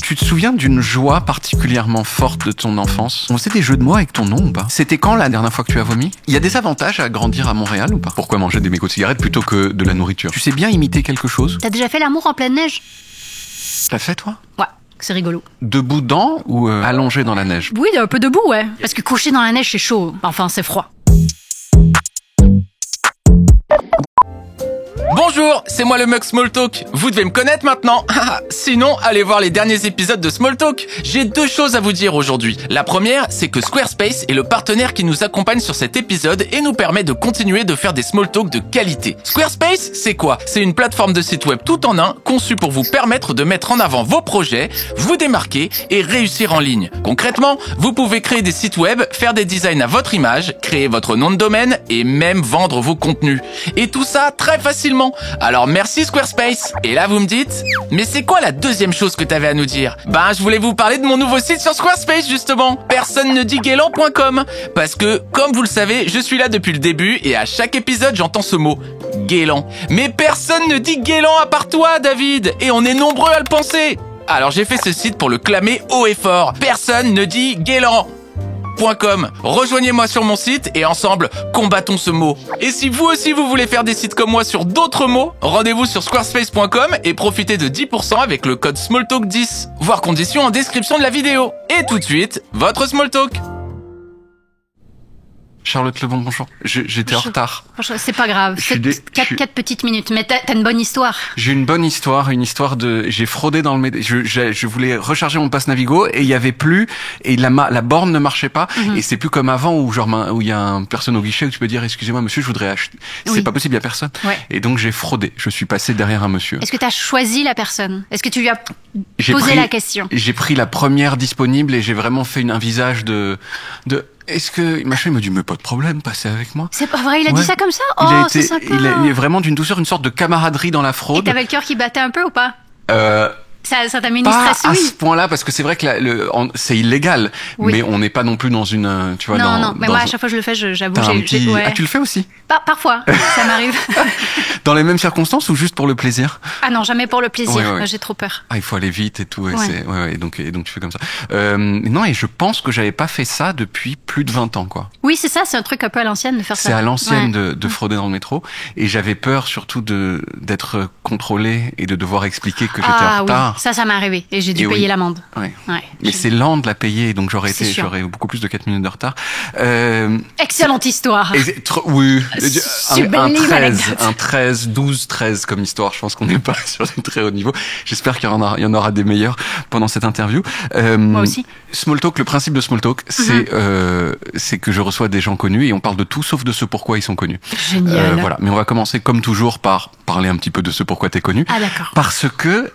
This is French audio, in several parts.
Tu te souviens d'une joie particulièrement forte de ton enfance? On faisait des jeux de mots avec ton nom ou pas? C'était quand la dernière fois que tu as vomi? Il y a des avantages à grandir à Montréal ou pas? Pourquoi manger des mégots de cigarettes plutôt que de la nourriture? Tu sais bien imiter quelque chose? T'as déjà fait l'amour en pleine neige? T'as fait toi? Ouais, c'est rigolo. Debout dedans ou allongé dans la neige? Oui, un peu debout, ouais. Parce que coucher dans la neige, c'est chaud. Enfin, c'est froid. Bonjour, c'est moi le mug Smalltalk. Vous devez me connaître maintenant. Sinon, allez voir les derniers épisodes de Smalltalk. J'ai deux choses à vous dire aujourd'hui. La première, c'est que Squarespace est le partenaire qui nous accompagne sur cet épisode et nous permet de continuer de faire des Smalltalk de qualité. Squarespace, c'est quoi? C'est une plateforme de site web tout en un, conçue pour vous permettre de mettre en avant vos projets, vous démarquer et réussir en ligne. Concrètement, vous pouvez créer des sites web, faire des designs à votre image, créer votre nom de domaine et même vendre vos contenus. Et tout ça très facilement. Alors merci Squarespace. Et là vous me dites, mais c'est quoi la deuxième chose que t'avais à nous dire? Ben je voulais vous parler de mon nouveau site sur Squarespace justement, personne-ne-dit-guélan.com. Parce que, comme vous le savez, je suis là depuis le début et à chaque épisode j'entends ce mot, guélan. Mais personne ne dit guélan à part toi David, et on est nombreux à le penser. Alors j'ai fait ce site pour le clamer haut et fort, personne ne dit guélan. Rejoignez-moi sur mon site et ensemble, combattons ce mot. Et si vous aussi vous voulez faire des sites comme moi sur d'autres mots, rendez-vous sur squarespace.com et profitez de 10% avec le code SMALLTALK10. Voir conditions en description de la vidéo. Et tout de suite, votre Smalltalk. Charlotte Lebon, bonjour. J'étais en retard. Franchement, c'est pas grave. 4 petites minutes. Mais t'as une bonne histoire. J'ai une bonne histoire, j'ai fraudé dans le je voulais recharger mon pass Navigo et il y avait plus et la borne ne marchait pas et c'est plus comme avant où il y a une personne au guichet où tu peux dire excusez-moi monsieur, je voudrais acheter. Oui. C'est pas possible, il y a personne. Ouais. Et donc j'ai fraudé. Je suis passé derrière un monsieur. Est-ce que t'as choisi la personne? Est-ce que tu lui as posé la question? J'ai pris la première disponible et j'ai vraiment fait un visage de est-ce que machin, il m'a dit mais pas de problème, passez avec moi. C'est pas vrai, il a dit ça comme ça? C'est sympa. Il est vraiment d'une douceur, une sorte de camaraderie dans la fraude. Et t'avais le cœur qui battait un peu ou pas? Ça t'a mis une pas stress, oui. À ce point-là, parce que c'est vrai que c'est illégal, oui. Mais on n'est pas non plus dans une, tu vois, non, mais moi à chaque fois que je le fais, j'avoue, ouais. Ah, tu le fais aussi? Parfois, ça m'arrive. Dans les mêmes circonstances ou juste pour le plaisir? Ah non, jamais pour le plaisir. Ouais. J'ai trop peur. Ah, il faut aller vite et tout. Et donc tu fais comme ça. Non, et je pense que j'avais pas fait ça depuis plus de 20 ans, quoi. Oui, c'est ça. C'est un truc un peu à l'ancienne de faire ça. C'est à l'ancienne de frauder dans le métro. Et j'avais peur surtout d'être contrôlé et de devoir expliquer que j'étais en retard. Oui. Ça m'est arrivé. Et j'ai dû payer l'amende. Ouais. Mais c'est lent de la payer, donc j'aurais beaucoup plus de 4 minutes de retard. Excellente histoire. Oui. Un 13 comme histoire. Je pense qu'on n'est pas sur un très haut niveau. J'espère qu'il y en aura des meilleurs pendant cette interview. Moi aussi. Smalltalk, le principe de Smalltalk, c'est que je reçois des gens connus et on parle de tout sauf de ce pourquoi ils sont connus. Génial. Voilà. Mais on va commencer comme toujours par parler un petit peu de ce pourquoi t'es connu. Ah d'accord. Parce que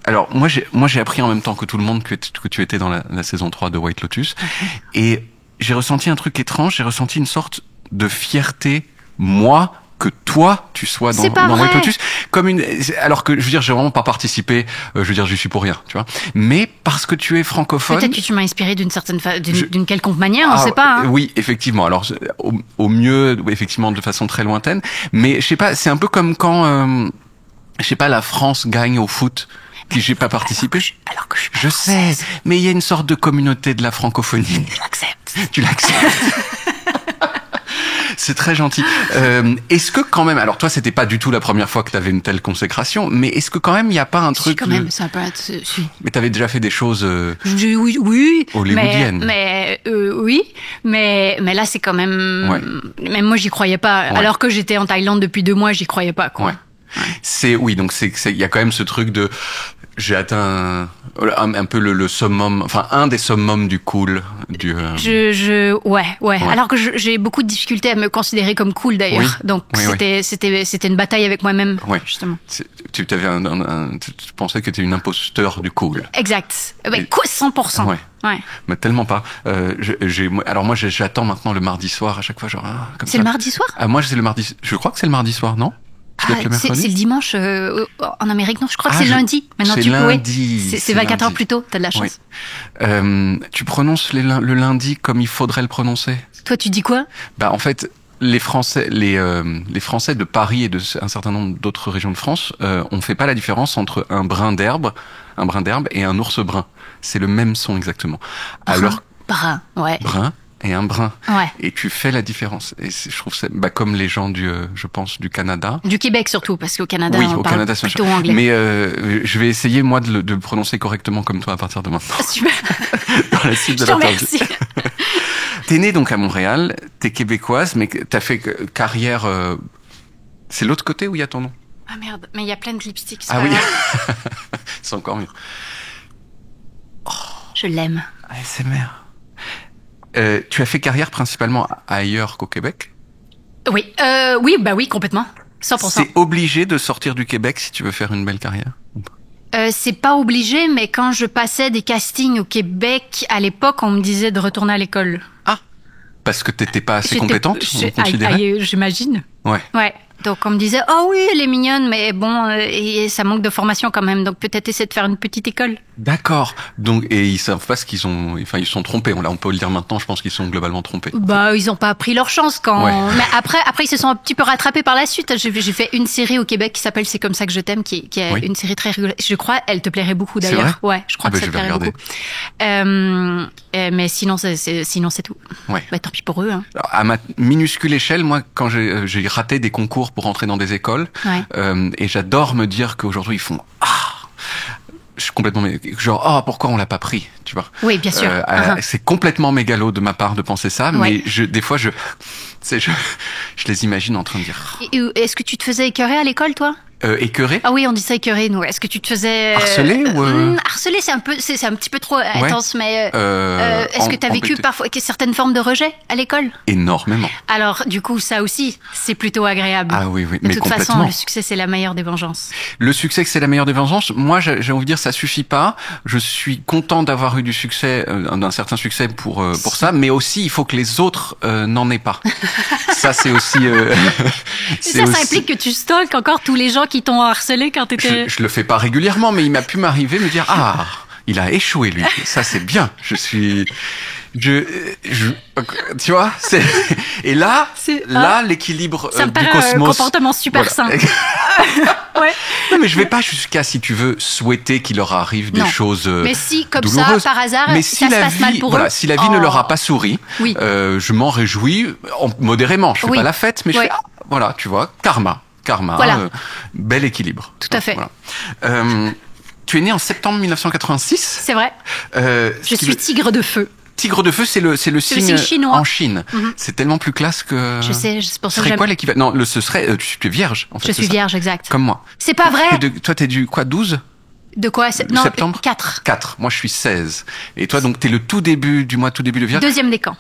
alors moi j'ai appris en même temps que tout le monde que tu étais dans la saison 3 de White Lotus et j'ai ressenti un truc étrange, j'ai ressenti une sorte de fierté, moi, que toi tu sois dans White Lotus, alors que je veux dire j'ai vraiment pas participé, je veux dire j'y suis pour rien, tu vois, mais parce que tu es francophone. Peut-être que tu m'as inspiré d'une certaine d'une quelconque manière, on sait pas. Hein. Oui, effectivement. Alors au mieux, effectivement, de façon très lointaine, mais je sais pas, c'est un peu comme quand je sais pas, la France gagne au foot. Puis j'ai pas participé. Alors que je sais, mais il y a une sorte de communauté de la francophonie. Tu l'acceptes. C'est très gentil. Est-ce que quand même, alors toi c'était pas du tout la première fois que t'avais une telle consécration, mais est-ce que quand même il y a pas un truc quand même, ça peut être. Mais t'avais déjà fait des choses oui, hollywoodiennes. Mais là c'est quand même. Ouais. Même moi j'y croyais pas. Ouais. Alors que j'étais en Thaïlande depuis 2 mois, j'y croyais pas quoi. Ouais. Donc il y a quand même ce truc de j'ai atteint un peu le summum, enfin un des summums du cool. Ouais. Alors que j'ai beaucoup de difficultés à me considérer comme cool d'ailleurs. Oui. Donc c'était une bataille avec moi-même justement. Tu pensais que tu étais une imposteur du cool. Exact. 100%. Ouais. Mais tellement pas. Alors moi j'attends maintenant le mardi soir à chaque fois genre comme c'est ça. Le mardi soir? Moi c'est le mardi. Je crois que c'est le mardi soir, non? C'est le dimanche en Amérique, non? Je crois que c'est lundi. Maintenant, c'est 24 heures plus tôt. T'as de la chance. Oui. Tu prononces le lundi comme il faudrait le prononcer. Toi, tu dis quoi? En fait, les Français de Paris et de un certain nombre d'autres régions de France, on fait pas la différence entre un brin d'herbe, un brin d'herbe et un ours brun. C'est le même son exactement. Brun, ouais. Brun et un brun. Ouais. Et tu fais la différence. Et je trouve ça, comme les gens je pense, du Canada. Du Québec surtout, parce qu'au Canada, oui, on parle plutôt anglais. Mais je vais essayer, moi, de le prononcer correctement comme toi à partir de maintenant. Super. Dans la suite de l'interview. Merci. T'es née donc à Montréal, t'es québécoise, mais t'as fait carrière... C'est l'autre côté où il y a ton nom? Ah merde, mais il y a plein de lipsticks. Ah oui. C'est encore mieux. Je l'aime. ASMR. Tu as fait carrière principalement ailleurs qu'au Québec? Oui, oui, complètement. 100%. C'est obligé de sortir du Québec si tu veux faire une belle carrière? C'est pas obligé, mais quand je passais des castings au Québec, à l'époque, on me disait de retourner à l'école. Ah, parce que t'étais pas assez compétente, on considérait? J'imagine. Ouais. Donc on me disait, oh oui, elle est mignonne, mais bon, et ça manque de formation quand même, donc peut-être essayer de faire une petite école. D'accord. Donc, et ils savent pas ce qu'ils ont, enfin, ils sont trompés. On peut le dire maintenant, je pense qu'ils sont globalement trompés. Bah, ils ont pas pris leur chance quand, Ouais. Mais après, ils se sont un petit peu rattrapés par la suite. J'ai fait une série au Québec qui s'appelle C'est comme ça que je t'aime, qui est Oui. une série très rigolote. Je crois, elle te plairait beaucoup C'est d'ailleurs. vrai Ouais, je crois que ça te plairait regarder. beaucoup. Mais sinon, c'est tout. Ouais. Bah, tant pis pour eux, hein. Alors, à ma minuscule échelle, moi, quand j'ai raté des concours pour entrer dans des écoles, Ouais. et j'adore me dire qu'aujourd'hui ils font je suis complètement genre pourquoi on l'a pas pris, tu vois. Oui, bien sûr. C'est complètement mégalo de ma part de penser ça, Ouais. mais des fois je les imagine en train de dire Et est-ce que tu te faisais écœurer à l'école, toi? écœuré. Ah oui, on dit ça écœurer, nous. Est-ce que tu te faisais... Harceler ou harceler, c'est un petit peu trop intense, mais est-ce que tu as vécu embêté. parfois certaines formes de rejet à l'école? Énormément. Alors, du coup, ça aussi, c'est plutôt agréable. Ah oui, De mais toute façon, complètement. le succès, c'est la meilleure des vengeances. Le succès, que c'est la meilleure des vengeances. Moi, j'ai envie de dire, ça suffit pas. Je suis content d'avoir eu du succès, d'un certain succès pour ça, mais aussi, il faut que les autres n'en aient pas. Ça, c'est aussi. Ça implique que tu stalkes encore tous les gens qui t'ont harcelé quand t'étais... Je le fais pas régulièrement, mais il m'a pu m'arriver de me dire il a échoué lui. Ça c'est bien. Tu vois, et là l'équilibre ça me du paraît cosmos. un comportement super sain. Ouais. Non mais je vais pas jusqu'à, si tu veux, souhaiter qu'il leur arrive des choses Mais si, comme douloureuses. ça, par hasard, mais ça se passe mal pour eux. si la vie ne leur a pas souri, Oui. je m'en réjouis modérément. Je fais Oui. pas la fête, mais je Ouais. fais voilà, tu vois, karma, Voilà. bel équilibre. Tout à fait. Voilà. Tu es né en septembre 1986. C'est vrai. Je suis tigre de feu. Tigre de feu, c'est le signe chinois. en Chine. Mhm. C'est tellement plus classe que. Je sais, c'est pour Ce ça que serait j'aime. quoi l'équivalent? Non, ce serait. Tu es vierge, en fait. Je c'est suis ça vierge, exact. Comme moi. C'est pas vrai. Toi, t'es du quoi, 12? De quoi? Non, septembre 4. 4. Moi, je suis 16. Et toi, donc, t'es le tout début de vierge. Deuxième décan.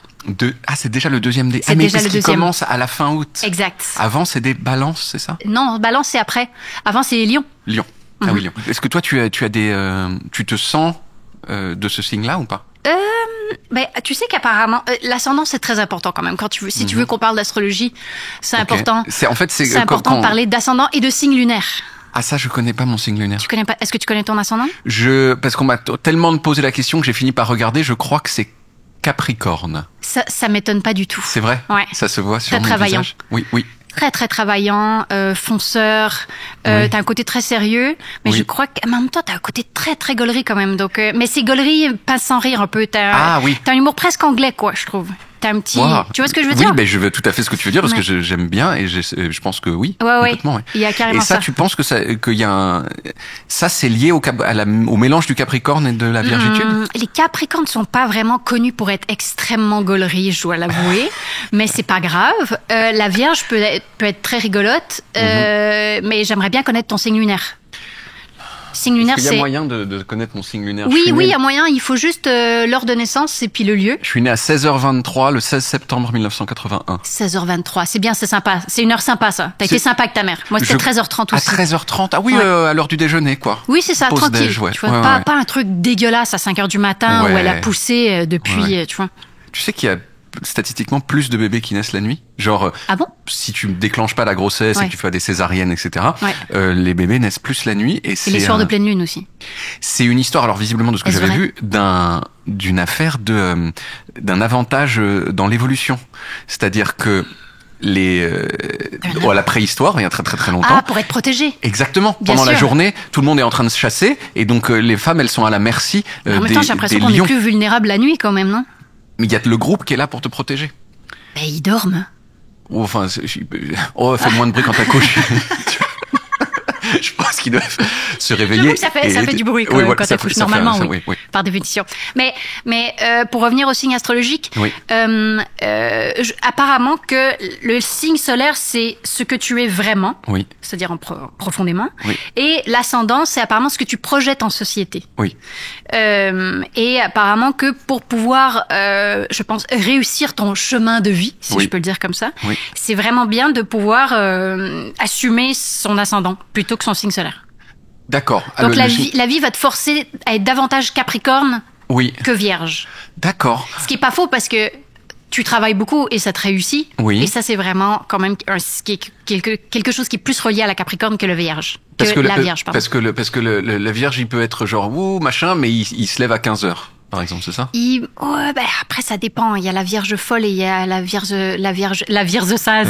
C'est déjà le deuxième des. C'est mais déjà parce le qu'il deuxième. commence à la fin août. Exact. Avant, c'est des balances, c'est ça? Non, balance, c'est après. Avant, c'est lion. Lion. Ah oui, Lion. Est-ce que toi, tu as des, tu te sens de ce signe-là ou pas? Ben, tu sais qu'apparemment, l'ascendant, c'est très important quand même. Si tu veux qu'on parle d'astrologie, c'est Ok. important. C'est C'est important de parler d'ascendant et de signe lunaire. Ah, ça, je connais pas mon signe lunaire. Tu connais pas? Est-ce que tu connais ton ascendant? Parce qu'on m'a tellement posé la question que j'ai fini par regarder, je crois que c'est Capricorne. Ça m'étonne pas du tout. C'est vrai? Ouais. Ça se voit sur Très mon travaillant. visage? Oui, oui. Très très travaillant, fonceur. Oui. T'as un côté très sérieux, mais Oui. je crois qu'en même temps t'as un côté très très gaulerie quand même. Donc, mais c'est gaulerie pas sans rire un peu. Ah oui. T'as un humour presque anglais quoi, je trouve. T'as un petit. Wow. Tu vois ce que je veux Oui, dire? ben je veux tout à fait ce que tu veux dire parce Ouais. que j'aime bien et je pense que oui. Ouais, complètement, ouais. Il y a carrément Et ça, ça. tu penses qu'il y a ça, c'est lié au mélange du Capricorne et de la Viergitude? Les Capricornes sont pas vraiment connus pour être extrêmement gaulerie, je dois l'avouer, mais c'est pas grave. La Vierge peut être très rigolote, mais j'aimerais bien connaître ton signe lunaire. Signe lunaire, Est-ce qu'il y a c'est... moyen de connaître mon signe lunaire? Oui, Je suis oui, il né- y a moyen. Il faut juste l'heure de naissance et puis le lieu. Je suis né à 16h23 le 16 septembre 1981. 16h23, c'est bien, c'est sympa. C'est une heure sympa, ça. T'as été sympa avec ta mère. Moi, c'était 13h30 À aussi. 13h30. Ah oui, Ouais. À l'heure du déjeuner, quoi. Oui, c'est ça, Pause tranquille. déj, ouais. Tu vois, Ouais, pas, ouais. pas un truc dégueulasse à 5h du matin où Ouais. elle a poussé depuis, Ouais. tu vois. Tu sais qu'il y a statistiquement plus de bébés qui naissent la nuit? Genre, Ah bon? si tu déclenches pas la grossesse et Ouais. que tu fais des césariennes, etc., Ouais. les bébés naissent plus la nuit. Et Et les soirs de pleine lune aussi. c'est une histoire, alors visiblement de ce que Est-ce j'avais vrai vu, d'une affaire d'un avantage dans l'évolution. C'est-à-dire que à la préhistoire, il y a très très très longtemps. Ah, pour être protégé. Exactement. Bien Pendant la sûr. journée, tout le monde est en train de se chasser et donc les femmes, elles sont à la merci En même des, temps, j'ai l'impression des qu'on est lions. plus vulnérable la nuit quand même, non? Mais il y a le groupe qui est là pour te protéger. Ben, ils dorment. Oh, enfin, fais moins de bruit quand t'accouches. Je pense qu'ils doivent se réveiller. J'avoue que ça fait du bruit quand, Oui, voilà, quand ça t'accouches, fait- ça fait- normalement, ça- oui, oui. par définition. Mais pour revenir au signe astrologique, Oui. apparemment que le signe solaire, c'est ce que tu es vraiment, Oui, c'est-à-dire profondément, Oui. et l'ascendant, c'est apparemment ce que tu projettes en société. oui. Et apparemment que pour pouvoir, je pense, réussir ton chemin de vie, si Oui. je peux le dire comme ça, Oui. c'est vraiment bien de pouvoir assumer son ascendant plutôt que son signe solaire. D'accord. Ah, Donc le- la vie va te forcer à être davantage Capricorne Oui, que Vierge. d'accord. Ce qui est pas faux parce que tu travailles beaucoup et ça te réussit. Oui. Et ça, c'est vraiment quand même quelque chose qui est plus relié à la Capricorne que le Vierge. Que la Vierge, pardon. Parce que la Vierge, il peut être genre, ouh, machin, mais il se lève à 15h, par exemple, c'est ça? Ouais, ben, après, ça dépend. Il y a la Vierge folle et il y a la Vierge sage. La Vierge sage.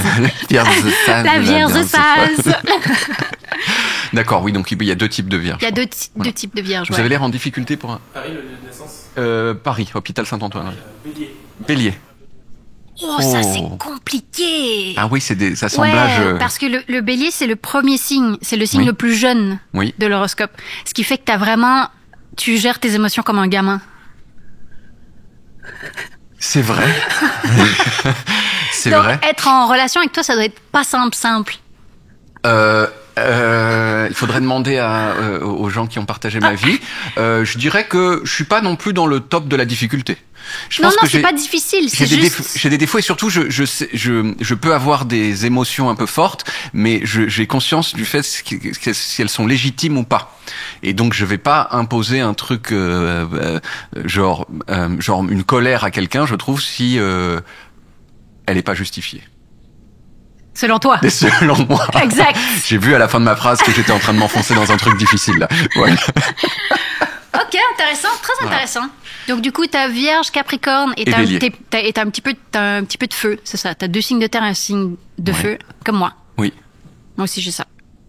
La Vierge sage. D'accord, oui, donc il y a deux types de Vierges. Il y a deux Voilà. types de Vierges. Vous ouais. avez l'air en difficulté pour un... Paris, le lieu de naissance. Paris, hôpital Saint-Antoine. Bélier. Bélier. Oh, ça, Oh. c'est compliqué. Ah oui, c'est des assemblages... Ouais, parce que le bélier, c'est le premier signe. C'est le signe Oui. le plus jeune Oui. de l'horoscope. Ce qui fait que tu gères tes émotions comme un gamin. C'est vrai. C'est Donc, vrai. être en relation avec toi, ça doit être pas simple. Il faudrait demander aux gens qui ont partagé ma vie. Je dirais que je suis pas non plus dans le top de la difficulté. Je Non, pense non, que c'est j'ai- pas difficile. J'ai C'est des, juste. j'ai des défauts et surtout je peux avoir des émotions un peu fortes, mais j'ai conscience du fait si elles sont légitimes ou pas. Et donc je vais pas imposer un truc genre une colère à quelqu'un, je trouve, si elle est pas justifiée. Selon toi. Et selon moi. Exact. J'ai vu à la fin de ma phrase que j'étais en train de m'enfoncer dans un truc difficile là. Voilà. Ok, intéressant, très intéressant. Donc du coup, t'as Vierge, Capricorne et t'as Bélier. t'as un petit peu de feu, c'est ça. T'as 2 signes de terre et un signe de Ouais. feu, comme moi. Oui. Moi aussi j'ai ça.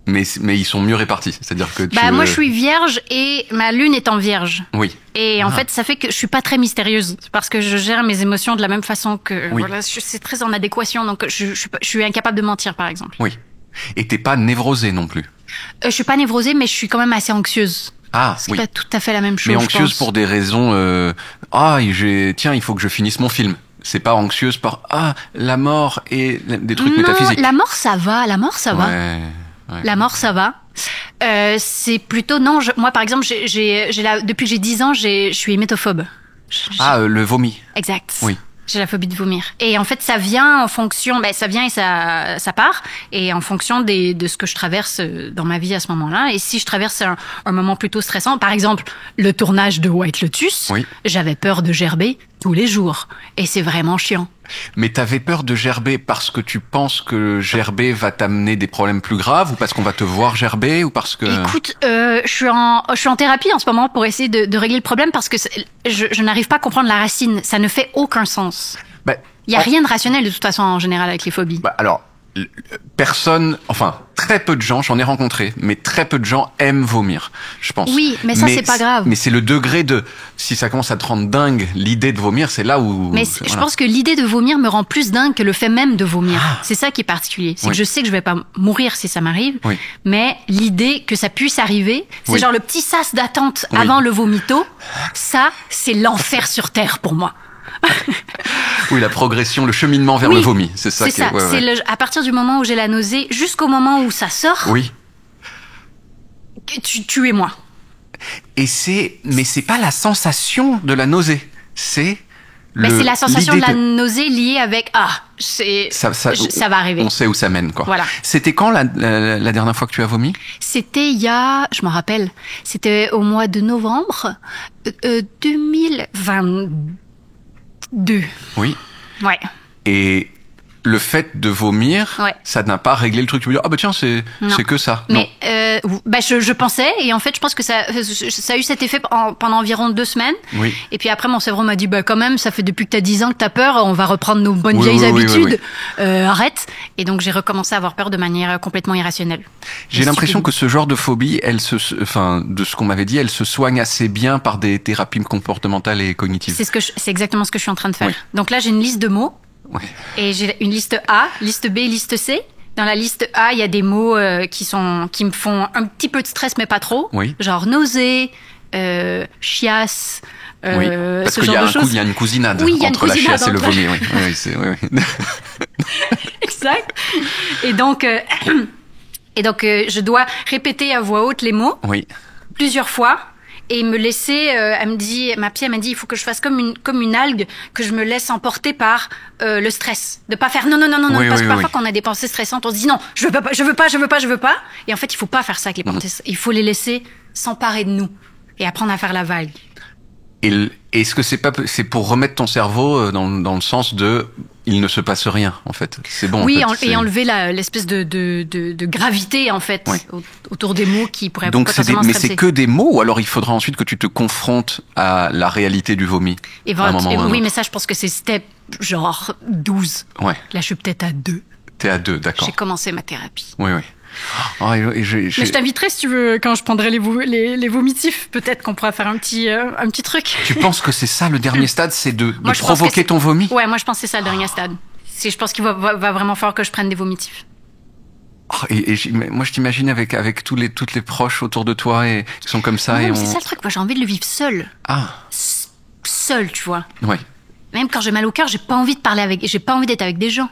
Mais ils sont mieux répartis, c'est-à-dire que tu... Bah moi je suis Vierge et ma lune est en Vierge. Oui. Et en fait, ça fait que je suis pas très mystérieuse parce que je gère mes émotions de la même façon que Oui. voilà, c'est très en adéquation. Donc je suis incapable de mentir, par exemple. Oui. Et t'es pas névrosée non plus. Je suis pas névrosée, mais je suis quand même assez anxieuse. Ah, C'est oui. pas tout à fait la même chose. Mais je anxieuse pense. pour des raisons... tiens, il faut que je finisse mon film. C'est pas anxieuse par la mort et des trucs Non, métaphysiques. la mort ça va, la mort ça va. Ouais. La mort, ça va. C'est plutôt non. Moi, par exemple, depuis que j'ai 10 ans, je suis hémétophobe. Le vomi. Exact. Oui. J'ai la phobie de vomir. Et en fait, ça vient en fonction, ça vient et ça part, et en fonction de ce que je traverse dans ma vie à ce moment-là. Et si je traverse un moment plutôt stressant, par exemple, le tournage de White Lotus, Oui. j'avais peur de gerber tous les jours. Et c'est vraiment chiant. Mais t'avais peur de gerber parce que tu penses que gerber va t'amener des problèmes plus graves, ou parce qu'on va te voir gerber, ou parce que... Écoute, je suis en thérapie en ce moment pour essayer de régler le problème parce que je n'arrive pas à comprendre la racine. Ça ne fait aucun sens. Bah, Il y a rien de rationnel de toute façon en général avec les phobies. alors, très peu de gens, j'en ai rencontré, mais très peu de gens aiment vomir, je pense. Oui, mais ça, c'est pas grave. Mais c'est le degré de... Si ça commence à te rendre dingue, l'idée de vomir, c'est là où... Mais voilà. je pense que l'idée de vomir me rend plus dingue que le fait même de vomir. C'est ça qui est particulier. C'est Oui. que je sais que je vais pas mourir si ça m'arrive, Oui. mais l'idée que ça puisse arriver, c'est Oui. genre le petit sas d'attente Oui. avant le vomito. Ça, c'est l'enfer sur terre pour moi. Oui, la progression, le cheminement vers Oui, le vomi, c'est ça C'est qui est... ça. ouais, C'est ouais. à partir du moment où j'ai la nausée jusqu'au moment où ça sort, Oui. tu es moi. Mais c'est pas la sensation de la nausée, c'est... Mais c'est la sensation de l'idée la nausée liée avec ça va arriver. On sait où ça mène, quoi. Voilà. C'était quand la dernière fois que tu as vomi? C'était je m'en rappelle, c'était au mois de novembre 2022. Oui. Ouais. Et le fait de vomir, ça n'a pas réglé le truc. Tu me dis, ah bah tiens, c'est que ça. Mais je pensais, et en fait, je pense que ça a eu cet effet pendant environ 2 semaines. Oui. Et puis après, mon cerveau m'a dit, bah quand même, ça fait depuis que t'as 10 ans que t'as peur, on va reprendre nos bonnes vieilles habitudes. Arrête. Et donc, j'ai recommencé à avoir peur de manière complètement irrationnelle. J'ai l'impression que ce genre de phobie, de ce qu'on m'avait dit, elle se soigne assez bien par des thérapies comportementales et cognitives. C'est exactement ce que je suis en train de faire. Donc là, j'ai une liste de mots. Ouais. Et j'ai une liste A, liste B, liste C. Dans la liste A, il y a des mots qui me font un petit peu de stress, mais pas trop. Oui. Genre nausée, chiasse. Oui, parce qu'il y a une cousinade entre la chiasse et le vomi. Oui. Exact. Et donc, je dois répéter à voix haute les mots. Oui. Plusieurs fois. Et me laisser, ma psy, elle m'a dit, il faut que je fasse comme une algue, que je me laisse emporter par le stress. De pas faire non, parce que parfois quand on a des pensées stressantes, on se dit non, je veux pas. Et en fait, il faut pas faire ça avec les pensées. Il faut les laisser s'emparer de nous et apprendre à faire la vague. Et est-ce que c'est pour remettre ton cerveau dans le sens de il ne se passe rien en fait, c'est bon. Oui, en fait, et enlever l'espèce de gravité en fait autour des mots qui pourraient potentiellement mais stresser. c'est que des mots, ou alors il faudra ensuite que tu te confrontes à la réalité du vomi. Oui, mais ça je pense que c'est step genre 12. Ouais. Là je suis peut-être à 2. T'es à 2, d'accord. J'ai commencé ma thérapie. Oui. Mais je t'inviterai si tu veux, quand je prendrai les vomitifs, peut-être qu'on pourra faire un petit truc. Tu penses que c'est ça le dernier stade, c'est de provoquer ton vomi? Ouais, moi je pense que c'est ça le dernier stade. Je pense qu'il va vraiment falloir que je prenne des vomitifs. Moi je t'imagine avec toutes les proches autour de toi et qui sont comme ça. Non, mais c'est ça le truc, moi j'ai envie de le vivre seul. Ah. Seul, tu vois. Ouais. Même quand j'ai mal au cœur, j'ai pas envie d'être avec des gens.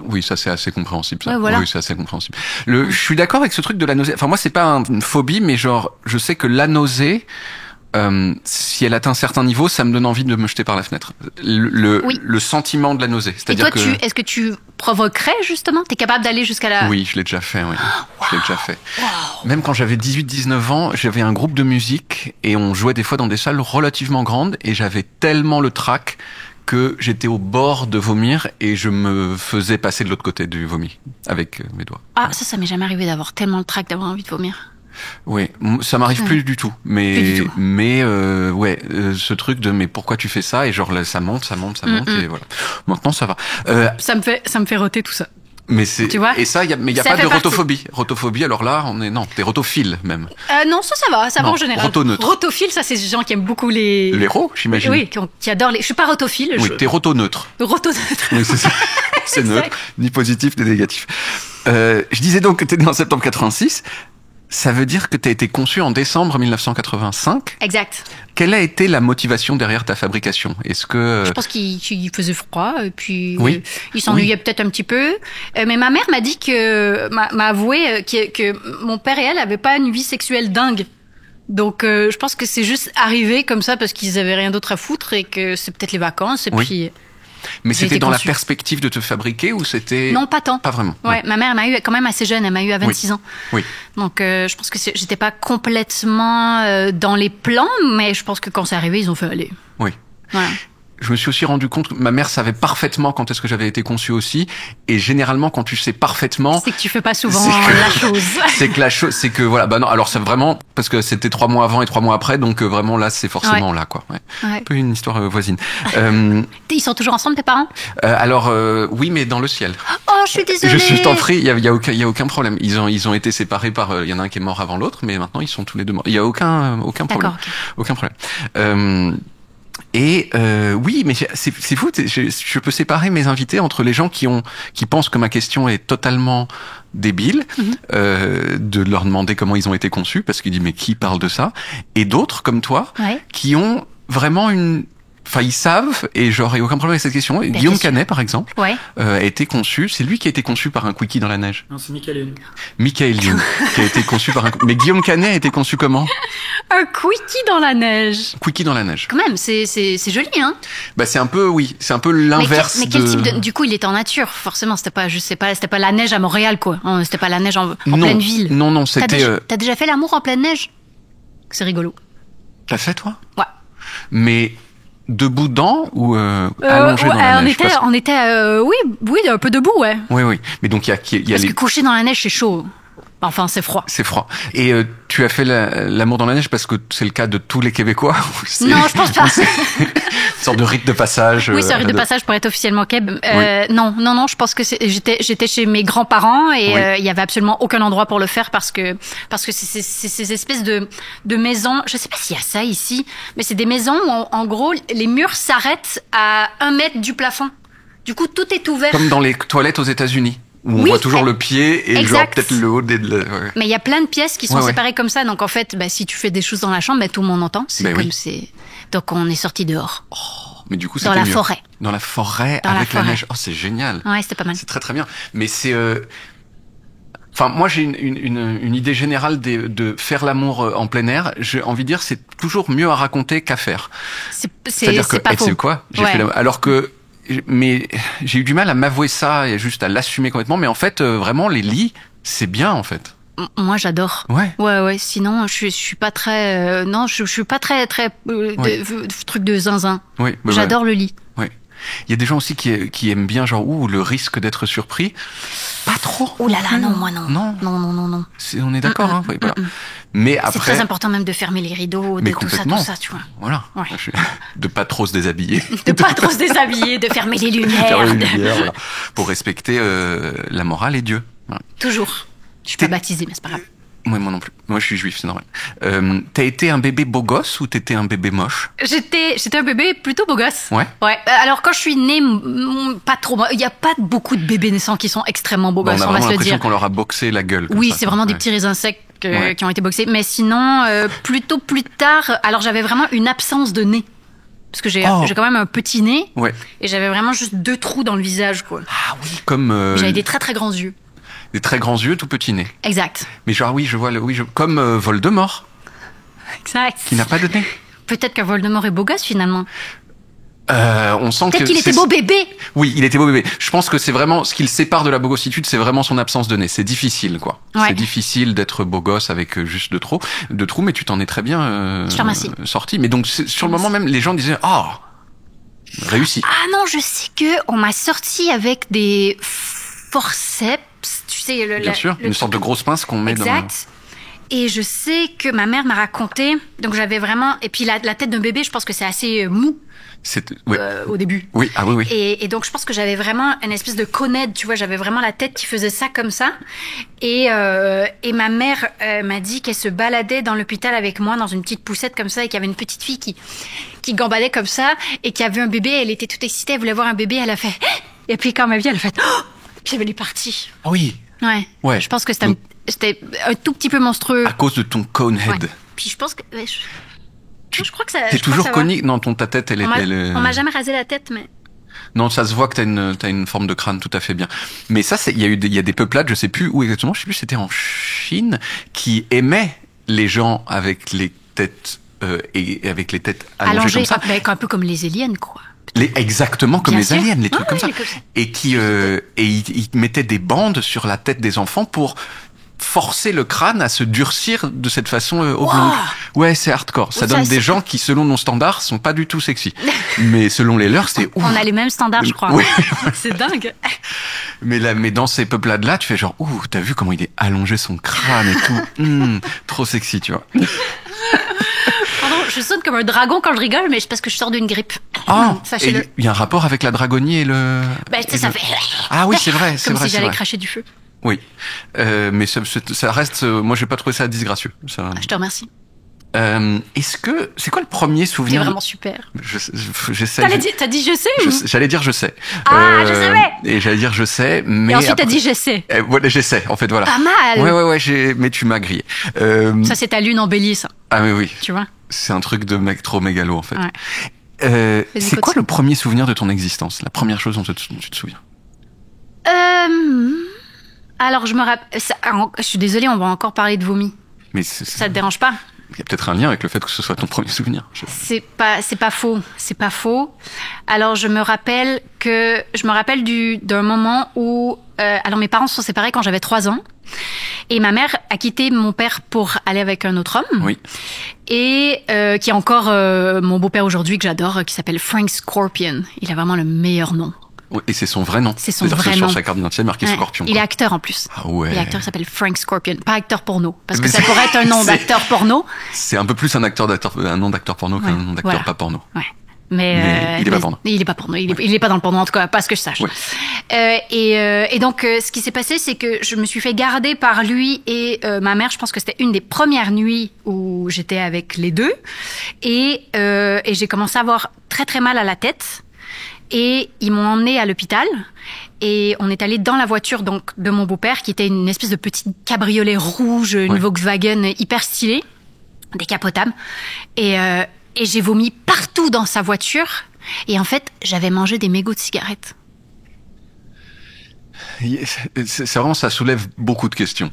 Oui, ça c'est assez compréhensible. Ça. Ouais, voilà. Oui, c'est assez compréhensible. Je suis d'accord avec ce truc de la nausée. Enfin, moi, c'est pas une phobie, mais genre, je sais que la nausée, si elle atteint un certain niveau, ça me donne envie de me jeter par la fenêtre. Le sentiment de la nausée. C'est-à-dire et toi, est-ce que tu provoquerais justement? T'es capable d'aller jusqu'à la... Oui, je l'ai déjà fait. Oui. Wow. Je l'ai déjà fait. Wow. Même quand j'avais 18-19 ans, j'avais un groupe de musique et on jouait des fois dans des salles relativement grandes et j'avais tellement le trac que j'étais au bord de vomir et je me faisais passer de l'autre côté du vomi avec mes doigts. Ah, ça m'est jamais arrivé d'avoir tellement le trac d'avoir envie de vomir. Oui, ça m'arrive plus du tout. Mais ce truc de mais pourquoi tu fais ça, et genre là, ça monte et voilà. Maintenant ça va. Ça me fait roter tout ça. Mais c'est, tu vois, et ça, il y a pas de rotophobie. Rotophobie, alors là, t'es rotophile même. Non, ça va en général. Rotoneutre. Rotophile, ça c'est des gens qui aiment beaucoup les rots, j'imagine. Oui, qui adorent je suis pas rotophile. Oui, t'es rotoneutre. Rotoneutre. Oui, c'est ça. C'est neutre, ni positif ni négatif. Je disais donc que t'es né en septembre 86. Ça veut dire que t'as été conçu en décembre 1985. Exact. Quelle a été la motivation derrière ta fabrication? Est-ce que... Je pense qu'il faisait froid, et puis il s'ennuyait peut-être un petit peu. Mais ma mère m'a dit m'a avoué que mon père et elle avaient pas une vie sexuelle dingue. Donc je pense que c'est juste arrivé comme ça parce qu'ils avaient rien d'autre à foutre et que c'est peut-être les vacances et puis... Mais c'était dans la perspective de te fabriquer ou c'était... Non, pas tant. Pas vraiment. Ouais, ma mère m'a eu quand même assez jeune, elle m'a eu à 26 ans. Oui. Donc je pense que j'étais pas complètement dans les plans, mais je pense que quand c'est arrivé, ils ont fait aller. Oui. Voilà. Je me suis aussi rendu compte que ma mère savait parfaitement quand est-ce que j'avais été conçu aussi. Et généralement, quand tu sais parfaitement... C'est que tu fais pas souvent la chose. C'est que voilà, non, alors c'est vraiment, parce que c'était 3 mois avant et 3 mois après, donc vraiment là, c'est forcément là, quoi. Ouais. Un peu une histoire voisine. Ils sont toujours ensemble, tes parents? Alors, oui, mais dans le ciel. Oh, je suis désolée. Je t'en prie, il y a aucun problème. Ils ont été séparés il y en a un qui est mort avant l'autre, mais maintenant ils sont tous les deux morts. Il y a aucun problème. D'accord, okay. Aucun problème. Oui, mais c'est fou. Je peux séparer mes invités entre les gens qui pensent que ma question est totalement débile, de leur demander comment ils ont été conçus, parce qu'ils disent mais qui parle de ça, et d'autres comme toi qui ont vraiment Enfin, ils savent, et genre, il n'y a aucun problème avec cette question. Ben, Guillaume Canet, par exemple, a été conçu, c'est lui qui a été conçu par un quickie dans la neige. Non, c'est Michael Youn. Michael Youn, qui a été conçu par mais Guillaume Canet a été conçu comment? Un quickie dans la neige. Quickie dans la neige. Quand même, c'est joli, hein? Bah, c'est un peu l'inverse. Mais quel type du coup, il était en nature, forcément, c'était pas la neige à Montréal, quoi. C'était pas la neige en pleine ville. Non, c'était... T'as déjà fait l'amour en pleine neige? C'est rigolo. T'as fait, toi? Ouais. Mais... debout dedans ou allongé dans la neige? On était oui, un peu debout, ouais. Oui. Mais donc il y a Parce que coucher dans la neige, c'est chaud. Enfin, c'est froid. C'est froid. Et tu as fait l'amour dans la neige parce que c'est le cas de tous les Québécois? Non, je pense pas. Une sorte de rite de passage. Oui, c'est un rite de passage pour être officiellement Québécois. Non, je pense que j'étais chez mes grands-parents et il y avait absolument aucun endroit pour le faire parce que c'est ces espèces de maisons. Je sais pas s'il y a ça ici, mais c'est des maisons où en gros les murs s'arrêtent à 1 mètre du plafond. Du coup, tout est ouvert. Comme dans les toilettes aux États-Unis. Où on voit toujours le pied et exact. genre peut-être le haut des... Ouais. Mais il y a plein de pièces qui sont séparées comme ça. Donc en fait, si tu fais des choses dans la chambre, tout le monde entend. Donc on est sorti dehors. Oh, mais du coup, dans la forêt. Dans la forêt avec la neige. Oh, c'est génial. Ouais, c'était pas mal. C'est très très bien. Mais c'est... Enfin, moi j'ai une idée générale de faire l'amour en plein air. J'ai envie de dire, c'est toujours mieux à raconter qu'à faire. C'est-à-dire que, pas faux. Tu sais quoi, j'ai fait alors que... Mais j'ai eu du mal à m'avouer ça et juste à l'assumer complètement. Mais en fait, vraiment, les lits, c'est bien en fait. Moi, j'adore. Ouais. Sinon, je suis pas très. Non, je suis pas très truc de zinzin. Oui. J'adore le lit. Oui. Il y a des gens aussi qui aiment bien genre le risque d'être surpris. Pas trop. Ouh là là, non, moi non. Non. On est d'accord, hein. Voilà. Mais après. C'est très important même de fermer les rideaux, de tout ça, tu vois. Voilà. Ouais. De pas trop se déshabiller. De fermer les lumières. Voilà. Pour respecter la morale et Dieu. Voilà. Toujours. Je suis pas baptisée, mais c'est pas grave. Moi non plus. Moi je suis juif, c'est normal. T'as été un bébé beau gosse ou t'étais un bébé moche? J'étais un bébé plutôt beau gosse. Ouais. Alors quand je suis née, pas trop. Il y a pas beaucoup de bébés naissants qui sont extrêmement beaux gosses. On a va vraiment se le l'impression dire. qu'on leur a boxé la gueule. Oui, c'est vraiment des petits raisins secs qui ont été boxés. Mais sinon, plutôt plus tard. Alors j'avais vraiment une absence de nez. Parce que j'ai quand même un petit nez. Ouais. Et j'avais vraiment juste 2 trous dans le visage, quoi. Ah oui, comme. J'avais des très très grands yeux. Des très grands yeux, tout petit nez. Exact. Mais genre, oui, je vois, comme Voldemort. Exact. Qui n'a pas de nez. Peut-être que Voldemort est beau gosse, finalement. On sent Peut-être qu'il était beau bébé. Oui, il était beau bébé. Je pense que c'est vraiment ce qui le sépare de la bogossitude, c'est vraiment son absence de nez. C'est difficile, quoi. Ouais. C'est difficile d'être beau gosse avec juste 2 trous, mais tu t'en es très bien sorti. Mais donc, sur le moment même, les gens disaient, réussi. Ah non, je sais que on m'a sorti avec des forceps. Tu sais, bien sûr, une sorte de grosse pince qu'on met dans... Exact. Et je sais que ma mère m'a raconté, donc j'avais vraiment... Et puis la tête d'un bébé, je pense que c'est assez mou au début. Oui, oui. Et donc je pense que j'avais vraiment une espèce de conède, tu vois, j'avais vraiment la tête qui faisait ça comme ça. Et ma mère m'a dit qu'elle se baladait dans l'hôpital avec moi dans une petite poussette comme ça et qu'il y avait une petite fille qui gambadait comme ça et qui a vu un bébé, elle était toute excitée, elle voulait voir un bébé, elle a fait... Et puis quand elle m'a vu, elle a fait... Puis elle est partie. Ah oui. Ouais. Je pense que c'était un tout petit peu monstrueux. À cause de ton conehead. Ouais. Puis je pense que... je crois que ça... T'es toujours conique dans ta tête. On m'a jamais rasé la tête, mais... Non, ça se voit que t'as une forme de crâne tout à fait bien. Mais ça, il y a des peuplades, je sais plus où exactement, je sais plus, c'était en Chine, qui aimaient les gens avec les têtes et avec les têtes allongées comme ça. Un peu comme les aliens, quoi. Exactement comme bien les sûr. aliens, les trucs comme ça. Et ils mettaient des bandes sur la tête des enfants pour forcer le crâne à se durcir de cette façon oblongue. Ouais, c'est hardcore. Ça donne des gens qui, selon nos standards, sont pas du tout sexy. Mais selon les leurs, c'est ouf. On a les mêmes standards, je crois. Oui. C'est dingue. Mais dans ces peuplades-là, tu fais genre, t'as vu comment il est allongé son crâne et tout. Trop sexy, tu vois. Pardon, je saute comme un dragon quand je rigole, mais c'est parce que je sors d'une grippe. Sachez-le. Il y a un rapport avec la dragonnie et le... ça fait... Ah oui, c'est vrai, c'est comme vrai. si j'allais cracher du feu. Oui. Mais ça reste... moi, j'ai pas trouvé ça disgracieux. Je te remercie. C'est quoi le premier souvenir? C'est vraiment super. J'essaie. T'as dit je sais? J'allais dire je sais. Je savais. Et j'allais dire je sais, mais... Et ensuite t'as dit je sais. Voilà, j'essaie, en fait, voilà. Pas mal. Ouais, mais tu m'as grillé. Ça, c'est ta lune embellie, ça. Ah oui. Tu vois? C'est un truc de mec trop mégalo, en fait. Ouais. C'est quoi le premier souvenir de ton existence? La première chose dont tu te souviens? Alors, je me rappelle... Je suis désolée, on va encore parler de vomi. Mais ça te dérange pas? Il y a peut-être un lien avec le fait que ce soit ton premier souvenir. C'est pas faux. Alors, je me rappelle d'un moment où... alors, mes parents se sont séparés quand j'avais 3 ans. Et ma mère a quitté mon père pour aller avec un autre homme. Oui. Et qui est encore mon beau-père aujourd'hui, que j'adore, qui s'appelle Frank Scorpion. Il a vraiment le meilleur nom. Oui, et c'est son vrai nom. C'est son C'est-à-dire vrai que nom. sur sa carte d'identité, marqué Ouais. Scorpion. Il est quoi. acteur en plus. Ah ouais. Il est acteur, il s'appelle Frank Scorpion. Pas acteur porno. Parce que Mais ça pourrait être un nom c'est- d'acteur porno. C'est un peu plus un nom d'acteur porno qu'un Ouais, nom d'acteur voilà. pas porno. Ouais. Mais il est pas porno. Il est pas porno. Il est pas dans le porno, en tout cas, pas ce que je sache. Ouais. Et donc, ce qui s'est passé, c'est que je me suis fait garder par lui et ma mère. Je pense que c'était une des premières nuits où j'étais avec les deux. Et j'ai commencé à avoir très très mal à la tête. Et ils m'ont emmenée à l'hôpital. Et on est allé dans la voiture donc de mon beau-père, qui était une espèce de petit cabriolet rouge, une Ouais. Volkswagen hyper stylée, décapotable. Et j'ai vomi partout dans sa voiture. Et en fait, j'avais mangé des mégots de cigarettes. C'est vraiment, ça soulève beaucoup de questions,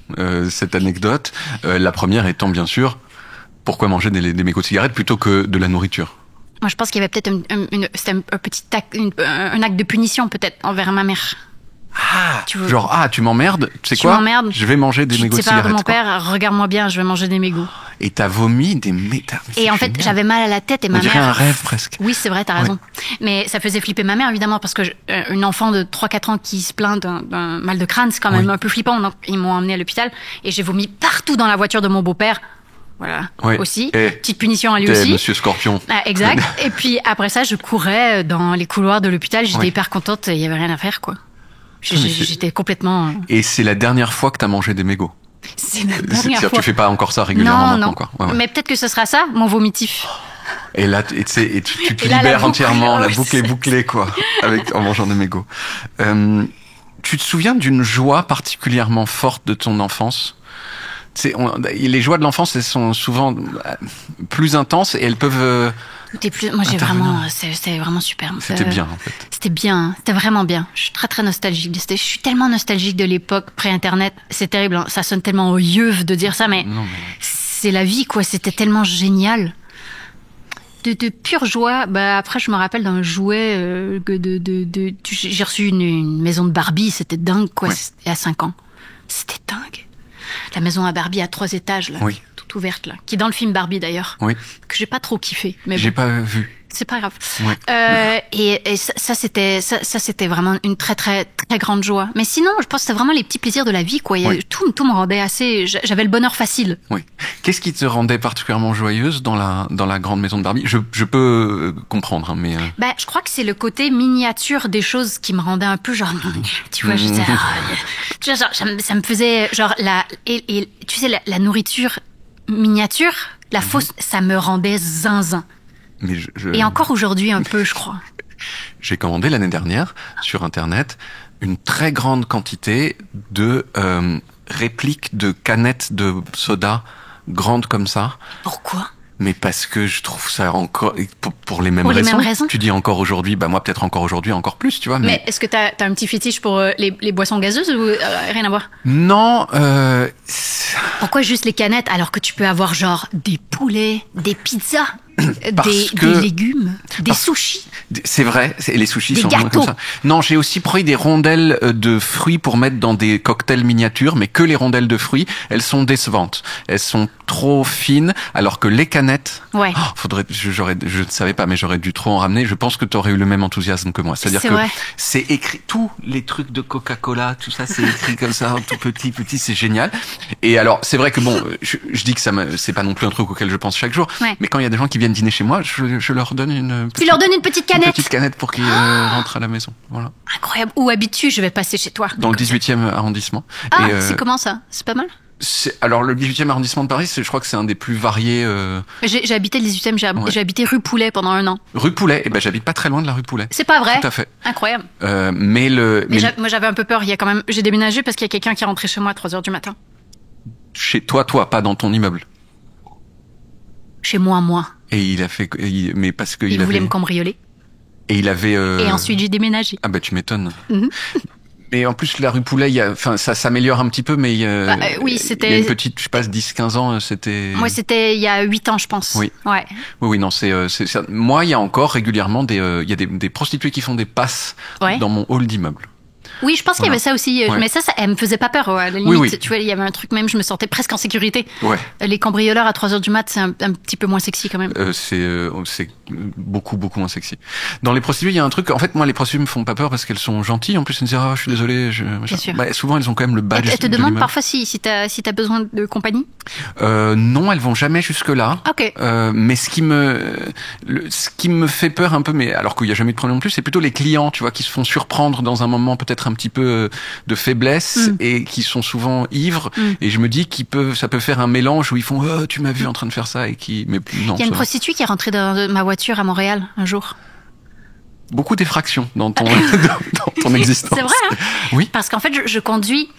cette anecdote. La première étant, bien sûr, pourquoi manger des mégots de cigarettes plutôt que de la nourriture? Moi, je pense qu'il y avait peut-être c'était un petit acte, un acte de punition, peut-être, envers ma mère. Ah, Tu veux- genre, tu m'emmerdes, tu sais Tu quoi? m'emmerdes. Je vais manger des mégots de C'est pas cigarettes. mon quoi. père, regarde-moi bien, je vais manger des mégots. Et t'as vomi des métas. Et en fait, j'avais mal à la tête et On ma dirait mère... un rêve presque. Oui, c'est vrai, t'as raison. Mais ça faisait flipper ma mère, évidemment, parce que une enfant de 3-4 ans qui se plaint d'un mal de crâne, c'est quand même Oui. un peu flippant. Donc, ils m'ont emmené à l'hôpital et j'ai vomi partout dans la voiture de mon beau-père. Voilà, Oui. aussi. Et Petite punition à lui T'es aussi. Monsieur Scorpion. Ah, exact. Et puis après ça, je courais dans les couloirs de l'hôpital. J'étais Oui. hyper contente. Il y avait rien à faire, quoi. Mais c'est- J'étais complètement... Et c'est la dernière fois que t'as mangé des mégots. C'est la dernière C'est-à-dire, fois. tu fais pas encore ça régulièrement Non, maintenant, non. quoi. Ouais, ouais. Mais peut-être que ce sera ça, mon vomitif. Et là, tu sais, et tu te Et là, la libères boucle, entièrement, la oui, boucle est c'est- bouclée, quoi, en mangeant des mégots. Tu te souviens d'une joie particulièrement forte de ton enfance? Les joies de l'enfance, elles sont souvent plus intenses et elles peuvent... Moi, j'ai Intervenant. vraiment... C'était vraiment super. C'était bien, en fait. C'était bien, c'était vraiment bien. Je suis très très nostalgique. Je suis tellement nostalgique de l'époque pré-internet. C'est terrible, hein. Ça sonne tellement yeuve de dire ça, mais Non, mais... c'est la vie, quoi. C'était tellement génial. De pure joie. Bah, après, je me rappelle d'un jouet j'ai reçu une maison de Barbie. C'était dingue, quoi. Ouais. C'était à 5 ans. C'était dingue. La maison à Barbie à 3 étages, là. Oui. Toute ouverte, là. Qui est dans le film Barbie, d'ailleurs. Oui, Que j'ai pas trop kiffé. Mais j'ai bon. pas vu. C'est pas grave. Ouais. Et ça c'était vraiment une très très très grande joie. Mais sinon, je pense que c'était vraiment les petits plaisirs de la vie, quoi. Oui. Tout me rendait assez. J'avais le bonheur facile. Oui. Qu'est-ce qui te rendait particulièrement joyeuse dans la grande maison de Barbie? Je peux comprendre, hein, mais... Ben, je crois que c'est le côté miniature des choses qui me rendait un peu genre, tu vois, je sais, tu vois, genre, ça me faisait genre et tu sais la nourriture miniature, la fausse, ça me rendait zinzin. mais Et encore aujourd'hui un peu, je crois. J'ai commandé l'année dernière sur Internet une très grande quantité de répliques de canettes de soda grandes comme ça. Pourquoi? Mais parce que je trouve ça encore pour les mêmes Pour les raisons. mêmes raisons. Tu dis encore aujourd'hui, bah moi peut-être encore aujourd'hui encore plus, tu vois. Mais est-ce que t'as un petit fétiche pour les boissons gazeuses ou rien à voir? Non, Pourquoi juste les canettes alors que tu peux avoir genre des poulets, des pizzas, Parce que- des légumes, des parce- sushis? c'est vrai. Les sushis Des sont vraiment gâteaux. comme ça. Non, j'ai aussi pris des rondelles de fruits pour mettre dans des cocktails miniatures, mais que les rondelles de fruits, elles sont décevantes. Elles sont trop fines, alors que les canettes. Ouais. Je ne savais pas, mais j'aurais dû trop en ramener. Je pense que tu aurais eu le même enthousiasme que moi. C'est-à-dire C'est que vrai. c'est écrit, tous les trucs de Coca-Cola, tout ça, c'est écrit comme ça, tout petit, c'est génial. Et alors, c'est vrai que bon, je dis que c'est pas non plus un truc auquel je pense chaque jour, Ouais. mais quand il y a des gens qui viennent dîner chez moi, je leur donne une Tu leur donnes une petite une canette? petite canette pour qu'ils rentrent à la maison. Voilà. Incroyable. Où habites-tu? Je vais passer chez toi. Dans le 18e arrondissement. Ah, Et, c'est comment ça? C'est pas mal? alors, le 18e arrondissement de Paris, je crois que c'est un des plus variés. J'ai habité le 18e, Ouais. j'ai habité rue Poulet pendant 1 an. Rue Poulet. Et ben, j'habite pas très loin de la rue Poulet. C'est pas vrai? Tout à fait. Incroyable. Mais Moi, j'avais un peu peur. Il y a quand même, j'ai déménagé parce qu'il y a quelqu'un qui est rentré chez moi à 3 heures du matin. chez toi, pas dans ton immeuble. Chez moi. Et il a fait, mais parce que Il voulait me cambrioler. et il avait. Et ensuite, j'ai déménagé. Ah bah tu m'étonnes. Mhm. Mais en plus la rue Poulet, ça s'améliore un petit peu, mais oui, il y a une petite, je passe 10-15 ans, c'était. Moi, c'était il y a 8 ans, je pense. Oui. Ouais. Oui, non, moi il y a encore régulièrement il y a des prostituées qui font des passes Ouais. dans mon hall d'immeuble. Oui, je pense qu'il y avait ça aussi. Ouais. Mais ça, elle me faisait pas peur. À la limite, Oui. tu vois, il y avait un truc même, je me sentais presque en sécurité. Ouais. Les cambrioleurs à 3h du mat, c'est un petit peu moins sexy quand même. C'est beaucoup moins sexy. Dans les prostituées, il y a un truc. En fait, moi, les prostituées me font pas peur parce qu'elles sont gentilles. En plus, elles me disent je suis désolé. Bien sûr. Bah, souvent, elles ont quand même le badge. Elles te de demandent l'immeuble. parfois si t'as besoin de compagnie. Non, elles vont jamais jusque là. Ok. Mais ce qui me fait peur un peu, mais alors qu'il y a jamais de problème non plus, c'est plutôt les clients, tu vois, qui se font surprendre dans un moment peut-être un petit peu de faiblesse et qui sont souvent ivres. Et je me dis ça peut faire un mélange où ils font tu m'as vu en train de faire ça et mais non. Il y a une prostituée qui est rentrée dans ma voiture à Montréal un jour. Beaucoup d'effractions dans ton dans ton existence. C'est vrai, hein? Oui. Parce qu'en fait, je conduis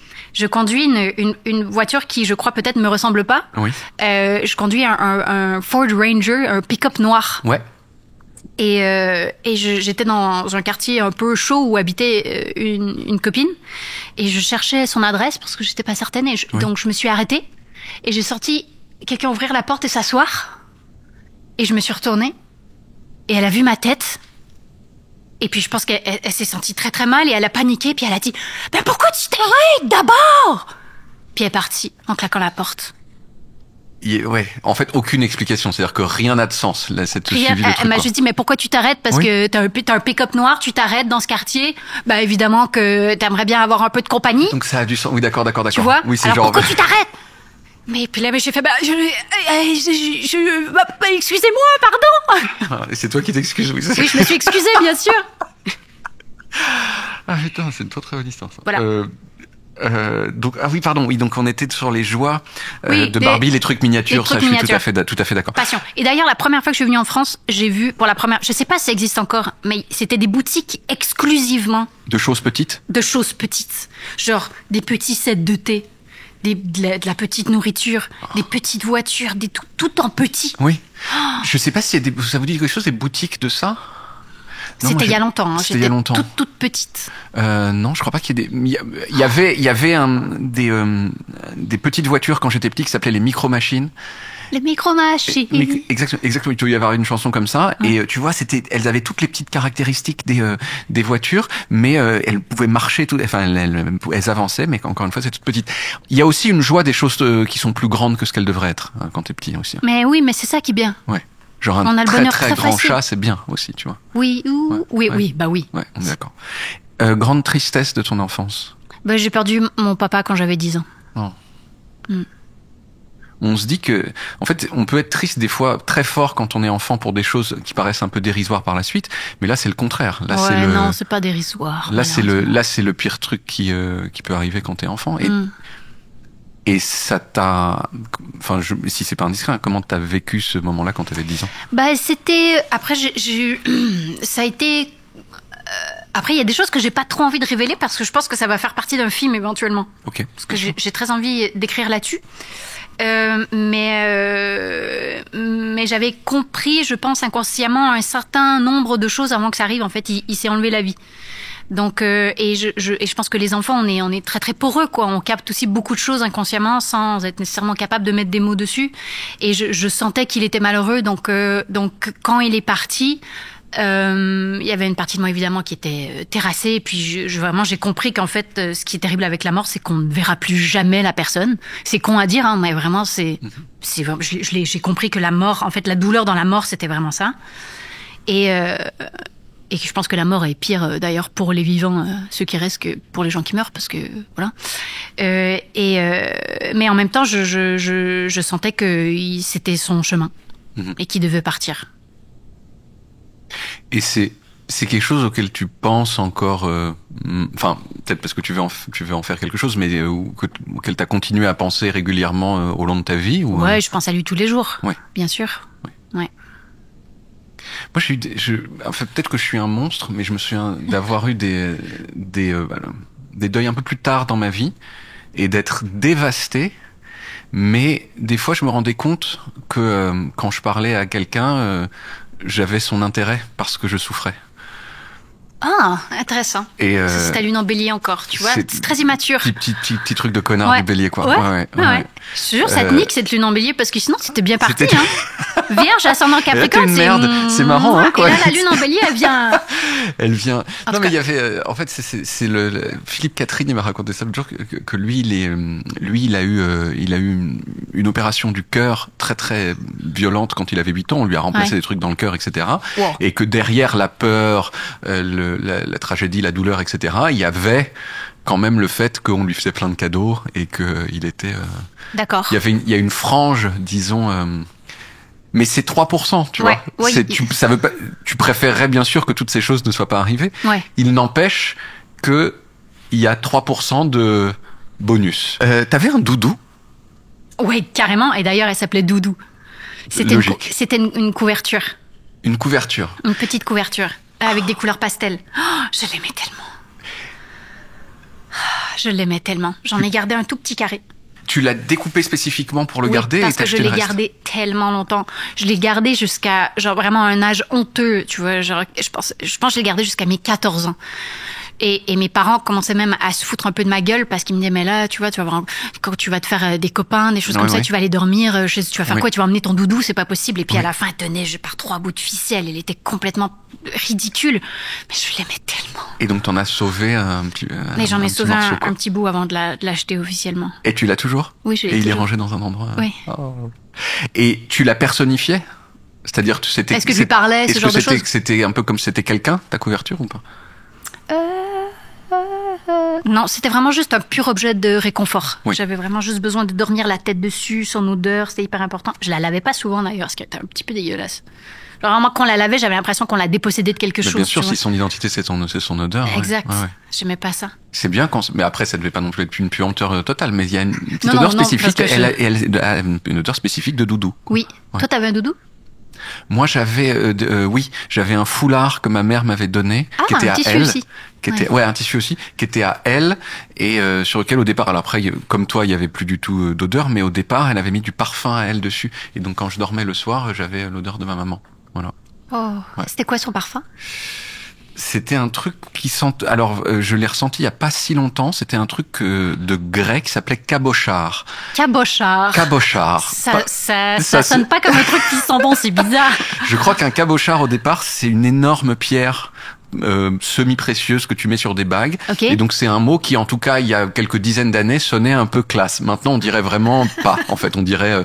une voiture qui, je crois, peut-être me ressemble pas. Oui. Je conduis un Ford Ranger, un pick-up noir. Ouais. Et j'étais dans un quartier un peu chaud où habitait une copine. Et je cherchais son adresse parce que j'étais pas certaine. Donc je me suis arrêtée. Et j'ai senti quelqu'un ouvrir la porte et s'asseoir. Et je me suis retournée. Et elle a vu ma tête. Et puis je pense qu'elle s'est sentie très très mal et elle a paniqué. Puis elle a dit « Mais pourquoi tu t'arrêtes d'abord ?» Puis elle est partie en claquant la porte. Ouais, en fait, aucune explication. C'est-à-dire que rien n'a de sens. Là, cette suivi de trucs, elle m'a quoi. juste dit, mais pourquoi tu t'arrêtes? Parce que t'as un pick-up noir, tu t'arrêtes dans ce quartier. Bah, évidemment que t'aimerais bien avoir un peu de compagnie. Donc ça a du sens. Oui, d'accord. Tu vois? Oui, c'est alors genre. pourquoi tu t'arrêtes? Mais puis là, j'ai fait, excusez-moi, pardon. Et c'est toi qui t'excuses. Oui, Oui, je me suis excusée, bien sûr. Ah putain, c'est une très bonne histoire. Ça. Voilà. Donc oui, pardon. Oui, donc on était sur les joies Oui, de Barbie, les trucs miniatures. trucs ça, je suis miniatures. tout à fait d'accord. Passion. Et d'ailleurs, la première fois que je suis venue en France, j'ai vu pour la première, je sais pas si ça existe encore, mais c'était des boutiques exclusivement De choses petites. de choses petites, genre des petits sets de thé, de la petite nourriture, des petites voitures, tout en petit. Oui. Je sais pas si ça vous dit quelque chose, des boutiques de ça. Non, C'était il y a longtemps. Hein. C'était il y a longtemps. Toute petite. Non, je crois pas qu'il y ait il y avait des petites voitures quand j'étais petit qui s'appelaient les micro-machines. Les micro-machines. Exactement, il doit y avoir une chanson comme ça. Et tu vois, elles avaient toutes les petites caractéristiques des voitures, mais elles pouvaient marcher, elles avançaient, mais encore une fois, c'est toute petite. Il y a aussi une joie des choses qui sont plus grandes que ce qu'elles devraient être quand t'es petit aussi. Mais oui, mais c'est ça qui est bien. Ouais. Genre On a un le très bonheur très très grand facile. chat, c'est bien aussi, tu vois. Oui, bah oui. Ouais, on est d'accord. Grande tristesse de ton enfance. Bah, j'ai perdu mon papa quand j'avais 10 ans. Oh. On se dit que, en fait, on peut être triste des fois très fort quand on est enfant pour des choses qui paraissent un peu dérisoires par la suite, mais là c'est le contraire. Là ouais, non, c'est pas dérisoire. Là c'est le pire truc qui peut arriver quand t'es enfant. Et ça t'a, enfin, si c'est pas indiscret, hein, comment t'as vécu ce moment-là quand t'avais 10 ans? Bah, c'était, après, ça a été, après, il y a des choses que j'ai pas trop envie de révéler parce que je pense que ça va faire partie d'un film éventuellement. Ok. Parce que j'ai très envie d'écrire là-dessus. Mais j'avais compris, je pense, inconsciemment, un certain nombre de choses avant que ça arrive. En fait, il s'est enlevé la vie. Donc, et je pense que les enfants, on est très très poreux, quoi. On capte aussi beaucoup de choses inconsciemment sans être nécessairement capable de mettre des mots dessus. Et je sentais qu'il était malheureux. Donc quand il est parti, il y avait une partie de moi évidemment qui était terrassée. Et puis vraiment, j'ai compris qu'en fait, ce qui est terrible avec la mort, c'est qu'on ne verra plus jamais la personne. C'est con à dire, hein, mais vraiment, j'ai compris que la mort, en fait, la douleur dans la mort, c'était vraiment ça. Et je pense que la mort est pire d'ailleurs pour les vivants, ceux qui restent, que pour les gens qui meurent, parce que voilà. Mais en même temps, je sentais que c'était son chemin et qu'il devait partir. Et c'est quelque chose auquel tu penses encore, enfin peut-être parce que tu veux en faire quelque chose, mais auquel t'as continué à penser régulièrement au long de ta vie, ou Ouais, je pense à lui tous les jours, ouais. Bien sûr. Ouais. Moi, enfin, peut-être que je suis un monstre, mais je me souviens d'avoir eu des deuils un peu plus tard dans ma vie et d'être dévasté. Mais des fois, je me rendais compte que quand je parlais à quelqu'un, j'avais son intérêt parce que je souffrais. Ah, intéressant. Et c'est ta lune en bélier encore, tu vois. C'est très immature. Petit truc de connard Ouais. du bélier, quoi. Ouais. Je suis sûre, ça te nique cette lune en bélier parce que sinon, c'était bien parti. C'était- Hein. Vierge, ascendant Capricorne, une merde. C'est marrant, hein, quoi. Et là, la lune en bélier, elle vient. Elle vient. En Non, tout mais cas- il y avait. En fait, c'est Philippe Catherine, il m'a raconté ça l'autre jour que lui, il a eu une opération du cœur très très violente quand il avait 8 ans. On lui a remplacé des trucs dans le cœur, etc. Wow. Et que derrière la peur, la tragédie, la douleur, etc. Il y avait quand même le fait qu'on lui faisait plein de cadeaux et que il était. D'accord. Il y a une frange, disons. Mais c'est 3%, tu Ouais, vois. oui. Ça veut pas, tu préférerais bien sûr que toutes ces choses ne soient pas arrivées. Ouais. Il n'empêche que il y a 3% de bonus. T'avais un doudou? Ouais, carrément. Et d'ailleurs, elle s'appelait Doudou. Logique. C'était une couverture. Une couverture. Une petite couverture. Avec des couleurs pastel. Oh, je l'aimais tellement. Je l'aimais tellement. J'en ai gardé un tout petit carré. Tu l'as découpé spécifiquement pour le Oui, garder parce et que t'as je acheté l'ai le reste. gardé tellement longtemps. Je l'ai gardé jusqu'à genre vraiment un âge honteux, tu vois. Genre, je pense que je l'ai gardé jusqu'à mes 14 ans. Et mes parents commençaient même à se foutre un peu de ma gueule parce qu'ils me disaient mais là tu vois quand tu vas te faire des copains, des choses comme ça, tu vas aller dormir, tu vas faire quoi, tu vas emmener ton doudou, c'est pas possible. Et puis à la fin elle tenait par 3 bouts de ficelle, elle était complètement ridicule, mais je l'aimais tellement. Et donc t'en as sauvé un petit. Mais j'en ai sauvé morceau, quoi. un petit bout avant de l'acheter officiellement. Et tu l'as toujours? Oui, je l'ai Et il est toujours. rangé dans un endroit. Oui. Oh. Et tu l'as personnifié? C'est-à-dire, c'était. Est-ce que je lui parlais, ce genre de choses? C'était un peu comme c'était quelqu'un, ta couverture ou pas? Non, c'était vraiment juste un pur objet de réconfort. Oui. J'avais vraiment juste besoin de dormir la tête dessus, son odeur, c'était hyper important. Je la lavais pas souvent d'ailleurs, ce qui était un petit peu dégueulasse. Genre vraiment quand on la lavait, j'avais l'impression qu'on la dépossédait de quelque Bah, chose. bien sûr, tu vois. si son identité c'est son odeur. ouais. Exact. Ouais, ouais. J'aimais pas ça. C'est bien quand. Mais après, ça devait pas non plus être une puanteur totale, mais il y a une petite Non, odeur non, spécifique. parce que Elle a une odeur spécifique de doudou. Oui. Ouais. Toi, t'avais un doudou? Moi, j'avais, j'avais un foulard que ma mère m'avait donné, Ah, qui était un à tissu elle, aussi. qui était, un tissu aussi, qui était à elle et sur lequel au départ, alors après, comme toi, il y avait plus du tout d'odeur, mais au départ, elle avait mis du parfum à elle dessus, et donc quand je dormais le soir, j'avais l'odeur de ma maman. Voilà. Oh. Ouais. C'était quoi son parfum? C'était un truc qui sent. Alors, je l'ai ressenti il y a pas si longtemps. C'était un truc de grec qui s'appelait cabochard. Cabochard. Cabochard. Ça sonne pas comme un truc qui sent bon, c'est bizarre. Je crois qu'un cabochard au départ, c'est une énorme pierre semi-précieuse que tu mets sur des bagues. Ok. Et donc c'est un mot qui, en tout cas, il y a quelques dizaines d'années, sonnait un peu classe. Maintenant, on dirait vraiment pas. En fait, on dirait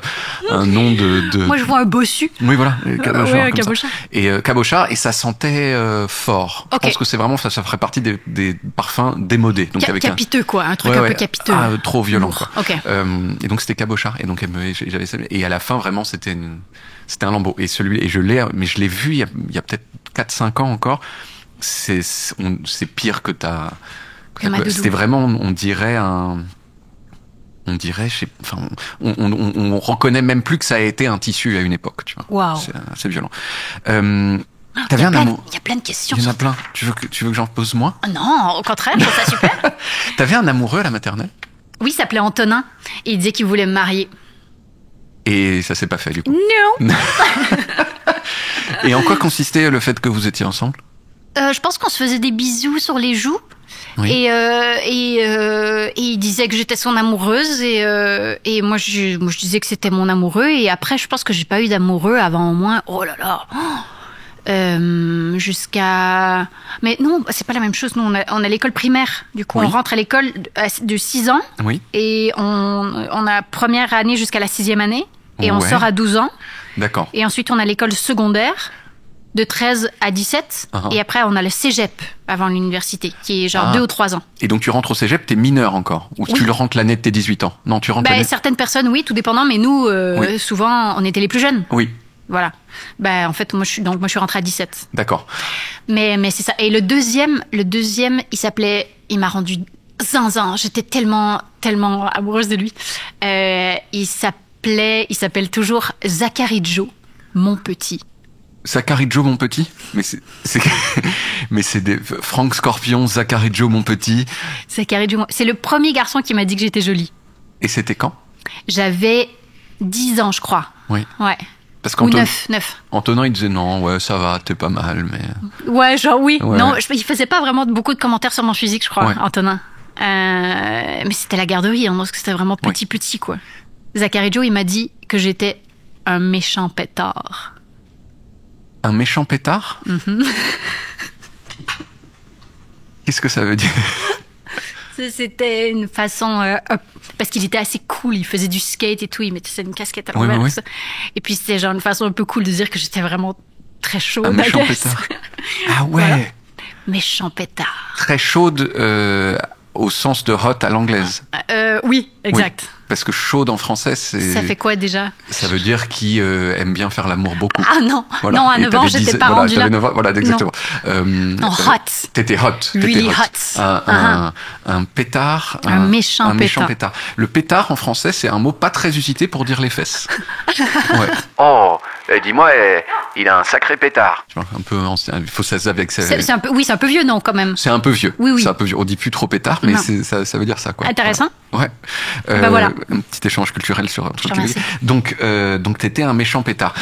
un nom de. Moi, je vois un bossu. Oui, voilà. Cabochard. Ouais, un comme ça. cabochard. Et cabochard, et ça sentait fort. Ok. Je pense que c'est vraiment ça ferait partie des parfums démodés. Donc avec Capiteux, quoi. Un truc Ouais, un ouais. peu capiteux. Ah, trop violent, Lourd. quoi. Ok. Et donc c'était cabochard. Et donc j'avais ça. Et à la fin, vraiment, c'était un lambeau. Et et je l'ai vu il y a peut-être 4-5 ans encore. C'est pire que ma doudou. c'était vraiment, on dirait, on reconnaît même plus que ça a été un tissu à une époque, tu vois. Waouh. C'est violent. Il T'avais un amour. y a plein de questions. Il y en a plein. Tu veux que j'en pose moins? Non, au contraire, je trouve ça super. T'avais un amoureux à la maternelle? Oui, il s'appelait Antonin et il disait qu'il voulait me marier. Et ça s'est pas fait, du coup. Non. Et en quoi consistait le fait que vous étiez ensemble? Je pense qu'on se faisait des bisous sur les joues. Oui. Et il disait que j'étais son amoureuse et moi je disais que c'était mon amoureux et après je pense que j'ai pas eu d'amoureux avant au moins jusqu'à mais non c'est pas la même chose, nous on a l'école primaire, du coup Oui. on rentre à l'école de 6 ans Oui. et on a première année jusqu'à la 6e année et on Ouais. sort à 12 ans D'accord. et ensuite on a l'école secondaire de 13 à 17 Uh-huh. et après on a le cégep avant l'université qui est genre 2 ou 3 ans. Et donc tu rentres au cégep, t'es mineur encore? Ou Oui. tu le rentres l'année de tes 18 ans? Non, tu rentres Bah, l'année... certaines personnes, oui, tout dépendant, mais nous, Oui. souvent, on était les plus jeunes. Oui, Voilà. Bah, en fait, moi, je suis rentrée à 17. d'accord. Mais c'est ça. Et le deuxième, il m'a rendu zinzin. J'étais tellement amoureuse de lui. Il s'appelle toujours Zachary Joe, mon petit. Zachary Joe, mon petit? Mais c'est des... Franck Scorpion, Zachary Joe, mon petit. Zachary Joe, c'est le premier garçon qui m'a dit que j'étais jolie. Et c'était quand? J'avais 10 ans, je crois. Oui. Ouais. Parce Ou qu'Antonin, 9. Antonin, il disait non, ouais, ça va, t'es pas mal, mais... Ouais, genre oui. Ouais. Non, il faisait pas vraiment beaucoup de commentaires sur mon physique, je crois, Ouais. Antonin. Mais c'était la garderie, hein, parce que c'était vraiment petit, quoi. Zachary Joe, il m'a dit que j'étais un méchant pétard. Un méchant pétard? Qu'est-ce que ça veut dire? C'était une façon... parce qu'il était assez cool, il faisait du skate et tout, il mettait une casquette à l'envers. Oui. Tout ça. Et puis c'était genre une façon un peu cool de dire que j'étais vraiment très chaude. Un méchant pétard. Ah ouais. Voilà. Méchant pétard. Très chaude au sens de hot à l'anglaise. Oui, exact. Oui, parce que chaude en français, c'est... Ça fait quoi déjà? Ça veut dire qui aime bien faire l'amour beaucoup. Ah non, Voilà. non, à Et 9 ans, t'avais j'étais 10 pas rendue là. 9 ans, voilà, exactement. Non, hot. T'étais hot. Really t'étais hot. Un pétard. Un méchant pétard. Le pétard, en français, c'est un mot pas très usité pour dire les fesses. Ouais. Oh, dis-moi, il a un sacré pétard. Tu vois, un peu ancien. Il faut ça avec ça. C'est un peu, oui, c'est un peu vieux, non, quand même. C'est un peu vieux. Oui. C'est un peu vieux. On dit plus trop pétard, mais ça veut dire ça, quoi. Intéressant. Voilà. Ouais. Voilà. Un petit échange culturel sur un truc. Je te remercie. Donc t'étais un méchant pétard.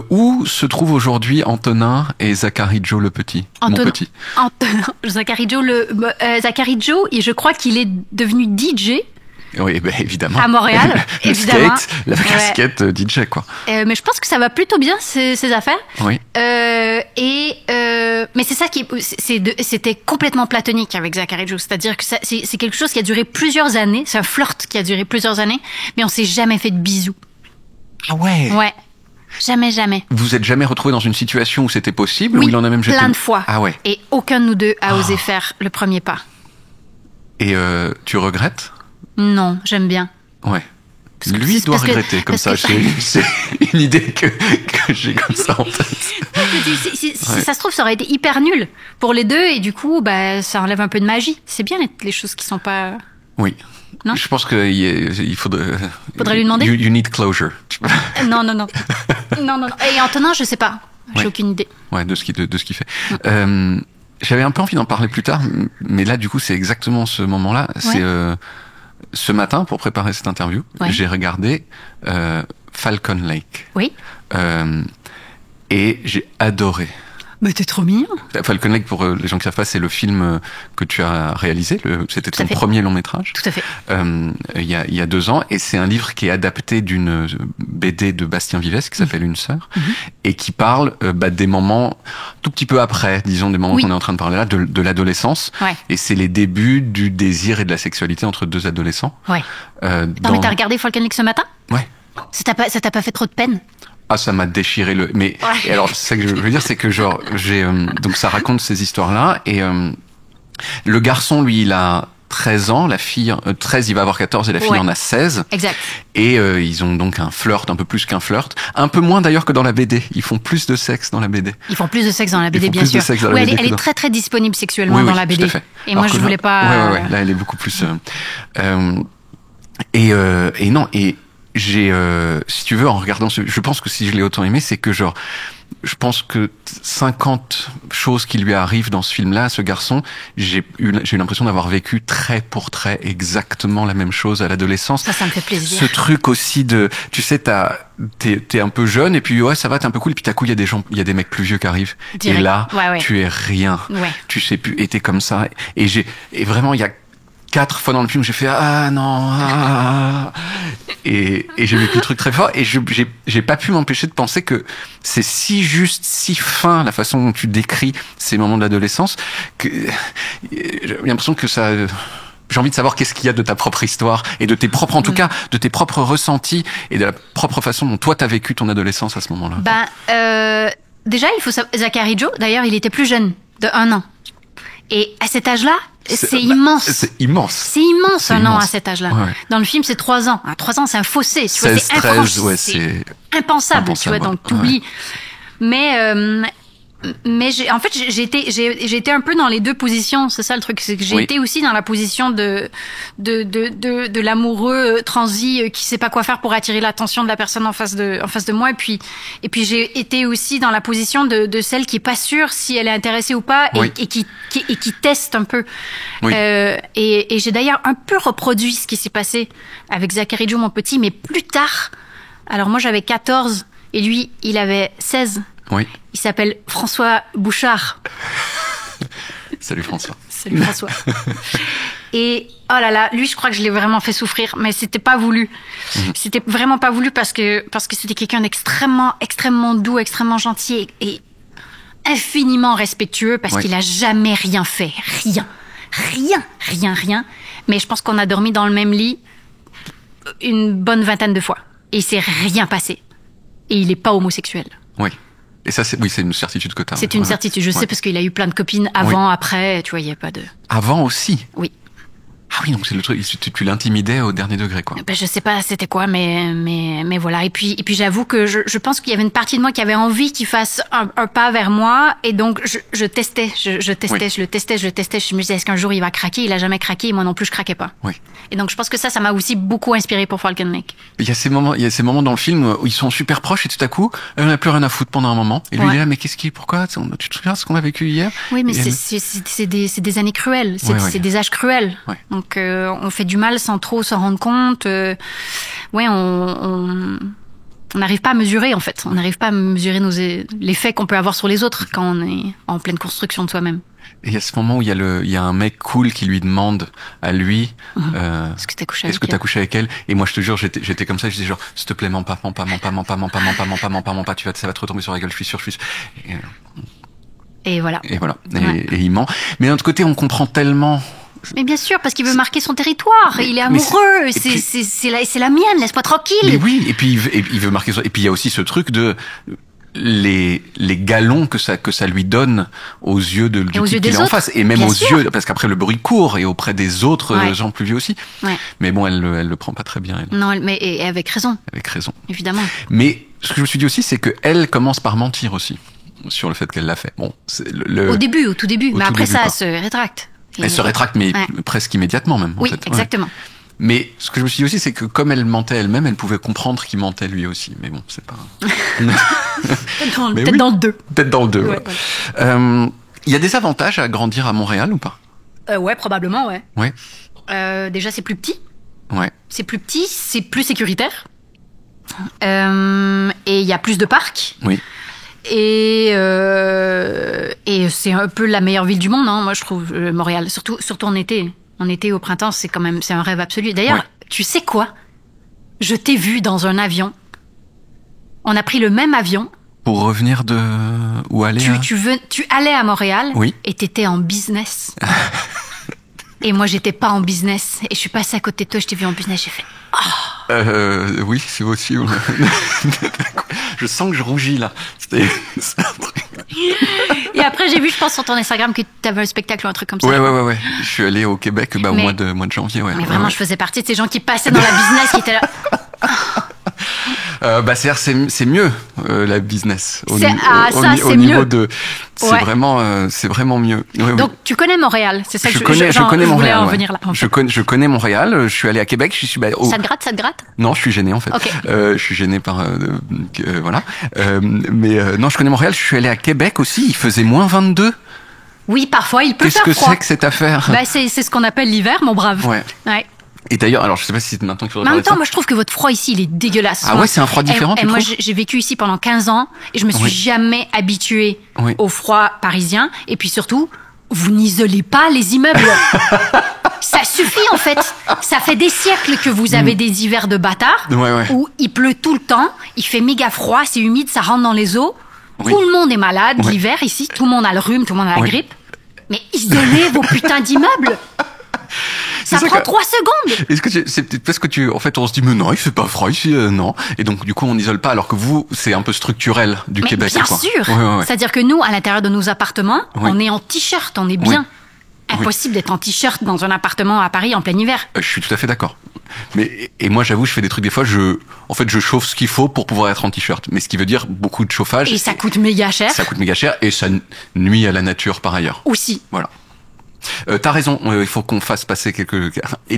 Où se trouvent aujourd'hui Antonin et Zachary Joe le petit? Mon petit. Zachary Joe, Zachary Joe, et je crois qu'il est devenu DJ. Oui, ben évidemment. À Montréal, le évidemment. Skate, la casquette DJ, quoi. Mais je pense que ça va plutôt bien, ces affaires. Oui. Mais c'est ça c'était complètement platonique avec Zachary Joe. C'est-à-dire que c'est quelque chose qui a duré plusieurs années. C'est un flirt qui a duré plusieurs années, mais on s'est jamais fait de bisous. Ah ouais. Ouais. Jamais. Vous êtes jamais retrouvé dans une situation où c'était possible, oui, ou il en a même jeté? Plein de fois. Ah ouais. Et aucun de nous deux a osé faire le premier pas. Et tu regrettes? Non, j'aime bien. Ouais. Lui doit regretter, comme ça. C'est une idée que j'ai comme ça en tête. Si ça se trouve, ça aurait été hyper nul pour les deux, et du coup, ça enlève un peu de magie. C'est bien les choses qui sont pas... Oui. Non? Je pense qu'il faudrait... Faudrait lui demander? You need closure. Non. Non. Et Antonin, je sais pas. J'ai aucune idée. Ouais, de ce qu'il fait. J'avais un peu envie d'en parler plus tard, mais là, du coup, c'est exactement ce moment-là. Ouais. C'est... ce matin, pour préparer cette interview, j'ai regardé Falcon Lake. Oui. Et j'ai adoré. Mais t'es trop mignon. Falcon Lake, pour les gens qui savent pas, c'est le film que tu as réalisé. C'était ton premier long métrage. Tout à fait. Il y a 2 ans. Et c'est un livre qui est adapté d'une BD de Bastien Vives qui s'appelle Une sœur. Et qui parle des moments tout petit peu après, disons, des moments qu'on est en train de parler là, de l'adolescence. Ouais. Et c'est les débuts du désir et de la sexualité entre 2 adolescents. Ouais. Non, mais t'as regardé Falcon Lake ce matin? Ouais. Ça t'a pas fait trop de peine? Ah, ça m'a déchiré le... Mais, et alors, c'est ça que je veux dire, c'est que genre, donc ça raconte ces histoires-là, et le garçon, lui, il a 13 ans, la fille, 13, il va avoir 14, et la fille en a 16. Exact. Et ils ont donc un flirt, un peu plus qu'un flirt. Un peu moins d'ailleurs que dans la BD. Ils font plus de sexe dans la BD. Ils font plus de sexe dans la BD, bien sûr. Oui, elle est très très disponible sexuellement dans la BD. Tout à fait. Et alors moi, je voulais pas... Ouais, là, elle est beaucoup plus... Et non, et... j'ai, si tu veux, en regardant je pense que si je l'ai autant aimé, c'est que genre, je pense que 50 choses qui lui arrivent dans ce film-là, ce garçon, j'ai eu l'impression d'avoir vécu trait pour trait exactement la même chose à l'adolescence. Ça me fait plaisir. Ce truc aussi de, tu sais, t'es un peu jeune et puis ça va, t'es un peu cool et puis d'un coup il y a des mecs plus vieux qui arrivent. Direct. Et là, tu es rien. Ouais. Tu sais plus, et t'es comme ça. Et vraiment, il y a 4 fois dans le film, j'ai fait et j'ai vécu le truc très fort et j'ai pas pu m'empêcher de penser que c'est si juste, si fin la façon dont tu décris ces moments de l'adolescence que j'ai l'impression que ça... J'ai envie de savoir qu'est-ce qu'il y a de ta propre histoire et de tes propres, en tout cas, de tes propres ressentis et de la propre façon dont toi t'as vécu ton adolescence à ce moment-là. Déjà, il faut savoir, Zachary Joe, d'ailleurs, il était plus jeune, de 1 an. Et à cet âge-là, c'est immense. C'est immense. C'est immense, un an à cet âge-là. Ouais. Dans le film, c'est 3 ans. 3 ans, c'est un fossé. Tu vois, c'est 13, c'est impensable, tu vois, donc t'oublies. Mais j'ai été un peu dans les deux positions, c'est ça le truc, c'est que j'ai été aussi dans la position de l'amoureux transi qui sait pas quoi faire pour attirer l'attention de la personne en face de moi, et puis j'ai été aussi dans la position de celle qui est pas sûre si elle est intéressée ou pas et qui teste un peu. Et j'ai d'ailleurs un peu reproduit ce qui s'est passé avec Zachary Joe, mon petit, mais plus tard. Alors moi j'avais 14 et lui il avait 16. Oui. Il s'appelle François Bouchard. Salut François. Salut François. Et oh là là, lui, je crois que je l'ai vraiment fait souffrir, mais c'était pas voulu. C'était vraiment pas voulu parce que c'était quelqu'un extrêmement doux, extrêmement gentil et infiniment respectueux parce qu'il a jamais rien fait, rien. Mais je pense qu'on a dormi dans le même lit une bonne vingtaine de fois et il s'est rien passé. Et il est pas homosexuel. Oui. Et ça, c'est une certitude que tu as. C'est une certitude. Je sais parce qu'il a eu plein de copines avant, après. Tu vois, il y a pas de. Avant aussi. Oui. Ah oui, donc c'est le truc. Tu l'intimidais au dernier degré, quoi. Ben, je sais pas c'était quoi, mais voilà. Et puis j'avoue que je pense qu'il y avait une partie de moi qui avait envie qu'il fasse un pas vers moi, et donc je testais, je testais. Je me disais, est-ce qu'un jour il va craquer? Il a jamais craqué, et moi non plus je craquais pas. Oui. Et donc je pense que ça m'a aussi beaucoup inspiré pour Falcon Lake. Il y a ces moments dans le film où ils sont super proches et tout à coup, elle n'a plus rien à foutre pendant un moment. Et lui il est là, mais pourquoi? Tu te souviens de ce qu'on a vécu hier? Oui, mais c'est des années cruelles, c'est des âges cruels. Ouais. Donc on fait du mal sans trop s'en rendre compte. On n'arrive pas à mesurer, en fait. On n'arrive pas à mesurer l'effet qu'on peut avoir sur les autres quand on est en pleine construction de soi-même. Et il y a ce moment où il y a un mec cool qui lui demande à lui, Est-ce que t'as couché avec elle? Et moi, je te jure, j'étais comme ça, je disais genre, s'il te plaît, mens pas, ça va te retomber sur la gueule, je suis sûr. Et voilà. Et il ment. Mais d'un autre côté, on comprend tellement. Mais bien sûr, parce qu'il veut marquer son territoire. Il est amoureux. C'est la mienne. Laisse-moi tranquille. Mais oui. Et puis il veut marquer. Et puis il y a aussi ce truc de les galons que ça lui donne aux yeux du type qu'il est en face, et même bien aux sûr. yeux, parce qu'après le bruit court et auprès des autres gens plus vieux aussi. Ouais. Mais bon, elle le prend pas très bien. Elle. Non, mais et avec raison. Avec raison. Évidemment. Mais ce que je me suis dit aussi, c'est que elle commence par mentir aussi sur le fait qu'elle l'a fait. Bon, c'est au tout début. Mais après ça, elle se rétracte. Elle se rétracte, mais presque immédiatement même. Oui, en fait. exactement. Ouais. Mais ce que je me suis dit aussi, c'est que comme elle mentait elle-même, elle pouvait comprendre qu'il mentait lui aussi. Mais bon, c'est pas... Peut-être dans le 2. Peut-être dans le 2, ouais. Il y a des avantages à grandir à Montréal ou pas? Ouais, probablement, ouais. Ouais. Déjà, c'est plus petit. Ouais. C'est plus petit, c'est plus sécuritaire. Et il y a plus de parcs. Oui. Et c'est un peu la meilleure ville du monde, hein, moi je trouve, Montréal. Surtout en été. En été, au printemps, c'est un rêve absolu. D'ailleurs, Tu sais quoi? Je t'ai vu dans un avion. On a pris le même avion. Pour revenir de... Où aller? Tu allais à Montréal. Oui. Et t'étais en business. Et moi, j'étais pas en business. Et je suis passée à côté de toi, je t'ai vu en business, j'ai fait... Oh. Oui, c'est possible. Je sens que je rougis, là. C'est un truc... Et après, j'ai vu, je pense, sur ton Instagram que t'avais un spectacle ou un truc comme ça. Ouais. Je suis allé au Québec au mois de janvier, ouais. Mais vraiment, je faisais partie de ces gens qui passaient dans la business, qui étaient là... C'est-à-dire c'est mieux la business au c'est niveau mieux. de c'est vraiment mieux. Ouais, donc tu connais Montréal, c'est ça que je connais Montréal. Voulais en venir là. Je connais Montréal. Je suis allé à Québec. Ça te gratte? Non, je suis gêné en fait. Okay. Je suis gêné par voilà. Non, je connais Montréal. Je suis allé à Québec aussi. Il faisait moins 22. Oui, parfois il peut faire froid. Qu'est-ce que c'est que cette affaire? C'est ce qu'on appelle l'hiver, mon brave. Ouais. Et d'ailleurs, alors je sais pas si c'est maintenant qu'il faudrait parler de ça. Mais en même temps, moi je trouve que votre froid ici, il est dégueulasse. Ah ouais, c'est un froid différent, tu trouves? Moi j'ai vécu ici pendant 15 ans et je me suis jamais habituée au froid parisien. Et puis surtout, vous n'isolez pas les immeubles. Ça suffit en fait. Ça fait des siècles que vous avez des hivers de bâtards où il pleut tout le temps, il fait méga froid, c'est humide, ça rentre dans les os. Tout le monde est malade l'hiver ici, tout le monde a le rhume, tout le monde a la grippe. Mais isolez vos putains d'immeubles. Ça prend 3 secondes. Est-ce que c'est peut-être parce que en fait, on se dit, mais non, il fait pas froid ici, non. Et donc, du coup, on n'isole pas, alors que vous, c'est un peu structurel du Québec. Bien sûr. C'est-à-dire que nous, à l'intérieur de nos appartements, on est en t-shirt, on est bien. Impossible d'être en t-shirt dans un appartement à Paris en plein hiver. Je suis tout à fait d'accord. Et moi, j'avoue, je fais des trucs des fois, je chauffe ce qu'il faut pour pouvoir être en t-shirt. Mais ce qui veut dire beaucoup de chauffage. Et ça coûte méga cher. Ça coûte méga cher et ça nuit à la nature par ailleurs. Aussi. Voilà. T'as raison, il faut qu'on fasse passer et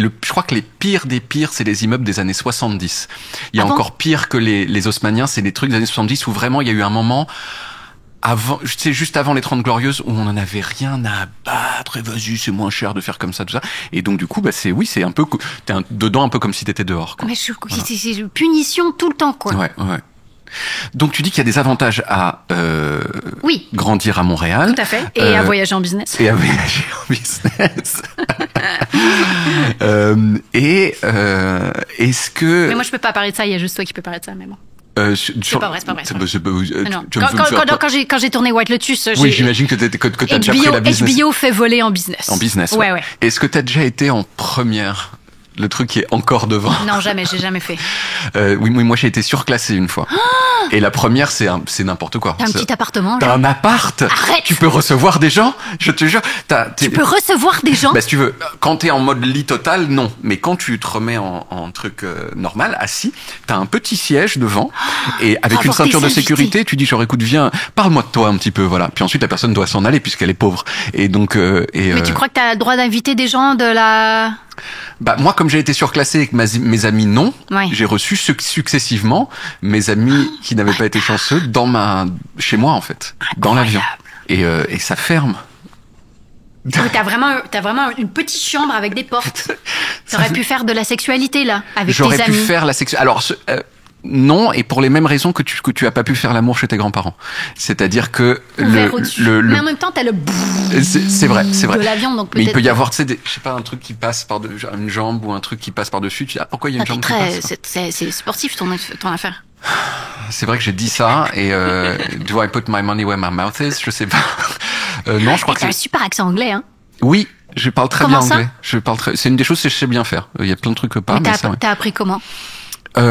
je crois que les pires des pires, c'est les immeubles des années 70. Il y a encore pire que les haussmanniens, c'est les trucs des années 70 où vraiment il y a eu un moment avant, juste avant les 30 Glorieuses, où on en avait rien à battre, et vas-y, c'est moins cher de faire comme ça, tout ça. Et donc, du coup, c'est un peu, t'es dedans un peu comme si t'étais dehors, quoi. Mais c'est une punition tout le temps, quoi. Ouais. Donc tu dis qu'il y a des avantages à grandir à Montréal. Tout à fait. Et à voyager en business. Et à voyager en business. Est-ce que... Mais moi, je peux pas parler de ça. Il y a juste toi qui peux parler de ça, mais bon. C'est pas vrai. Non. Quand j'ai tourné White Lotus, oui, j'imagine que t'as déjà pris la business. HBO fait voler en business. En business, ouais. Est-ce que t'as déjà été en première? Le truc qui est encore devant. Non, jamais, j'ai jamais fait. Oui, moi j'ai été surclassé une fois. Et la première, c'est n'importe quoi. T'as un petit appartement. T'as un appart. Arrête. Tu peux recevoir des gens. Je te jure. Tu peux recevoir des gens. Bah, si tu veux, quand t'es en mode lit total, non. Mais quand tu te remets en truc normal, assis, t'as un petit siège devant et avec une ceinture de sécurité, tu dis genre écoute, viens, parle-moi de toi un petit peu, voilà. Puis ensuite la personne doit s'en aller puisqu'elle est pauvre. Et donc Mais tu crois que t'as le droit d'inviter des gens de la... Bah moi, comme j'ai été surclassé et que mes amis non, ouais. J'ai reçu successivement mes amis qui n'avaient pas été chanceux chez moi en fait, dans l'avion. Et ça ferme. T'as vraiment une petite chambre avec des portes. T'aurais pu faire de la sexualité là avec tes amis. J'aurais pu faire la sexualité. Alors non, et pour les mêmes raisons que tu as pas pu faire l'amour chez tes grands-parents. C'est-à-dire que mais en même temps t'as le c'est vrai de l'avion, donc peut-être. Mais il peut y avoir, tu sais, je sais pas, un truc qui passe par une jambe ou un truc qui passe par dessus. Tu dis pourquoi il y a une jambe qui passe? C'est sportif ton affaire. C'est vrai que j'ai dit ça et do I put my money where my mouth is? Je sais pas. Non, je crois que c'est un super accent anglais, hein. Oui, je parle très comment bien ça? anglais. C'est une des choses que je sais bien faire. Il y a plein de trucs pas. Mais ça, ouais. T'as appris comment?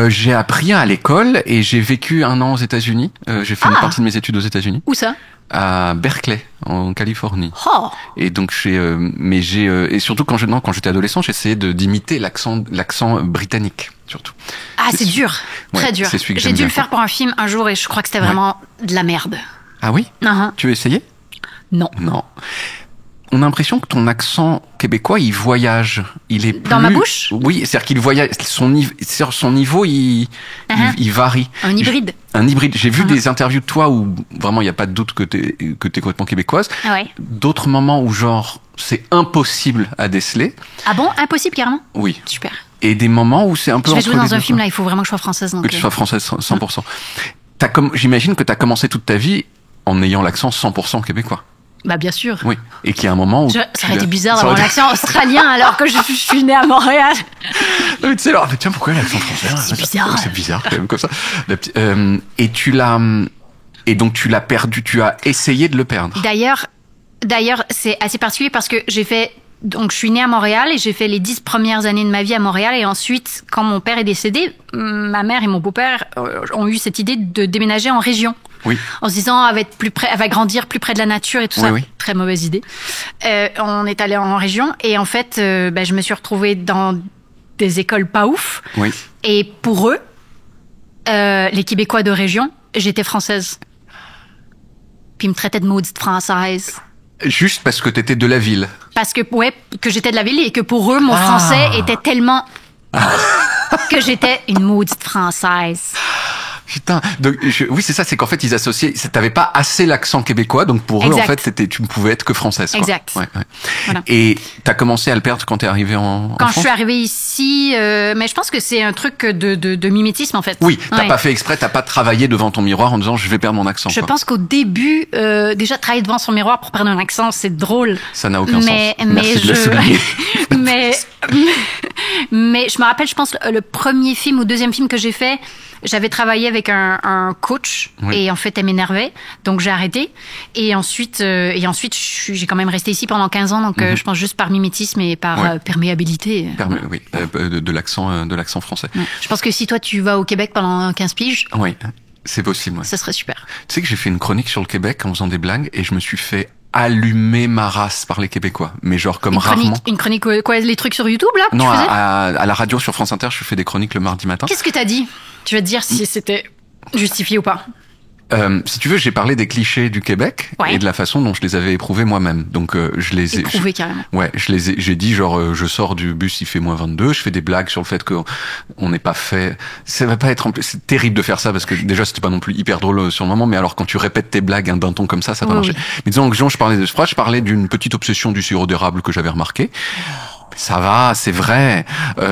J'ai appris à l'école et j'ai vécu 1 an aux États-Unis. J'ai fait une partie de mes études aux États-Unis. Où ça? À Berkeley, en Californie. Oh. Et donc et surtout quand j'étais adolescent, j'essayais d'imiter l'accent britannique, surtout. Ah, c'est dur, très dur. J'ai dû le faire pour un film un jour et je crois que c'était vraiment de la merde. Ah oui? Tu veux essayer? Non. On a l'impression que ton accent québécois, il voyage. Il est plus... Dans ma bouche? Oui, c'est-à-dire qu'il voyage. Son niveau, il varie. Un hybride. Un hybride. J'ai vu des interviews de toi où vraiment il n'y a pas de doute que t'es complètement québécoise. Ah ouais. D'autres moments où genre c'est impossible à déceler. Ah bon? Impossible carrément? Oui. Super. Et des moments où c'est un peu... Je vais jouer dans un film là, il faut vraiment que je sois française. Donc que tu sois française 100%. J'imagine que t'as commencé toute ta vie en ayant l'accent 100% québécois. Bah bien sûr. Oui. Et qu'il y a un moment où... Ça aurait été bizarre d'avoir un accent australien alors que je suis née à Montréal. Non, mais tu sais, alors, tiens, pourquoi l'accent français? C'est bizarre. C'est bizarre quand même comme ça. Et donc tu l'as perdu, tu as essayé de le perdre. D'ailleurs, c'est assez particulier parce que donc je suis née à Montréal et j'ai fait les 10 premières années de ma vie à Montréal et ensuite, quand mon père est décédé, ma mère et mon beau-père ont eu cette idée de déménager en région. Oui. En se disant, elle va grandir plus près de la nature et tout ça. Oui. Très mauvaise idée. On est allé en région et en fait, je me suis retrouvée dans des écoles pas ouf. Oui. Et pour eux, les Québécois de région, j'étais française. Puis ils me traitaient de maudite française. Juste parce que t'étais de la ville. Parce que j'étais de la ville et que pour eux, mon français était tellement que j'étais une maudite française. Putain, donc oui c'est ça, c'est qu'en fait ils associaient, t'avais pas assez l'accent québécois, donc pour eux en fait tu ne pouvais être que française. Quoi. Exact. Ouais. Voilà. Et t'as commencé à le perdre quand t'es arrivée en Quand France? Je suis arrivée ici, mais je pense que c'est un truc de mimétisme en fait. Oui, t'as pas fait exprès, t'as pas travaillé devant ton miroir en disant je vais perdre mon accent. Je pense qu'au début, déjà travailler devant son miroir pour perdre un accent, c'est drôle. Ça n'a aucun sens. Merci de le souligner. mais je me rappelle, je pense le premier film ou deuxième film que j'ai fait. J'avais travaillé avec un coach et en fait elle m'énervait, donc j'ai arrêté et ensuite j'ai quand même resté ici pendant 15 ans, donc je pense juste par mimétisme et par perméabilité. De l'accent français. Ouais. Je pense que si toi tu vas au Québec pendant 15 piges, oui, c'est possible. Ouais. Ça serait super. Tu sais que j'ai fait une chronique sur le Québec en faisant des blagues et je me suis fait allumer ma race par les Québécois, mais genre comme rarement. Une chronique quoi, les trucs sur YouTube là? Non, à la radio sur France Inter, je fais des chroniques le mardi matin. Qu'est-ce que t'as dit? Tu vas te dire si c'était justifié ou pas. Si tu veux, j'ai parlé des clichés du Québec et de la façon dont je les avais éprouvés moi-même. Donc je les ai éprouvés carrément. Ouais, j'ai dit genre je sors du bus, il fait -22, je fais des blagues sur le fait que on n'est pas fait. Ça va pas être c'est terrible de faire ça parce que déjà c'était pas non plus hyper drôle sur le moment, mais alors quand tu répètes tes blagues d'un ton comme ça va marcher. Mais disons que je parlais de ce phrase, je parlais d'une petite obsession du sirop d'érable que j'avais remarqué. Ça va, c'est vrai.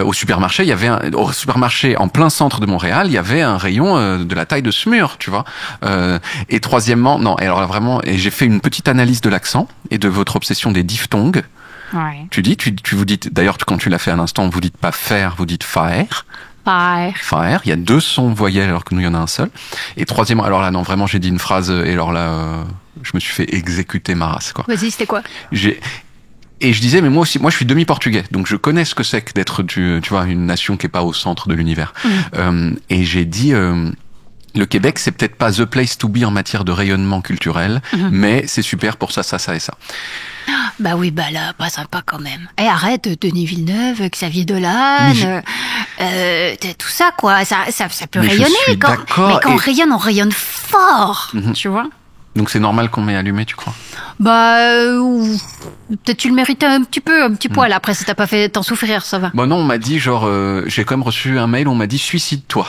Au supermarché, au supermarché en plein centre de Montréal, il y avait un rayon de la taille de ce mur, tu vois. Et troisièmement, non. Et alors là, vraiment, j'ai fait une petite analyse de l'accent et de votre obsession des diphtongues. Ouais. Tu vous dites, d'ailleurs, quand tu l'as fait à l'instant, vous dites pas faire, vous dites faire. Faire. Il y a 2 sons voyelles alors que nous, il y en a un seul. Et troisièmement, alors là, non, vraiment, j'ai dit une phrase et alors là, je me suis fait exécuter ma race, quoi. Vas-y, c'était quoi? Et je disais, mais moi aussi, moi je suis demi-portugais, donc je connais ce que c'est que d'être, tu vois, une nation qui est pas au centre de l'univers. Et j'ai dit, le Québec, c'est peut-être pas the place to be en matière de rayonnement culturel, mais c'est super pour ça, ça, ça et ça. Bah oui, bah là, pas sympa quand même. Et arrête, Denis Villeneuve, Xavier Dolan, tout ça, quoi. Ça peut mais rayonner. Je suis d'accord. Mais quand on rayonne fort, tu vois. Donc c'est normal qu'on m'ait allumé, tu crois? Bah, peut-être tu le méritais un petit poil. Après, si t'as pas fait t'en souffrir, ça va. Bon non, on m'a dit genre, j'ai quand même reçu un mail, on m'a dit suicide-toi.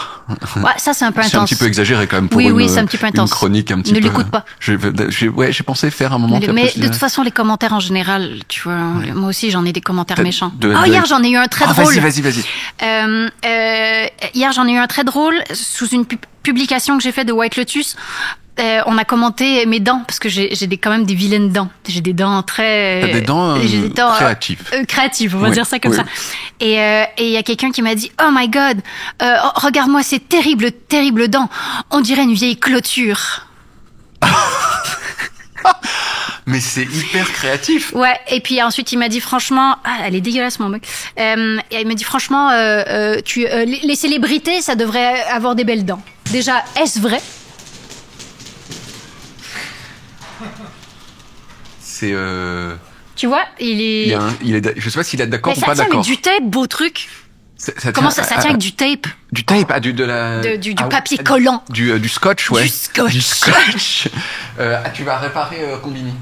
Ouais, ça c'est un peu intense. C'est un petit peu exagéré quand même pour c'est un petit peu intense. Une chronique un petit peu. Ne l'écoute pas. J'ai pensé faire un moment. Mais de toute façon, les commentaires en général, tu vois, moi aussi j'en ai des commentaires méchants. Hier j'en ai eu un très drôle. Vas-y. Hier j'en ai eu un très drôle sous une publication que j'ai fait de White Lotus. On a commenté mes dents parce que j'ai quand même des vilaines dents. J'ai des dents très. T'as des dents créatives. Créatives, on va dire ça comme ça. Et il y a quelqu'un qui m'a dit oh my god, regarde-moi ces terribles dents. On dirait une vieille clôture. Mais c'est hyper créatif. Ouais. Et puis ensuite il m'a dit franchement, elle est dégueulasse mon mec. Et il m'a dit franchement, les célébrités ça devrait avoir des belles dents. Déjà, est-ce vrai? C'est Tu vois, il est. Je sais pas s'il est d'accord ou pas d'accord. Ça tient avec du tape, beau truc. Comment ça tient avec du tape? Du tape, du papier collant. Du scotch, ouais. Du scotch. Tu vas réparer Combini.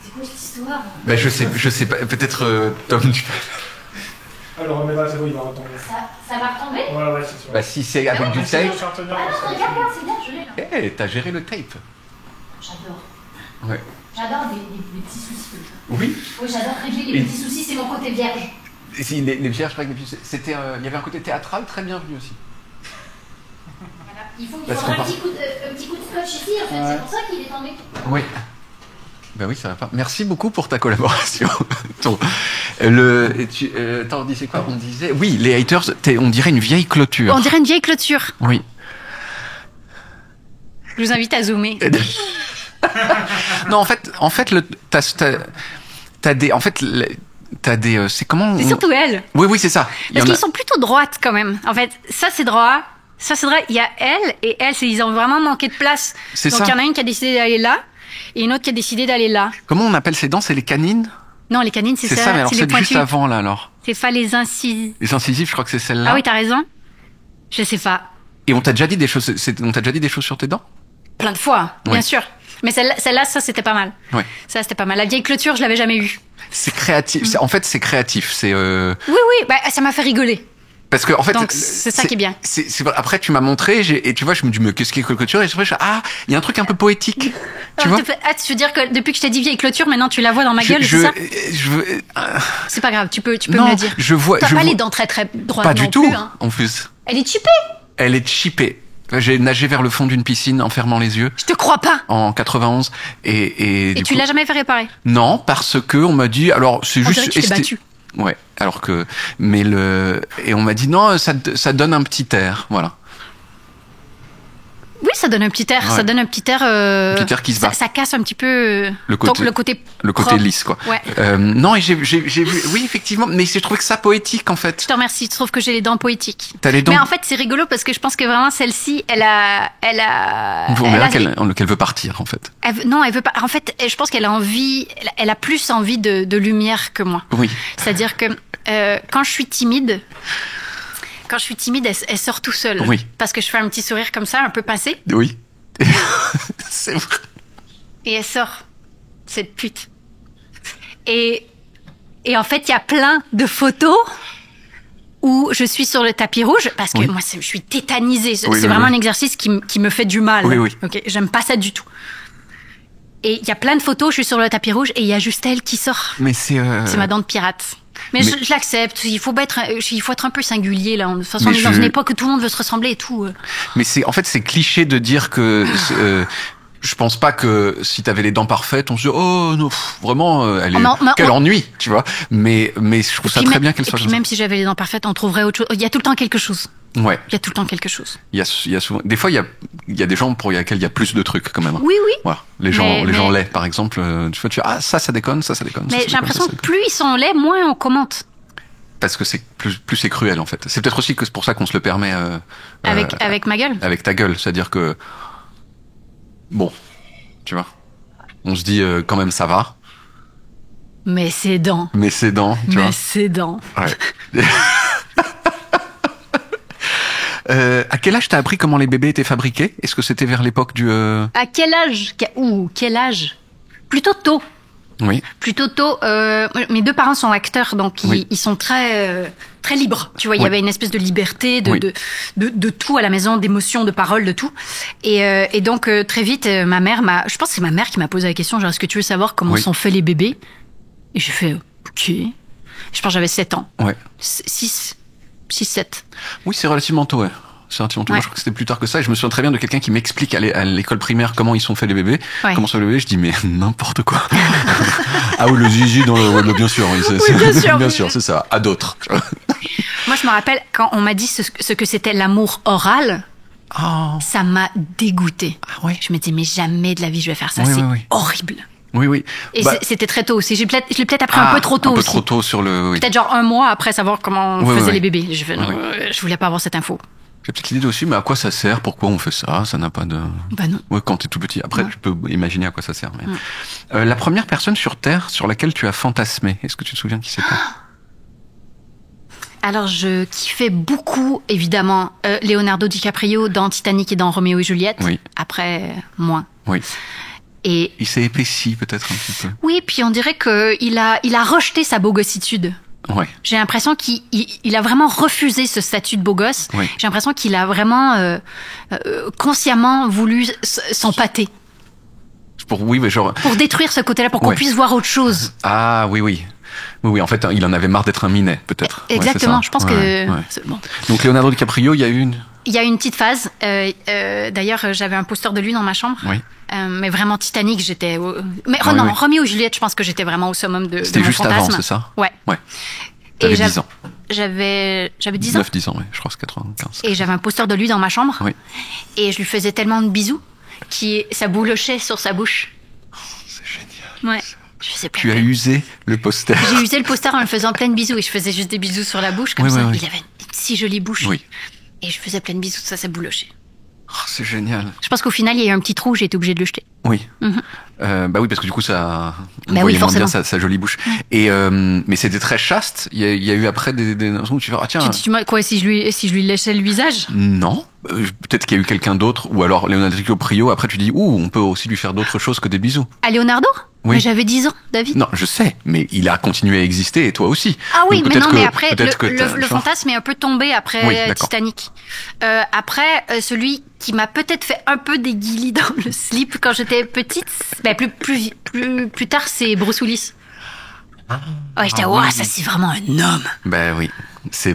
C'est quoi cette histoire? Ben je sais pas. Peut-être Tom. Alors mais là c'est bon, il va retomber. Ça va retomber? Ouais, c'est sûr. Bah si c'est avec du tape. Regarde, c'est bien, je l'ai là. T'as géré le tape. J'adore. Ouais. J'adore les petits soucis. Oui. Oui, j'adore régler les petits soucis, c'est mon côté vierge. Si, les vierges, avec des c'était, il y avait un côté théâtral très bienvenu aussi. Voilà. Il faudra un petit coup de scotch ici, en fait, c'est pour ça qu'il est tombé. Oui. Ben oui, ça va pas. Merci beaucoup pour ta collaboration. Attends, on disait quoi? On disait, oui, les haters, on dirait une vieille clôture. On dirait une vieille clôture. Oui. Je vous invite à zoomer. Non, en fait, t'as des, c'est comment? C'est surtout elle. Oui, c'est ça. Parce qu'ils sont plutôt droites quand même. En fait, ça c'est droit. Ça c'est droit. Il y a elle et elle, ils ont vraiment manqué de place. Donc il y en a une qui a décidé d'aller là et une autre qui a décidé d'aller là. Comment on appelle ces dents? C'est les canines? Non, les canines, c'est ça. C'est ça, mais alors c'est juste avant là alors. C'est pas les incisives. Les incisives, je crois que c'est celle-là. Ah oui, t'as raison. Je sais pas. Et on t'a déjà dit des choses. On t'a déjà dit des choses sur tes dents? Plein de fois, bien sûr. Mais celle-là, ça c'était pas mal. Ouais. Ça c'était pas mal. La vieille clôture, je l'avais jamais eue. C'est créatif. En fait, c'est créatif. C'est. Oui, bah ça m'a fait rigoler. Parce que en fait, donc c'est ça qui est bien. Après, tu m'as montré et tu vois, je me dis mais qu'est-ce qu'est clôture? Et je me dis il y a un truc un peu poétique. Tu vois? Tu veux dire que depuis que je t'ai dit vieille clôture, maintenant tu la vois dans ma gueule, c'est ça? C'est pas grave, tu peux me le dire. T'as pas les dents très droites. Pas du tout. Plus, hein. En plus. Elle est chippée. Elle est chippée. J'ai nagé vers le fond d'une piscine en fermant les yeux. Je te crois pas. En 91 et tu l'as jamais fait réparer? Non, parce que on m'a dit alors c'est juste tu t'es battu. Ouais, alors que et on m'a dit non, ça donne un petit air, voilà. Oui, ça donne un petit air, ça donne un petit air. Petit air qui se bat. Ça casse un petit peu le côté lisse, quoi. Ouais. Non, et j'ai vu, oui, effectivement, mais j'ai trouvé que ça poétique en fait. Je te remercie. Je trouve que j'ai les dents poétiques. T'as les dents. Mais en fait, c'est rigolo parce que je pense que vraiment celle-ci, elle a. On verra qu'elle veut partir en fait. Non, elle veut pas. En fait, je pense qu'elle a envie. Elle a plus envie de lumière que moi. Oui. C'est-à-dire que quand je suis timide. Elle sort tout seule. Oui. Parce que je fais un petit sourire comme ça, un peu pincé. Oui. C'est vrai. Et elle sort, cette pute. Et en fait, il y a plein de photos où je suis sur le tapis rouge, parce que moi, je suis tétanisée. C'est vraiment un exercice qui me fait du mal. Oui. Okay, j'aime pas ça du tout. Et il y a plein de photos, je suis sur le tapis rouge, et il y a juste elle qui sort. Mais c'est ma dent de pirate. Mais je l'accepte. Il faut être un peu singulier là. De toute façon, on est dans une époque où tout le monde veut se ressembler et tout. Mais c'est cliché de dire que je pense pas que si t'avais les dents parfaites, on se dit oh non, vraiment, quel non. ennui, tu vois. Mais je trouve ça très bien qu'elle soit Et comme puis ça. même si j'avais les dents parfaites, on trouverait autre chose. Il y a tout le temps quelque chose. Ouais. Il y a tout le temps quelque chose. Il y a souvent, des fois il y a des gens pour lesquels il y a plus de trucs quand même. Oui. Voilà. Les gens laids par exemple, tu vois, ça déconne, ça déconne. Mais j'ai l'impression que plus ils sont laids, moins on commente. Parce que c'est plus c'est cruel en fait. C'est peut-être aussi que c'est pour ça qu'on se le permet Avec ma gueule. avec ta gueule, c'est-à-dire que bon, tu vois, on se dit quand même ça va. Mais c'est dents. Mais c'est dents, tu vois. Mais c'est dents. Ouais. À quel âge t'as appris comment les bébés étaient fabriqués? Est-ce que c'était vers l'époque du À quel âge? Quel âge? Plutôt tôt. Oui. Plutôt tôt. Mes deux parents sont acteurs, donc Oui. ils sont très très libres. Tu vois, il y Oui. avait une espèce de liberté Oui. de tout à la maison, d'émotions, de paroles, de tout. Et donc très vite, ma mère je pense que c'est ma mère qui m'a posé la question, genre est-ce que tu veux savoir comment Oui. sont faits les bébés? Et j'ai fait ok. Je pense que j'avais 7 ans. Ouais. 6, 7. Oui, c'est relativement tôt, ouais. C'est relativement tôt. Ouais. Moi, je crois que c'était plus tard que ça. Et je me souviens très bien de quelqu'un qui m'explique à l'école primaire comment ils sont faits les bébés. Ouais. Comment sont les bébés. Je dis, mais n'importe quoi. Ah oui, le zizi dans le bien sûr. Oui, bien sûr. C'est ça. À d'autres. Moi, je me rappelle quand on m'a dit ce que c'était l'amour oral, Oh. ça m'a dégoûtée. Ah ouais. Je me dis mais jamais de la vie je vais faire ça. Oui, C'est oui, oui. horrible. Oui. Et Bah, c'était très tôt aussi. Je l'ai peut-être appris un peu trop tôt un peu aussi. trop tôt sur le. Oui. Peut-être genre un mois après savoir comment on Oui, faisait oui, les oui. bébés. Je fais, non, je voulais pas avoir cette info. J'ai peut-être l'idée aussi, mais à quoi ça sert? Pourquoi on fait ça? Ça n'a pas de. Bah non. Ouais, quand t'es tout petit. Après, Ouais. je peux imaginer à quoi ça sert. Mais... la première personne sur Terre sur laquelle tu as fantasmé, est-ce que tu te souviens qui c'était? Alors je kiffais beaucoup évidemment Leonardo DiCaprio dans Titanic et dans Roméo et Juliette. Oui. Après moins. Oui. Et Il s'est épaissi peut-être un petit peu. oui, puis on dirait que il a rejeté sa beau gossitude. Ouais. J'ai l'impression qu'il a vraiment refusé ce statut de beau gosse. Oui. J'ai l'impression qu'il a vraiment consciemment voulu s'empâter Oui, mais genre. pour détruire ce côté-là, pour qu'on Ouais. puisse voir autre chose. Ah oui. Oui, en fait, il en avait marre d'être un minet, peut-être. Ouais, Exactement, c'est ça. je pense Ouais, que... ouais. c'est bon. Donc Leonardo DiCaprio, il y a eu une. Il y a une petite phase. D'ailleurs, j'avais un poster de lui dans ma chambre. Oui. Mais vraiment Titanic, j'étais... Mais Oui, non, oui. Roméo et Juliette, je pense que j'étais vraiment au summum de C'était mon juste fantasme. avant, c'est ça? Ouais. Ouais. Et T'avais 10 ans. J'avais 10 ans. 9-10 ans, oui. Je crois que c'est 95. Et j'avais un poster de lui dans ma chambre. Oui. Et je lui faisais tellement de bisous ça boulochait sur sa bouche. C'est génial. Ouais. Je faisais plein Tu as de- usé le poster. J'ai usé le poster en me faisant plein de bisous et je faisais juste des bisous sur la bouche comme Oui, ça. oui, oui. Il avait une si jolie bouche. Oui. Et je faisais plein de bisous, ça boulochait. Oh, c'est génial. Je pense qu'au final, il y a eu un petit trou, j'ai été obligée de le jeter. Oui. Mhm. Bah oui, parce que du coup, ça. On Bah oui, voyait moins bien forcément. sa jolie bouche. Et mais c'était très chaste. Il y a eu après des où tu fais ah tiens. Quoi, si je lui léchais le visage? Non. Peut-être qu'il y a eu quelqu'un d'autre, ou alors Leonardo DiCaprio. Après, tu dis on peut aussi lui faire d'autres choses que des bisous. À Leonardo? Oui. Mais j'avais 10 ans, David. Non, je sais, mais il a continué à exister et toi aussi. Ah oui, Donc mais peut-être non, que- mais après, peut-être que t'as- le fantasme est un peu tombé après Oui, d'accord. Titanic. Après, celui qui m'a peut-être fait un peu des guilis dans le slip quand j'étais petite, ben, plus tard, c'est Bruce Willis. Ouais, j'étais, oui. ça c'est vraiment un homme. Ben oui, c'est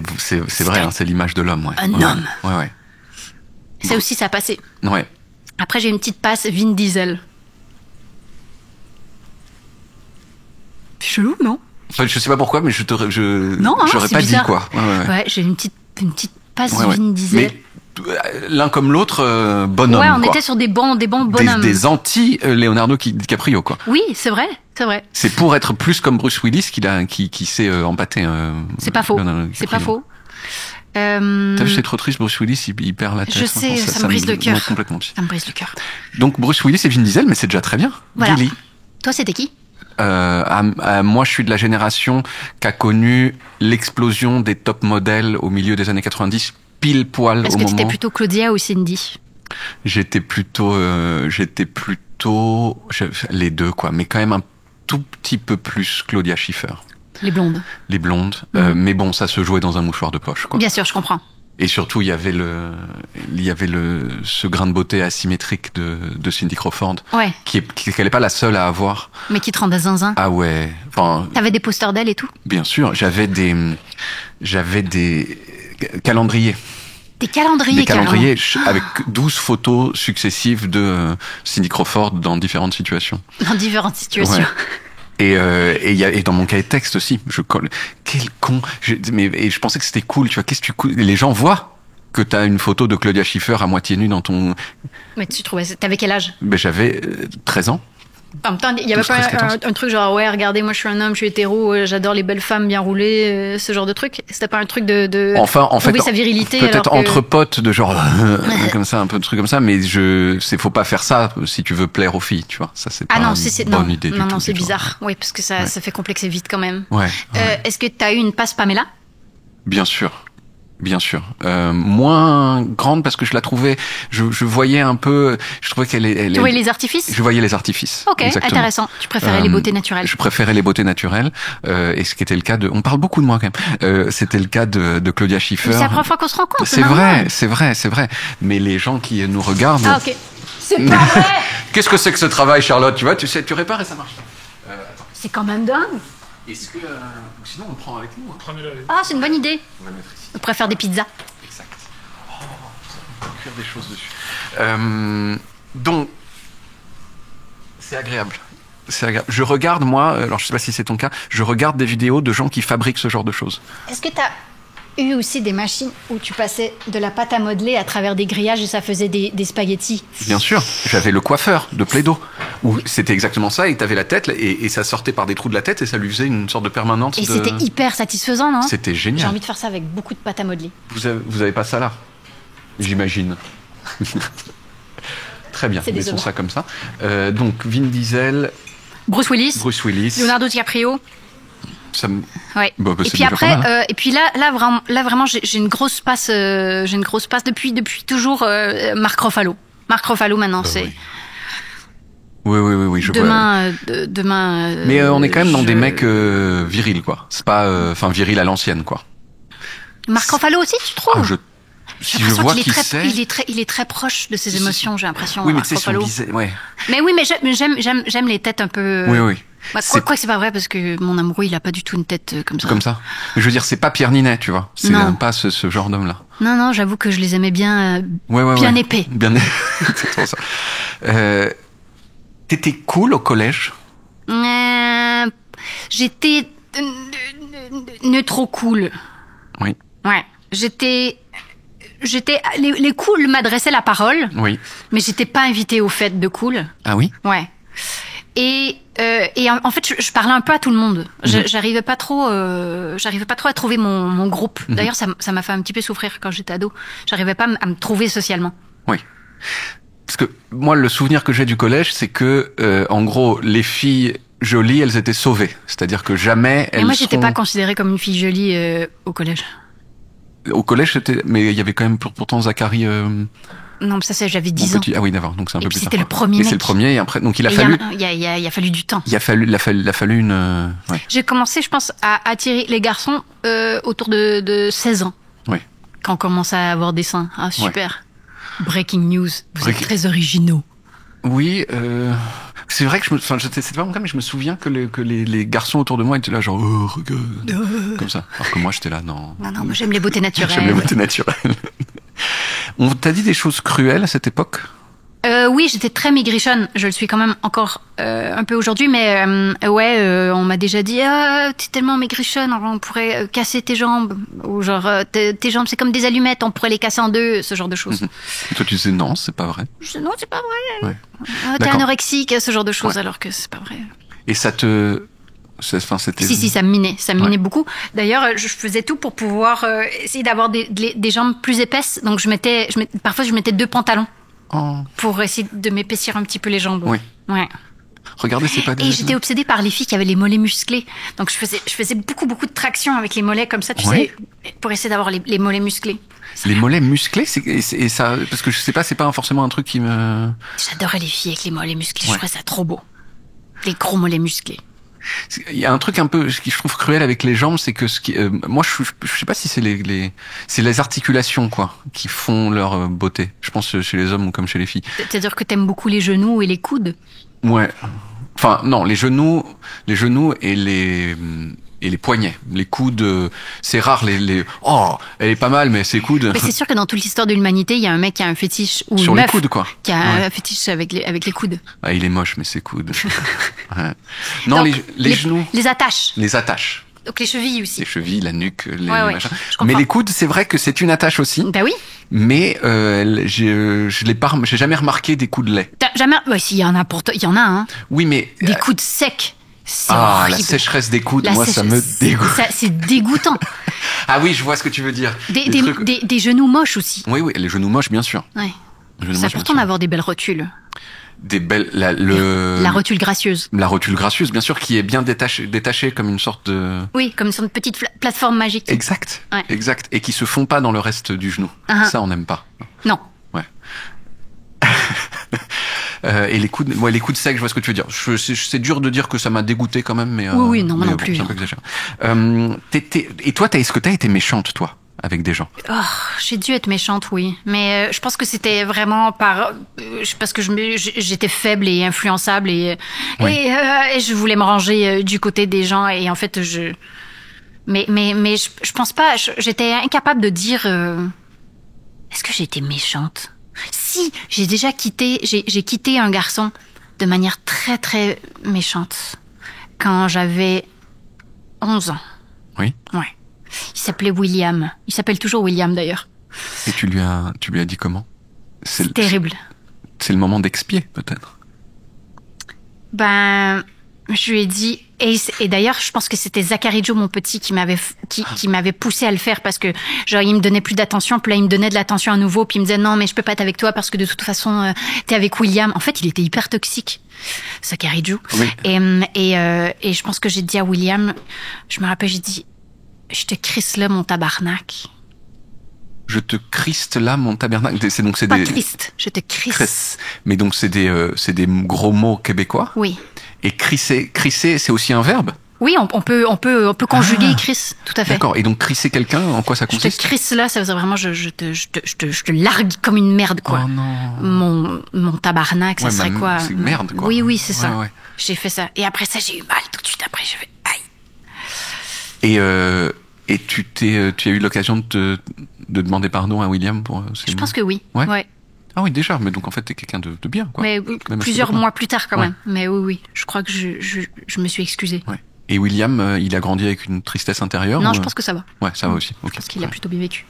vrai, hein, c'est l'image de l'homme, ouais. Un Ouais, homme. Ouais. Ça aussi, ça a passé. Ouais. Après, j'ai une petite passe Vin Diesel. C'est chelou, non? Enfin, je sais pas pourquoi, mais Non, hein, j'aurais c'est pas bizarre. dit quoi. Ouais. Ouais, j'ai une petite passe Ouais, ouais. Vin Diesel. Mais l'un comme l'autre, bonhomme. Ouais, on quoi. était sur des bons bonhommes. Des anti Leonardo DiCaprio, quoi. Oui, c'est vrai, c'est vrai. C'est pour être plus comme Bruce Willis qui s'est empâté. C'est pas faux. Leonardo C'est pas DiCaprio. faux. T'as vu, c'est trop triste, Bruce Willis, il perd la tête. Je sais, Franchement, ça me brise le cœur. non, complètement. Ça me brise le cœur. Donc Bruce Willis et Vin Diesel, mais c'est déjà très bien. Voilà. Gilly. Toi, c'était qui? Moi, je suis de la génération qui a connu l'explosion des top modèles au milieu des années 90, pile poil Est-ce au que moment. t'étais plutôt Claudia ou Cindy? J'étais plutôt les deux, quoi, mais quand même un tout petit peu plus Claudia Schiffer. Les blondes. Les blondes, mais bon, ça se jouait dans un mouchoir de poche, quoi. Bien sûr, je comprends. Et surtout, il y avait ce grain de beauté asymétrique de Cindy Crawford, Ouais, qui n'est pas la seule à avoir. mais qui te rendait zinzin. Ah ouais, enfin, T'avais des posters d'elle et tout? bien sûr, j'avais des calendriers Des calendriers, Des calendriers avec 12 photos successives de Cindy Crawford dans différentes situations. Dans différentes situations. Ouais. Et dans mon cahier de texte aussi, je colle. Quel con. Et je pensais que c'était cool, tu vois. Qu'est-ce que les gens voient que t'as une photo de Claudia Schiffer à moitié nue dans ton... Mais t'avais quel âge? Ben, j'avais 13 ans. En même temps, il y avait pas un truc genre, ouais, regardez, moi je suis un homme, je suis hétéro, j'adore les belles femmes bien roulées, ce genre de truc. C'était pas un truc de enfin, en fait, sa virilité. Peut-être alors entre potes, de genre, comme ça, un peu de trucs comme ça, mais faut pas faire ça si tu veux plaire aux filles, tu vois. Ça, c'est pas une bonne idée du tout. Non, c'est bizarre. Oui, parce que ça fait complexer vite quand même. Ouais. Est-ce que t'as eu une passe Pamela? Bien sûr. Bien sûr, moins grande parce que je la trouvais, je voyais un peu, je trouvais Tu voyais les artifices? Je voyais les artifices. Ok, exactement. intéressant. Tu préférais les beautés naturelles? Je préférais les beautés naturelles, et ce qui était le cas on parle beaucoup de moi quand même. C'était le cas de Claudia Schiffer. C'est la première fois qu'on se rend compte. C'est vrai. Mais les gens qui nous regardent. Ah ok. C'est pas vrai. Qu'est-ce que c'est que ce travail, Charlotte? Tu vois, tu répares et ça marche. C'est quand même dingue. Est-ce que sinon on le prend avec nous? Prenez-le. Ah, c'est une bonne idée. On va le mettre ici. On pourrait faire des pizzas. Exact. On peut cuire des choses dessus. Donc, c'est agréable. Je regarde, moi, alors je sais pas si c'est ton cas, je regarde des vidéos de gens qui fabriquent ce genre de choses. Est-ce que t'as eu aussi des machines où tu passais de la pâte à modeler à travers des grillages et ça faisait des spaghettis? Bien sûr, j'avais le coiffeur de Play-Doh, où c'était exactement ça, et t'avais la tête, et ça sortait par des trous de la tête, et ça lui faisait une sorte de permanente. Et c'était hyper satisfaisant, non? C'était génial. J'ai envie de faire ça avec beaucoup de pâte à modeler. Vous avez pas ça là? J'imagine. Très bien, laissons ça comme ça. Donc, Vin Diesel... Bruce Willis. Leonardo DiCaprio. Ça me... Ouais. Bah, et puis après, et puis là vraiment, j'ai une grosse passe, depuis toujours. Mark Ruffalo. Mark Ruffalo maintenant, c'est. Oui, je vois. Demain. Mais on est quand même dans des mecs virils, quoi. C'est pas, viril à l'ancienne, quoi. Mark Ruffalo aussi, tu trouves? Si je vois qui c'est. Il est très proche de ses émotions, j'ai l'impression. Oui, mais tu sais, ouais. Mais oui, mais j'aime les têtes un peu. Oui. Bah, quoi que c'est pas vrai parce que mon amoureux il a pas du tout une tête comme ça. Comme ça. Mais je veux dire, c'est pas Pierre Ninet, tu vois. C'est pas ce genre d'homme-là. Non, j'avoue que je les aimais bien, bien épais. Bien c'est trop ça. T'étais cool au collège? J'étais trop cool. Oui. Ouais. Les cools m'adressaient la parole. Oui. Mais j'étais pas invitée aux fêtes de cool. Ah oui? Ouais. Et en fait, je parlais un peu à tout le monde. J'arrivais pas trop à trouver mon groupe. D'ailleurs, ça m'a fait un petit peu souffrir quand j'étais ado. J'arrivais pas à me trouver socialement. Oui. Parce que moi, le souvenir que j'ai du collège, c'est que, en gros, les filles jolies, elles étaient sauvées. C'est-à-dire que jamais elles. Et moi, j'étais pas considérée comme une fille jolie au collège. Au collège, mais il y avait quand même pourtant Zachary. Non, ça j'avais 10 ans. Ah oui, d'accord. Donc c'est un peu plus tard. C'était le premier. Et c'est le premier. Et après, donc il a fallu. Il a fallu du temps. Il a fallu une. Ouais. J'ai commencé, je pense, à attirer les garçons autour de 16 ans. Oui. Quand on commence à avoir des seins. Ah super. Ouais. Breaking news. Vous êtes très originaux. Oui. C'est vrai que c'était pas mon cas, mais je me souviens que les garçons autour de moi étaient là genre regarde, comme ça. Alors que moi j'étais là non. Non, moi j'aime les beautés naturelles. J'aime les beautés naturelles. On t'a dit des choses cruelles à cette époque? Oui, j'étais très maigrichonne. Je le suis quand même encore un peu aujourd'hui, mais on m'a déjà dit t'es tellement maigrichonne, on pourrait casser tes jambes, ou genre tes jambes c'est comme des allumettes, on pourrait les casser en deux, ce genre de choses. Et toi tu disais non, c'est pas vrai. Non, c'est pas vrai. Ouais. T'es anorexique, ce genre de choses, alors que c'est pas vrai. Et ça te c'était... Si, ça me minait beaucoup. D'ailleurs, je faisais tout pour pouvoir essayer d'avoir des jambes plus épaisses. Donc parfois je mettais 2 pantalons. Oh. Pour essayer de m'épaissir un petit peu les jambes. Oui. Ouais. Regardez, c'est pas. Et j'étais obsédée par les filles qui avaient les mollets musclés. Donc je faisais beaucoup de traction avec les mollets comme ça, tu sais, pour essayer d'avoir les mollets musclés. Les mollets musclés, et ça, parce que je sais pas, c'est pas forcément un truc qui me. J'adorais les filles avec les mollets musclés. Je trouvais ça trop beau. Les gros mollets musclés. Il y a un truc un peu qui je trouve cruel avec les jambes, c'est que moi je sais pas si c'est les articulations quoi qui font leur beauté. Je pense chez les hommes ou comme chez les filles. C'est-à-dire que t'aimes beaucoup les genoux et les coudes? Ouais. Enfin non, les genoux et Et les poignets, les coudes, c'est rare oh, elle est pas mal, mais ses coudes. Mais c'est sûr que dans toute l'histoire de l'humanité, il y a un mec qui a un fétiche ou sur une les meuf coudes, quoi. qui a un fétiche avec les coudes. Ah, il est moche, mais ses coudes. Ouais. Non, Donc, les genoux. Les attaches. Les attaches. Donc les chevilles aussi. Les chevilles, la nuque, les Ouais, machins. je comprends. Mais les coudes, c'est vrai que c'est une attache aussi. Bah oui. Mais je l'ai pas, j'ai jamais remarqué des coups de lait. T'as jamais. Ouais, s'il y en a il y en a, hein. Oui, mais Des coudes secs. C'est la horrible. sécheresse des coudes, La moi, ça me dégoûte. C'est dégoûtant. Ah oui, je vois ce que tu veux dire. Des genoux moches aussi. Oui, les genoux moches, bien sûr. Ouais. Les genoux C'est moches, important bien sûr. d'avoir des belles rotules. Des belles, La rotule gracieuse. la rotule gracieuse, bien sûr, qui est bien détachée comme une sorte de. Oui, comme sur une petite plateforme magique. Exact. Ouais. Exact. Et qui se fond pas dans le reste du genou. Uh-huh. Ça, on n'aime pas. Non. Ouais. Et les coudes secs, je vois ce que tu veux dire. C'est dur de dire que ça m'a dégoûté quand même, mais. Oui, non, moi mais non plus. C'est un peu exagéré. Et toi, est-ce que t'as été méchante, toi, avec des gens? Oh, j'ai dû être méchante, oui. Mais je pense que c'était vraiment parce que j'étais faible et influençable et je voulais me ranger du côté des gens et en fait mais je pense pas. J'étais incapable de dire. Est-ce que j'ai été méchante? Si, j'ai déjà quitté un garçon de manière très très méchante quand j'avais 11 ans. Oui. Ouais. Il s'appelait William. Il s'appelle toujours William d'ailleurs. Et tu lui as dit comment? C'est terrible. C'est le moment d'expier, peut-être. Ben, je lui ai dit, et d'ailleurs, je pense que c'était Zachary Joe, mon petit, qui m'avait poussé à le faire parce que, genre, il me donnait plus d'attention, puis là, il me donnait de l'attention à nouveau, puis il me disait, non, mais je peux pas être avec toi parce que de toute façon, t'es avec William. En fait, il était hyper toxique, Zachary Joe. Oui. Et je pense que j'ai dit à William, je me rappelle, j'ai dit, je te crisse là, mon tabarnak. Je te criste là, mon tabernacle. C'est Pas des. Christ, je te crisse. Crisse. Mais donc, c'est des gros mots québécois. Oui. Et crisser, c'est aussi un verbe? Oui, on peut conjuguer Chris, tout à fait. D'accord. Et donc, crisser quelqu'un, en quoi ça Je te consiste? crisse là, ça veut dire vraiment, je te largue comme une merde, quoi. Oh non. Mon tabarnak, ça Ouais, serait quoi? C'est merde, quoi. Oui, c'est ça. Ouais. J'ai fait ça. Et après ça, j'ai eu mal tout de suite après. J'ai fait aïe. Et tu as eu l'occasion de demander pardon à William pour ces Je mots? pense que oui. Ouais. Ah oui, déjà. Mais donc, en fait, t'es quelqu'un de bien, quoi. Mais Même plusieurs assez mois plus tard, quand Ouais. même. Mais oui. Je crois que je me suis excusée. Ouais. Et William, il a grandi avec une tristesse intérieure? Non, ou... je pense que ça va. Ouais, ça va aussi. Ok. Parce qu'il a plutôt bien vécu.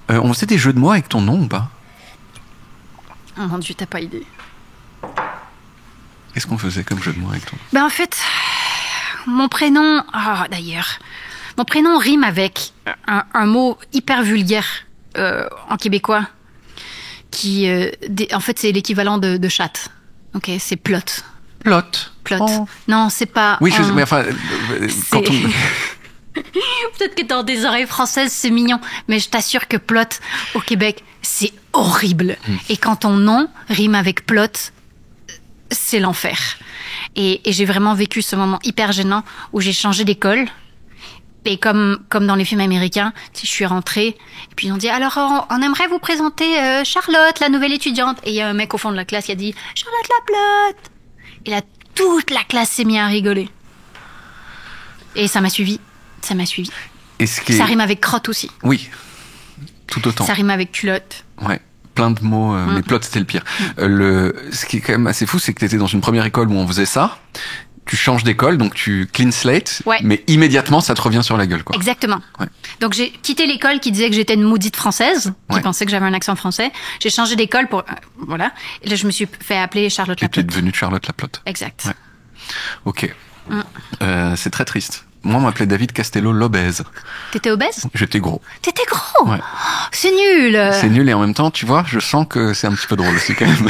On faisait des jeux de mots avec ton nom ou pas? Oh mon Dieu, t'as pas idée. Qu'est-ce qu'on faisait comme jeu de mots avec ton nom? Ben en fait, mon prénom... Ah, d'ailleurs. Mon prénom rime avec un mot hyper vulgaire en québécois qui... en fait, c'est l'équivalent de chatte. Ok, c'est plot. Plot. Plot. Oh. Non, c'est pas... Oui, mais enfin, quand on... Peut-être que dans des oreilles françaises, c'est mignon, mais je t'assure que plot, au Québec, c'est horrible. Et quand ton nom rime avec plot, c'est l'enfer. Et j'ai vraiment vécu ce moment hyper gênant où j'ai changé d'école. Et comme dans les films américains, je suis rentrée, et puis ils ont dit, alors on aimerait vous présenter Charlotte, la nouvelle étudiante. Et il y a un mec au fond de la classe qui a dit, Charlotte la plotte. Et là, toute la classe s'est mise à rigoler. Et ça m'a suivi. Et ce qui est... Ça rime avec crotte aussi. Oui, tout autant. Ça rime avec culotte. Ouais, plein de mots, mais plot, c'était le pire. Ce qui est quand même assez fou, c'est que tu étais dans une première école où on faisait ça. Tu changes d'école, donc tu clean slate, Ouais. mais immédiatement, ça te revient sur la gueule, quoi. Exactement. Ouais. Donc j'ai quitté l'école qui disait que j'étais une maudite française, qui Ouais. pensait que j'avais un accent français. J'ai changé d'école pour... voilà. Et là, je me suis fait appeler Charlotte Et tu es Laplotte. devenue Charlotte Laplotte. Exact. Ouais. Ok. C'est très triste. Moi, on m'appelait David Castello l'obèse. T'étais obèse? J'étais gros. T'étais gros? Ouais. Oh, c'est nul. C'est nul et en même temps, tu vois, je sens que c'est un petit peu drôle. C'est quand même...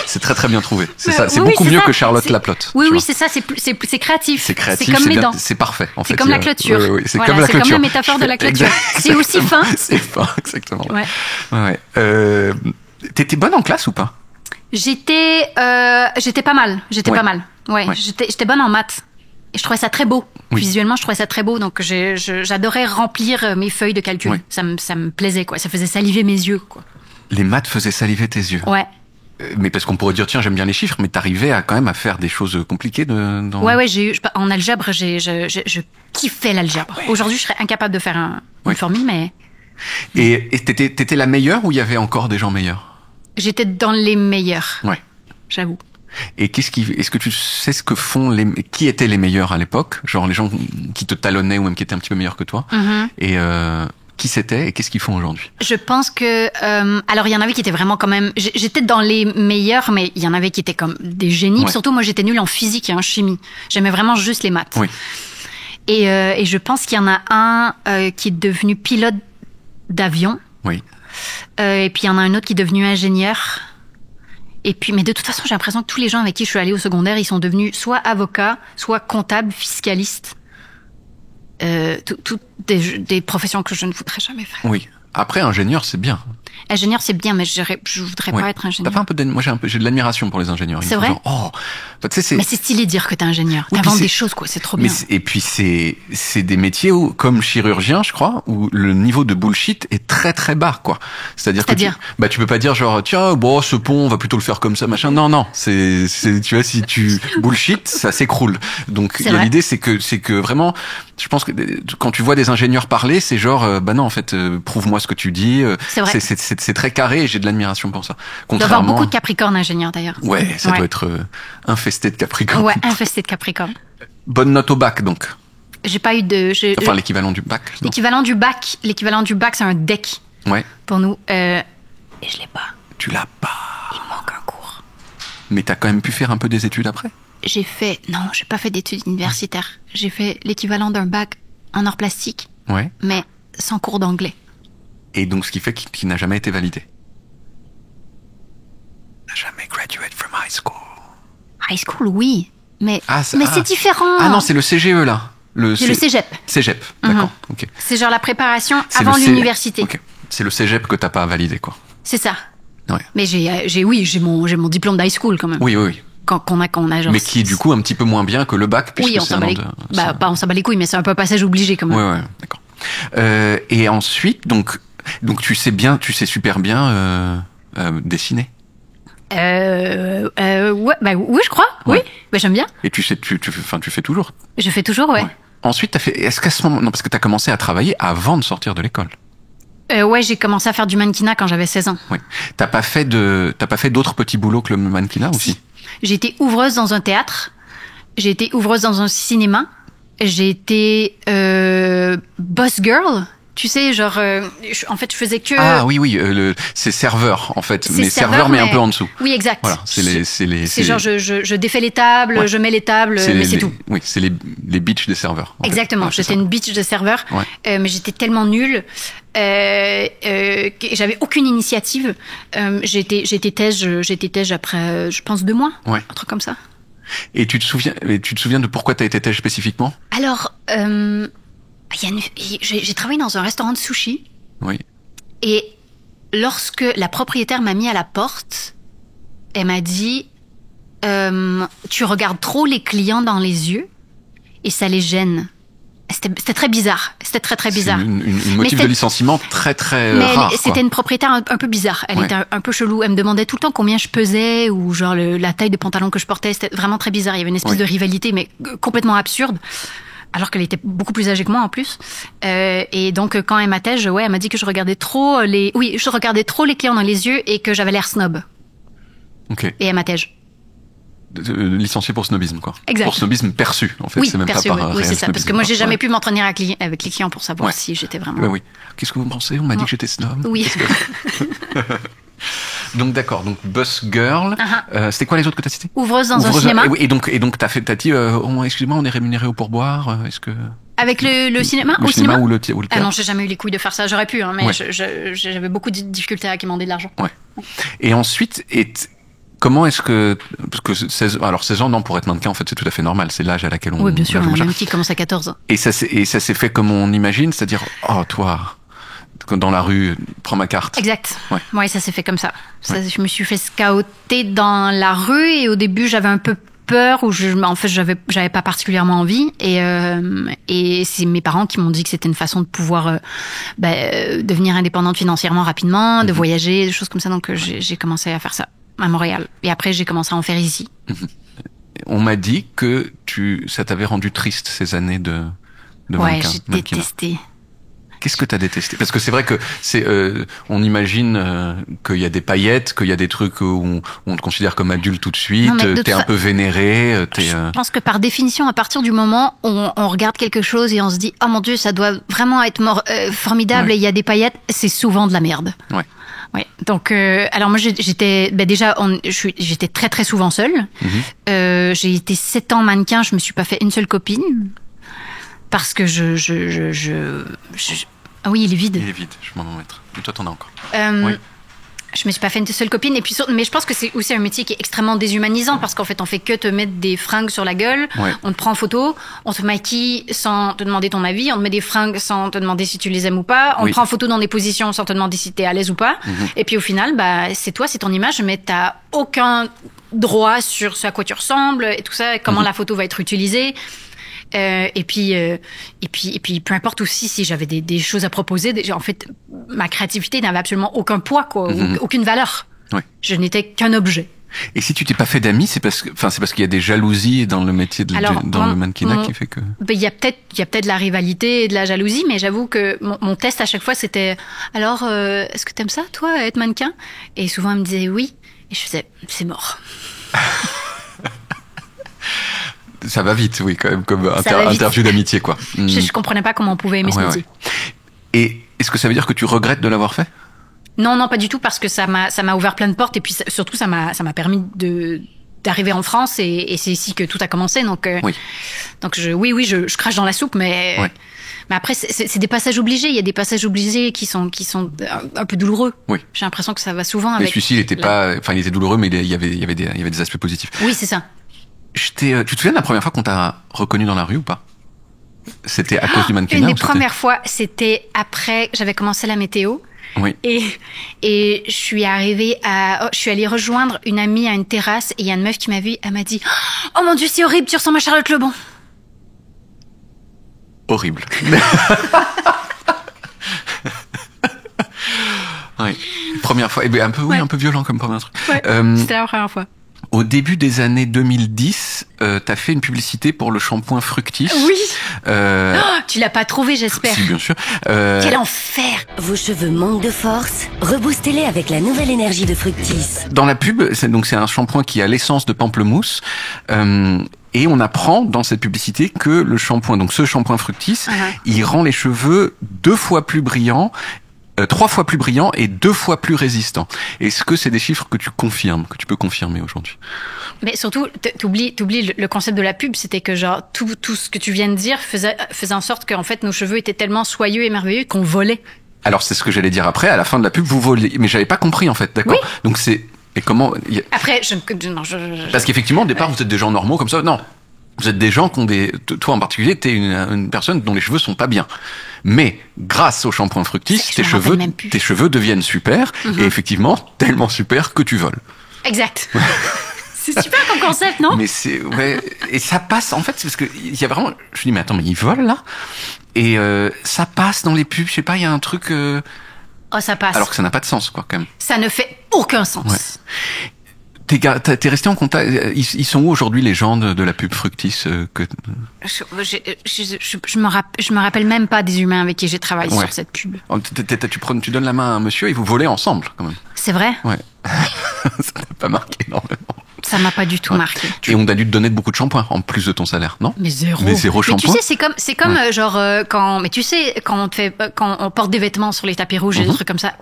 C'est très très bien trouvé. C'est ça. C'est oui, beaucoup c'est mieux ça. que Charlotte C'est- Laplotte. Oui, tu oui, vois. c'est ça. C'est créatif. C'est créatif, C'est comme mes bien, dents. c'est parfait. En fait, C'est comme la clôture. Oui, c'est Voilà, comme la c'est comme clôture. la métaphore de la clôture. Exact- C'est aussi fin. C'est fin, exactement. Ouais. Ouais. T'étais bonne en classe ou pas? J'étais pas mal. Ouais. Pas mal. Ouais. Ouais. J'étais bonne en maths. Et je trouvais ça très beau. Oui. Visuellement, je trouvais ça très beau. Donc, j'adorais remplir mes feuilles de calcul. Ouais. Ça me plaisait, quoi. Ça faisait saliver mes yeux, quoi. Les maths faisaient saliver tes yeux. Ouais. Mais parce qu'on pourrait dire, tiens, j'aime bien les chiffres, mais t'arrivais quand même à faire des choses compliquées dans... Ouais, en algèbre, je kiffais l'algèbre. Ouais. Aujourd'hui, je serais incapable de faire une formule, mais... Et t'étais la meilleure ou il y avait encore des gens meilleurs? J'étais dans les meilleurs. Ouais. J'avoue. Et est-ce que tu sais ce que font qui étaient les meilleurs à l'époque? Genre les gens qui te talonnaient ou même qui étaient un petit peu meilleurs que toi. Et qui c'était et qu'est-ce qu'ils font aujourd'hui? Je pense que alors il y en avait qui étaient vraiment quand même. J'étais dans les meilleurs, mais il y en avait qui étaient comme des génies. Ouais. Surtout moi, j'étais nulle en physique et en chimie. J'aimais vraiment juste les maths. Oui. Et je pense qu'il y en a un qui est devenu pilote d'avion. Oui. Et puis il y en a un autre qui est devenu ingénieur. Et puis, mais de toute façon, j'ai l'impression que tous les gens avec qui je suis allée au secondaire, ils sont devenus soit avocats, soit comptables, fiscalistes. Toutes des professions que je ne voudrais jamais faire. Oui. Après, ingénieur, c'est bien. Ingénieur, c'est bien, mais je voudrais pas être ingénieur. T'as pas un peu moi, j'ai de l'admiration pour les ingénieurs. C'est vrai? Genre, oh, tu sais, mais c'est stylé de dire que t'es ingénieur. Oui, t'inventes des choses, quoi. C'est trop bien. Et puis c'est des métiers où, comme chirurgien, je crois, où le niveau de bullshit est très très bas, quoi. C'est-à-dire que tu peux pas dire genre, tiens, bon, ce pont, on va plutôt le faire comme ça, machin. Non, tu vois, si tu bullshit, ça s'écroule. Donc, l'idée, c'est que vraiment, je pense que quand tu vois des ingénieurs parler, c'est genre, bah non, en fait, prouve-moi ce que tu dis. C'est vrai. C'est très carré et j'ai de l'admiration pour ça. Il doit y avoir beaucoup de Capricorne ingénieurs d'ailleurs. Ouais, ça doit être infesté de Capricorne. Ouais, infesté de Capricorne. Bonne note au bac donc. J'ai pas eu de. Enfin, l'équivalent du bac. L'équivalent du bac, c'est un DEC. Ouais. Pour nous. Et je l'ai pas. Tu l'as pas. Il me manque un cours. Mais t'as quand même pu faire un peu des études après? J'ai pas fait d'études universitaires. J'ai fait l'équivalent d'un bac en arts plastiques. Ouais. Mais sans cours d'anglais. Et donc, ce qui fait qu'il n'a jamais été validé. N'a jamais graduate from high school. High school, oui. Mais c'est différent. Ah non, c'est le CGE, là. C'est le cégep. Cégep, d'accord. Ok. C'est genre la préparation avant l'université. Ok. C'est le cégep que t'as pas validé, quoi. C'est ça. Ouais. Mais j'ai mon diplôme d'high school, quand même. Oui. Qu'on a genre. Mais qui est du coup un petit peu moins bien que le bac. Oui, on s'en bat les couilles, mais c'est un peu passage obligé, quand même. Ouais, d'accord. Et ensuite, donc tu sais super bien dessiner. Oui, je crois. Ouais. Oui, bah, j'aime bien. Et tu fais toujours. Je fais toujours, ouais. Ensuite, est-ce qu'à ce moment, non, parce que t'as commencé à travailler avant de sortir de l'école. Ouais, j'ai commencé à faire du mannequinat quand j'avais 16 ans. Oui. T'as pas fait d'autres petits boulots que le mannequinat aussi? J'ai été ouvreuse dans un théâtre. J'ai été ouvreuse dans un cinéma. J'ai été boss girl. Tu sais, genre, en fait, je faisais que... Ah oui, c'est serveur, en fait. Mais serveur, mais un peu en dessous. Oui, exact. Voilà, c'est genre, je défais les tables, ouais. Je mets les tables, mais c'est tout. Oui, c'est les bitches des serveurs. Exactement, ouais, j'étais une bitch de serveur, ouais. Mais j'étais tellement nulle, que j'avais aucune initiative. J'étais tège après, je pense, 2 mois, ouais. Un truc comme ça. Et tu te souviens de pourquoi t'as été tège spécifiquement? Alors, j'ai travaillé dans un restaurant de sushi. Oui. Et lorsque la propriétaire m'a mis à la porte, elle m'a dit tu regardes trop les clients dans les yeux et ça les gêne. C'était très bizarre. C'était très bizarre. C'est une motif de licenciement très rare. C'était une propriétaire un peu bizarre. Elle était un peu chelou. Elle me demandait tout le temps combien je pesais ou genre la taille de pantalon que je portais. C'était vraiment très bizarre. Il y avait une espèce de rivalité, mais complètement absurde. Alors qu'elle était beaucoup plus âgée que moi en plus. Et donc quand elle m'a tège, elle m'a dit que je regardais trop les clients dans les yeux et que j'avais l'air snob. Ok. Et elle m'a tège. Licencié pour snobisme, quoi. Exact. Pour snobisme perçu, en fait. Oui, c'est même perçu, pas par oui, c'est ça. Parce que moi, j'ai jamais pu m'entretenir avec les clients pour savoir ouais. Si j'étais vraiment. Oui. Qu'est-ce que vous pensez? On m'a dit que j'étais snob. Oui. Donc d'accord, donc Boss Girl. C'était quoi les autres que t'as cités? Ouvreuse dans un cinéma. Et donc t'as dit, excusez-moi, on est rémunéré au pourboire. Est-ce que avec le cinéma? Le cinéma ou le théâtre? Ah non, j'ai jamais eu les couilles de faire ça. J'aurais pu, hein, mais ouais. J'avais beaucoup de difficultés à quémander de l'argent. Ouais. Et ensuite, comment est-ce que 16 ans, non, pour être mannequin, en fait, c'est tout à fait normal. C'est l'âge à laquelle on. Oui, bien sûr. Même qui commence à 14 ans. Et ça s'est fait comme on imagine, c'est-à-dire, toi. Dans la rue, prends ma carte. Exact. Ouais, ça s'est fait comme ça. Je me suis fait scouter dans la rue et au début j'avais un peu peur ou en fait j'avais pas particulièrement envie et c'est mes parents qui m'ont dit que c'était une façon de pouvoir devenir indépendante financièrement rapidement, de voyager, des choses comme ça. Donc j'ai commencé à faire ça. à Montréal. Et après, j'ai commencé à en faire ici. On m'a dit que ça t'avait rendu triste ces années de Ouais, mannequin. j'ai mannequinat. détesté. Qu'est-ce que t'as détesté? Parce que c'est vrai que on imagine qu'il y a des paillettes, qu'il y a des trucs où on te considère comme adulte tout de suite, Non, mais de t'es toute un peu vénéré, Je pense que par définition, à partir du moment où on regarde quelque chose et on se dit « Oh mon Dieu, ça doit vraiment être formidable Ouais. et il y a des paillettes », c'est souvent de la merde. Ouais. Ouais. Donc, alors moi, j'étais j'étais très très souvent seule. J'ai été 7 ans mannequin, je me suis pas fait une seule copine parce que ah oui, il est vide. Il est vide, je m'en mettre. Et toi, t'en as encore. Oui. Oui. Je me suis pas fait une seule copine et puis mais je pense que c'est aussi un métier qui est extrêmement déshumanisant parce qu'en fait on fait que te mettre des fringues sur la gueule, Ouais. on te prend en photo, on te maquille sans te demander ton avis, on te met des fringues sans te demander si tu les aimes ou pas, on Oui. te prend en photo dans des positions sans te demander si t'es à l'aise ou pas, et puis au final c'est toi, c'est ton image, mais t'as aucun droit sur ce à quoi tu ressembles et tout ça, comment la photo va être utilisée. Et puis, peu importe aussi si j'avais des choses à proposer. En fait, ma créativité n'avait absolument aucun poids, quoi, aucune valeur. Ouais. Je n'étais qu'un objet. Et si tu t'es pas fait d'amis, c'est parce qu'il y a des jalousies dans le métier le mannequinat qui fait que. Ben, il y a peut-être de la rivalité et de la jalousie, mais j'avoue que mon test à chaque fois c'était alors est-ce que t'aimes ça, toi, être mannequin? Et souvent elle me disait oui, et je faisais c'est mort. Ça va vite, oui, quand même, comme va vite. interview d'amitié, quoi. Je comprenais pas comment on pouvait aimer ce métier. Et est-ce que ça veut dire que tu regrettes de l'avoir fait? Non, pas du tout, parce que ça m'a ouvert plein de portes, et puis surtout ça m'a permis d'arriver en France, et c'est ici que tout a commencé. Donc, Oui. donc je crache dans la soupe, mais Ouais. mais après c'est des passages obligés. Il y a des passages obligés qui sont un peu douloureux. Oui. J'ai l'impression que ça va souvent Mais avec. celui-ci, il était douloureux, mais il y avait des aspects positifs. Oui, c'est ça. Tu te souviens de la première fois qu'on t'a reconnu dans la rue ou pas? C'était à cause du mannequinat? Une des ou c'était- premières fois, c'était après que j'avais commencé la météo. Oui. Et je suis allée rejoindre une amie à une terrasse, et il y a une meuf qui m'a vue, elle m'a dit « Oh mon Dieu, c'est horrible, tu ressembles à Charlotte Lebon !» Horrible. Oui. Première fois. Un peu violent comme premier truc. Ouais, c'était la première fois. Au début des années 2010, t'as fait une publicité pour le shampoing Fructis. Oui. Oh, Tu l'as pas trouvé, j'espère. si, bien sûr. Quel enfer! Vos cheveux manquent de force? Reboostez-les avec la nouvelle énergie de Fructis. Dans la pub, c'est un shampoing qui a l'essence de pamplemousse. Et on apprend dans cette publicité que le shampoing, donc ce shampoing Fructis, il rend les cheveux 2 fois plus brillants, 3 fois plus brillants et 2 fois plus résistants. Est-ce que c'est des chiffres que tu confirmes, que tu peux confirmer aujourd'hui? Mais surtout, t'oublies le concept de la pub, c'était que genre tout ce que tu viens de dire faisait en sorte qu'en fait nos cheveux étaient tellement soyeux et merveilleux qu'on volait. Alors c'est ce que j'allais dire après, à la fin de la pub, vous volez. Mais j'avais pas compris en fait, d'accord? Oui. Donc c'est... Et comment... Après, Parce qu'effectivement, au départ, vous êtes des gens normaux comme ça. Non. Vous êtes des gens qui ont des... Toi en particulier, t'es une personne dont les cheveux sont pas bien. Mais grâce au shampoing Fructis, Je me rappelle même plus. tes cheveux deviennent super. Et effectivement, tellement super que tu voles. Exact. C'est super comme concept, non? Mais c'est... Ouais. Et ça passe, en fait, c'est parce que il y a vraiment... Je me dis, mais attends, mais ils volent là? Et ça passe dans les pubs, je sais pas, il y a un truc... Oh, ça passe. Alors que ça n'a pas de sens, quoi, quand même. Ça ne fait aucun sens. Ouais. T'es resté en contact. Ils sont où aujourd'hui les gens de la pub Fructis que... Je me rappelle même pas des humains avec qui j'ai travaillé sur cette pub. Tu donnes la main à un monsieur et vous volez ensemble, quand même. C'est vrai? Ouais. Ça n'a pas marqué énormément. Ça m'a pas du tout marqué. Et on a dû te donner beaucoup de shampoing en plus de ton salaire, non? Mais zéro. Mais zéro shampoing. Mais tu sais, c'est comme genre quand on porte des vêtements sur les tapis rouges et des trucs comme ça.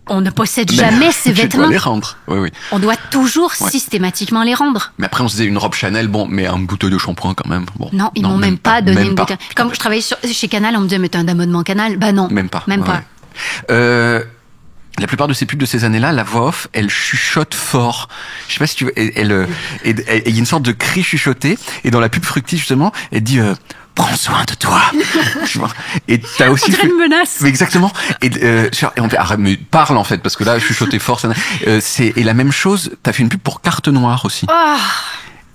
On ne possède jamais ces Tu vêtements. dois les rendre. Oui. On doit toujours systématiquement les rendre. Mais après, on se disait une robe Chanel, bon, mais un bouteille de shampoing quand même. Bon. Non, ils m'ont même pas donné même une pas. bouteille. Comme je travaillais chez Canal, on me disait, mais t'as un abonnement Canal? Bah non. Même pas. Même Ouais, pas. ouais. La plupart de ces pubs de ces années-là, la voix off, elle chuchote fort. Je sais pas si tu veux, il y a une sorte de cri chuchoté. Et dans la pub Fructis, justement, elle dit, prends soin de toi. Tu vois. Et t'as aussi On dirait une menace. Mais exactement. Et on fait, arrête, mais parle en fait, parce que là, chuchoter fort, et la même chose, t'as fait une pub pour Carte Noire aussi. Oh.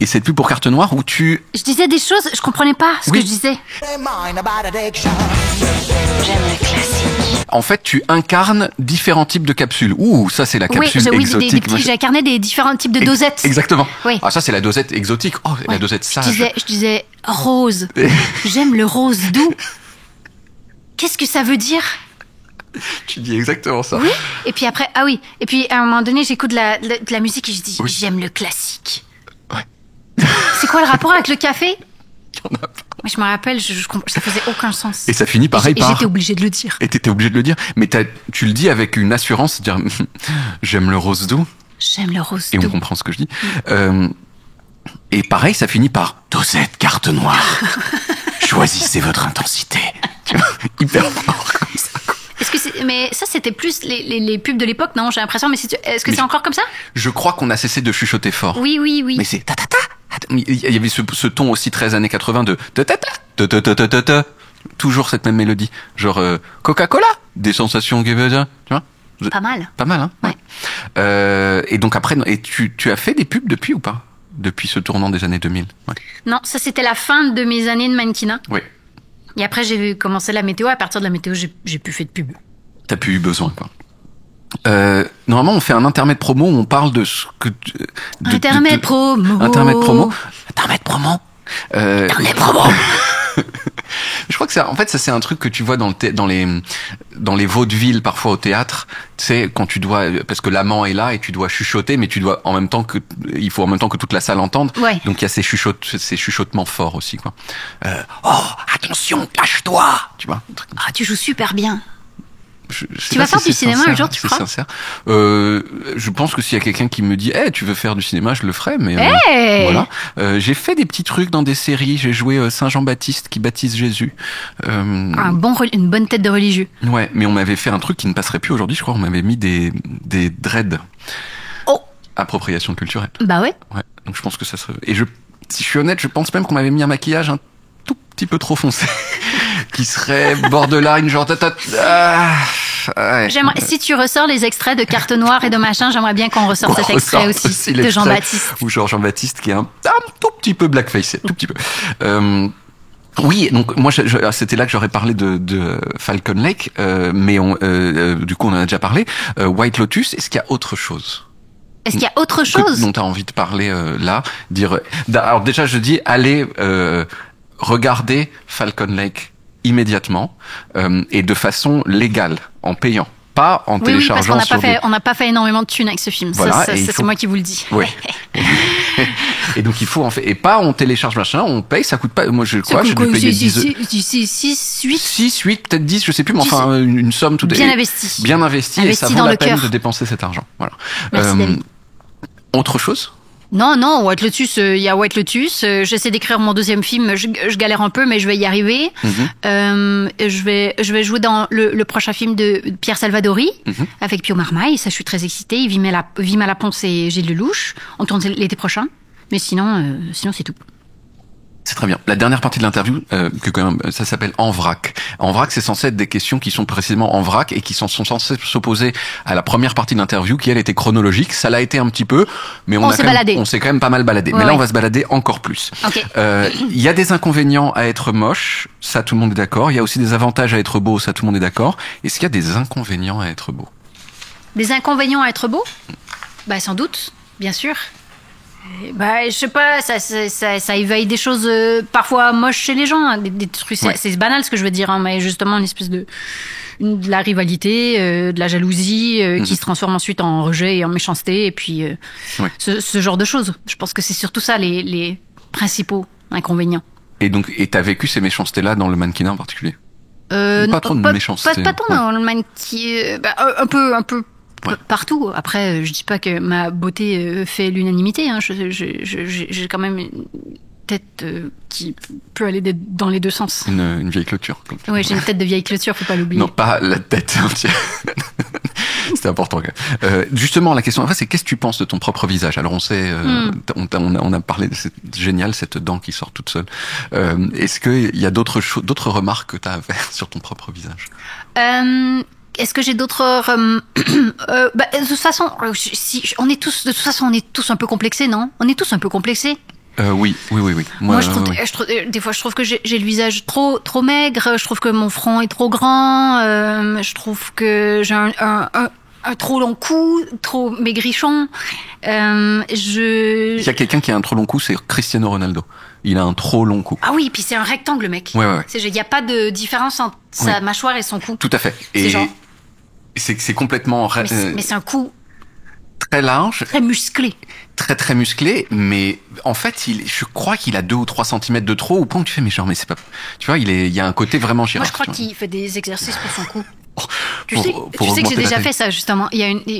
Et cette pub pour carte noire où tu... Je disais des choses, je comprenais pas ce Oui. que je disais. J'aime le classique. En fait, tu incarnes différents types de capsules. Ouh, ça c'est la capsule Oui, exotique. j'ai incarné des différents types de dosettes. Exactement. Oui. Ah, ça c'est la dosette exotique. Oh, la Ouais. dosette sage. Je disais rose. J'aime le rose doux. Qu'est-ce que ça veut dire? Tu dis exactement ça. Oui. Et puis après, ah oui. Et puis à un moment donné, j'écoute de la musique et je dis, Oui. j'aime le classique. Ouais. C'est quoi le rapport avec le café? Il y en a pas. Moi, je me rappelle, ça faisait aucun sens. Et ça finit pareil Et par... j'étais obligée de le dire. Et t'étais obligé de le dire. Mais tu le dis avec une assurance, dire j'aime le rose doux. J'aime le rose Et on doux. comprend ce que je dis. Et pareil, ça finit par dosette carte noire. Choisissez votre intensité. Tu vois, hyper fort comme ça. Mais ça, c'était plus les pubs de l'époque, non? J'ai l'impression, mais est-ce que Mais c'est encore comme ça? Je crois qu'on a cessé de chuchoter fort. Oui. Mais c'est ta ta ta. Il y avait ce ton aussi très années 80 de ta ta ta ta ta ta ta ta. Toujours cette même mélodie. Genre Coca-Cola, des sensations tu vois? Pas mal. Pas mal, hein? Ouais. Et donc après, et tu as fait des pubs depuis ou pas? Depuis ce tournant des années 2000? Ouais. Non, ça, c'était la fin de mes années de mannequinat. Oui. Et après, j'ai commencé la météo. À partir de la météo, j'ai plus fait de pub. T'as plus eu besoin, quoi. Normalement, on fait un intermède promo où on parle de ce que... Intermède promo. Intermède promo. Intermède promo. Intermède promo. Je crois que ça, en fait, ça c'est un truc que tu vois dans les vaudevilles parfois au théâtre. Tu sais, quand tu dois, parce que l'amant est là et tu dois chuchoter, mais il faut en même temps que toute la salle entende. Ouais. Donc il y a ces chuchotements forts aussi, quoi. Oh, attention, cache-toi, tu vois. Un truc comme ça. Ah, tu joues super bien. Je sais Tu pas vas faire si du c'est cinéma sincère, un jour, tu c'est crois? sincère. Je pense que s'il y a quelqu'un qui me dit, tu veux faire du cinéma, je le ferai. Mais Hey voilà. J'ai fait des petits trucs dans des séries. J'ai joué Saint Jean-Baptiste qui baptise Jésus. Une bonne tête de religieux. Ouais, mais on m'avait fait un truc qui ne passerait plus aujourd'hui. Je crois, on m'avait mis des dreads. Oh. Appropriation culturelle. Bah ouais. Ouais. Donc je pense que ça serait. Et si je suis honnête, je pense même qu'on m'avait mis un maquillage un tout petit peu trop foncé, qui serait borderline, genre ouais. Si tu ressors les extraits de Carte Noire et de machin, j'aimerais bien qu'on ressorte cet extrait aussi de l'extrait Jean-Baptiste. Ou genre Jean-Baptiste qui est un tout petit peu blackface, tout petit peu. Oui, donc moi c'était là que j'aurais parlé de Falcon Lake, mais du coup on en a déjà parlé. White Lotus, est-ce qu'il y a autre chose? Est-ce qu'il y a autre chose? Dont tu as envie de parler là, alors déjà je dis allez regarder Falcon Lake immédiatement et de façon légale, en payant, pas en téléchargeant parce qu'on n'a pas fait énormément de thunes avec ce film. Voilà, ça c'est moi qui vous le dis. Oui. Et donc il faut et pas on télécharge machin, on paye, ça coûte pas. Moi je dû payer 6, 8, peut-être 10, je sais plus, mais enfin une somme tout bien investie. Bien investie et ça vaut dans la le peine cœur. de dépenser cet argent. Voilà. Merci, David. Autre chose? Non, White Lotus, il y a White Lotus. J'essaie d'écrire mon deuxième film. Je galère un peu, mais je vais y arriver. Je vais jouer dans le prochain film de Pierre Salvadori avec Pio Marmaille. Ça, je suis très excitée. Yves Malaponce et Gilles Lelouch. On tourne l'été prochain. Mais sinon c'est tout. C'est très bien. La dernière partie de l'interview, que quand même, ça s'appelle En vrac. En vrac, c'est censé être des questions qui sont précisément en vrac et qui sont censées s'opposer à la première partie de l'interview, qui elle était chronologique. Ça l'a été un petit peu, mais on s'est quand même pas mal baladé. Ouais, mais là, on va se balader encore plus. Ok. Il y a des inconvénients à être moche, ça tout le monde est d'accord. Il y a aussi des avantages à être beau, ça tout le monde est d'accord. Est-ce qu'il y a des inconvénients à être beau? Des inconvénients à être beau? Bah sans doute, bien sûr. Bah, je sais pas, ça éveille des choses parfois moches chez les gens, hein, des trucs, Ouais. c'est banal ce que je veux dire, hein, mais justement une espèce de la rivalité, de la jalousie qui se transforme ensuite en rejet et en méchanceté, et puis Ouais. ce genre de choses. Je pense que c'est surtout ça les principaux inconvénients. Et donc, t'as vécu ces méchancetés-là dans le mannequinat en particulier? Pas trop de méchanceté. Pas tant dans le mannequin, un peu. Ouais. Partout. Après, je dis pas que ma beauté fait l'unanimité. Hein. J'ai quand même une tête qui peut aller dans les deux sens. Une vieille clôture. Oui, j'ai une tête de vieille clôture, faut pas l'oublier. Non, pas la tête entière. C'était important. Quand même. Justement, la question après, c'est qu'est-ce que tu penses de ton propre visage? Alors, on sait, on a parlé de c'est génial cette dent qui sort toute seule. Est-ce qu'il y a d'autres remarques que tu as à faire sur ton propre visage? Est-ce que j'ai d'autres de toute façon, on est tous un peu complexés, non? On est tous un peu complexés. Oui. Moi, je trouve, oui. des fois, je trouve que j'ai le visage trop maigre. Je trouve que mon front est trop grand. Je trouve que j'ai un trop long cou, trop maigrichon. Il y a quelqu'un qui a un trop long cou, c'est Cristiano Ronaldo. Il a un trop long cou. Ah oui, puis c'est un rectangle, mec. Ouais. Il n'y a pas de différence entre sa mâchoire et son cou. Tout à fait. C'est Et genre... c'est complètement Mais c'est un cou très large, très musclé. très musclé, mais en fait, je crois qu'il a 2 ou 3 centimètres de trop, au point où tu fais, mais c'est pas, tu vois, il y a un côté vraiment Moi, girafe. je crois qu'il fait des exercices pour son cou. Tu Pour sais que augmenter j'ai la déjà taille. fait ça, justement.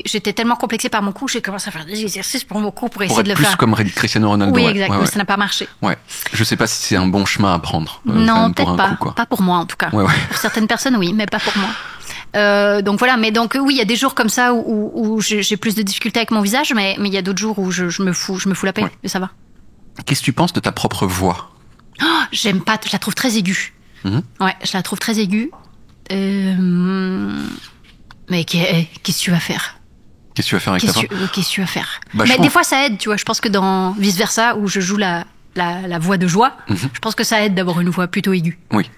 J'étais tellement complexée par mon cou, j'ai commencé à faire des exercices pour mon cou pour Pour essayer être de le plus faire. comme Cristiano Ronaldo. Oui, ouais, exact, ouais, mais ouais. ça n'a pas marché. Ouais. Je sais pas si c'est un bon chemin à prendre. quand Non, même, pour peut-être un pas. coup, quoi. Pas pour moi, en tout cas. Ouais. Pour certaines personnes, oui, mais pas pour moi. Donc voilà, mais donc oui, il y a des jours comme ça où j'ai plus de difficultés avec mon visage, mais il y a d'autres jours où je me fous la paix, Ouais. et ça va. Qu'est-ce que tu penses de ta propre voix? Oh, j'aime pas, je la trouve très aiguë. Mhm. Ouais, je la trouve très aiguë. Mais qu'est-ce que tu vas faire? Qu'est-ce que tu vas faire avec ta voix? Qu'est-ce que tu vas faire? Bah, Mais je des pense- fois, ça aide, tu vois. Je pense que dans Vice Versa, où je joue la voix de joie, je pense que ça aide d'avoir une voix plutôt aiguë. Oui.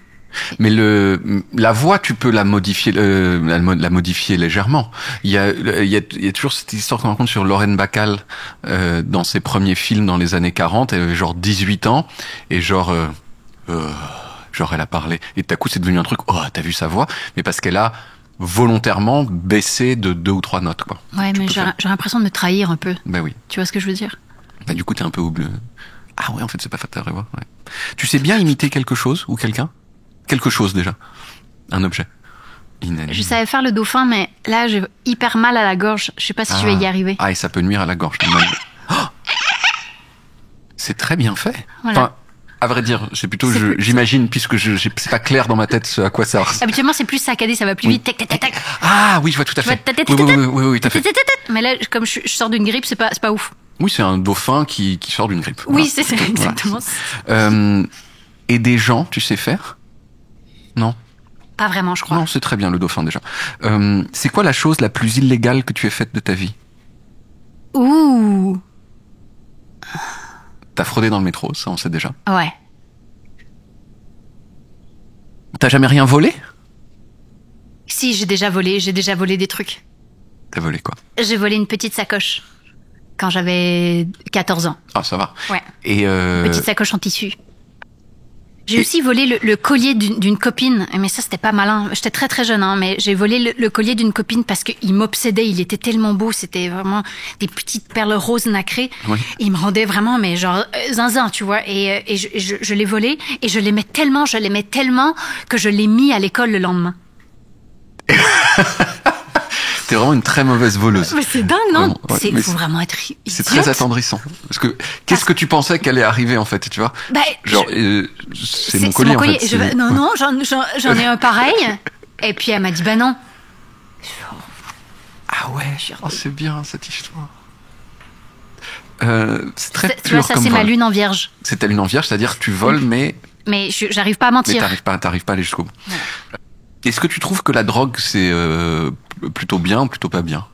Mais la voix, tu peux la modifier, la modifier légèrement. Il y a toujours cette histoire qu'on raconte sur Lorraine Bacall, dans ses premiers films dans les années 40. Elle avait genre 18 ans, et genre elle a parlé. Et tout à coup, c'est devenu un truc, oh, t'as vu sa voix? Mais parce qu'elle a volontairement baissé de 2 ou 3 notes, quoi. Ouais, mais j'ai l'impression de me trahir un peu. Ben oui. Tu vois ce que je veux dire? Bah, du coup, t'es un peu oublié. Ah ouais, en fait, c'est pas ta vraie voix. Ouais. Tu sais bien imiter quelque chose ou quelqu'un? Quelque chose, déjà. Un objet. Inanimé. Je savais faire le dauphin, mais là, j'ai hyper mal à la gorge. Je sais pas si je vais y arriver. Ah, et ça peut nuire à la gorge. Oh, c'est très bien fait. Voilà. Enfin, à vrai dire, c'est plutôt, C'est plus- j'imagine, puisque c'est pas clair dans ma tête ce à quoi ça ressemble. Habituellement, c'est plus saccadé, ça va plus Oui. vite. Tac, tac, tac, tac. Ah oui, je vois tout à Tu vois, fait. ta tête, Oui, ta tête, oui, tout à fait. Mais là, comme je sors d'une grippe, c'est pas ouf. Oui, c'est un dauphin qui sort d'une grippe. Oui, Voilà. c'est exactement ça. Et des gens, tu sais faire? Non. Pas vraiment, je crois. Non, c'est très bien le dauphin déjà. C'est quoi la chose la plus illégale que tu aies faite de ta vie? Ouh. T'as fraudé dans le métro, ça on sait déjà. Ouais. T'as jamais rien volé? Si, j'ai déjà volé des trucs. T'as volé quoi? J'ai volé une petite sacoche quand j'avais 14 ans. Ah, ça va. Ouais. Et Petite sacoche en tissu. J'ai aussi volé le collier d'une copine, mais ça c'était pas malin. J'étais très très jeune, hein, mais j'ai volé le collier d'une copine parce qu'il m'obsédait. Il était tellement beau, c'était vraiment des petites perles roses nacrées. Oui. Il me rendait vraiment, mais genre zinzin, tu vois. Et je l'ai volé et je l'aimais tellement que je l'ai mis à l'école le lendemain. t'es vraiment une très mauvaise voleuse. Mais c'est dingue, non? Vraiment, ouais, mais Faut vraiment être C'est idiote. très attendrissant. Parce que qu'est-ce que tu pensais qu'elle allait arriver en fait, tu vois? Bah, Genre, c'est mon collier en fait. Je vais- non, non, j'en ai un pareil. Et puis elle m'a dit, bah non. Ah ouais. Oh, c'est bien cette histoire. C'est très Tu vois, pur ça comme c'est ma vol. lune en vierge. C'est ta lune en vierge, c'est-à-dire que tu voles, mais Mais j'arrive pas à mentir. t'arrives pas à aller jusqu'au bout. Est-ce que tu trouves que la drogue c'est plutôt bien ou plutôt pas bien?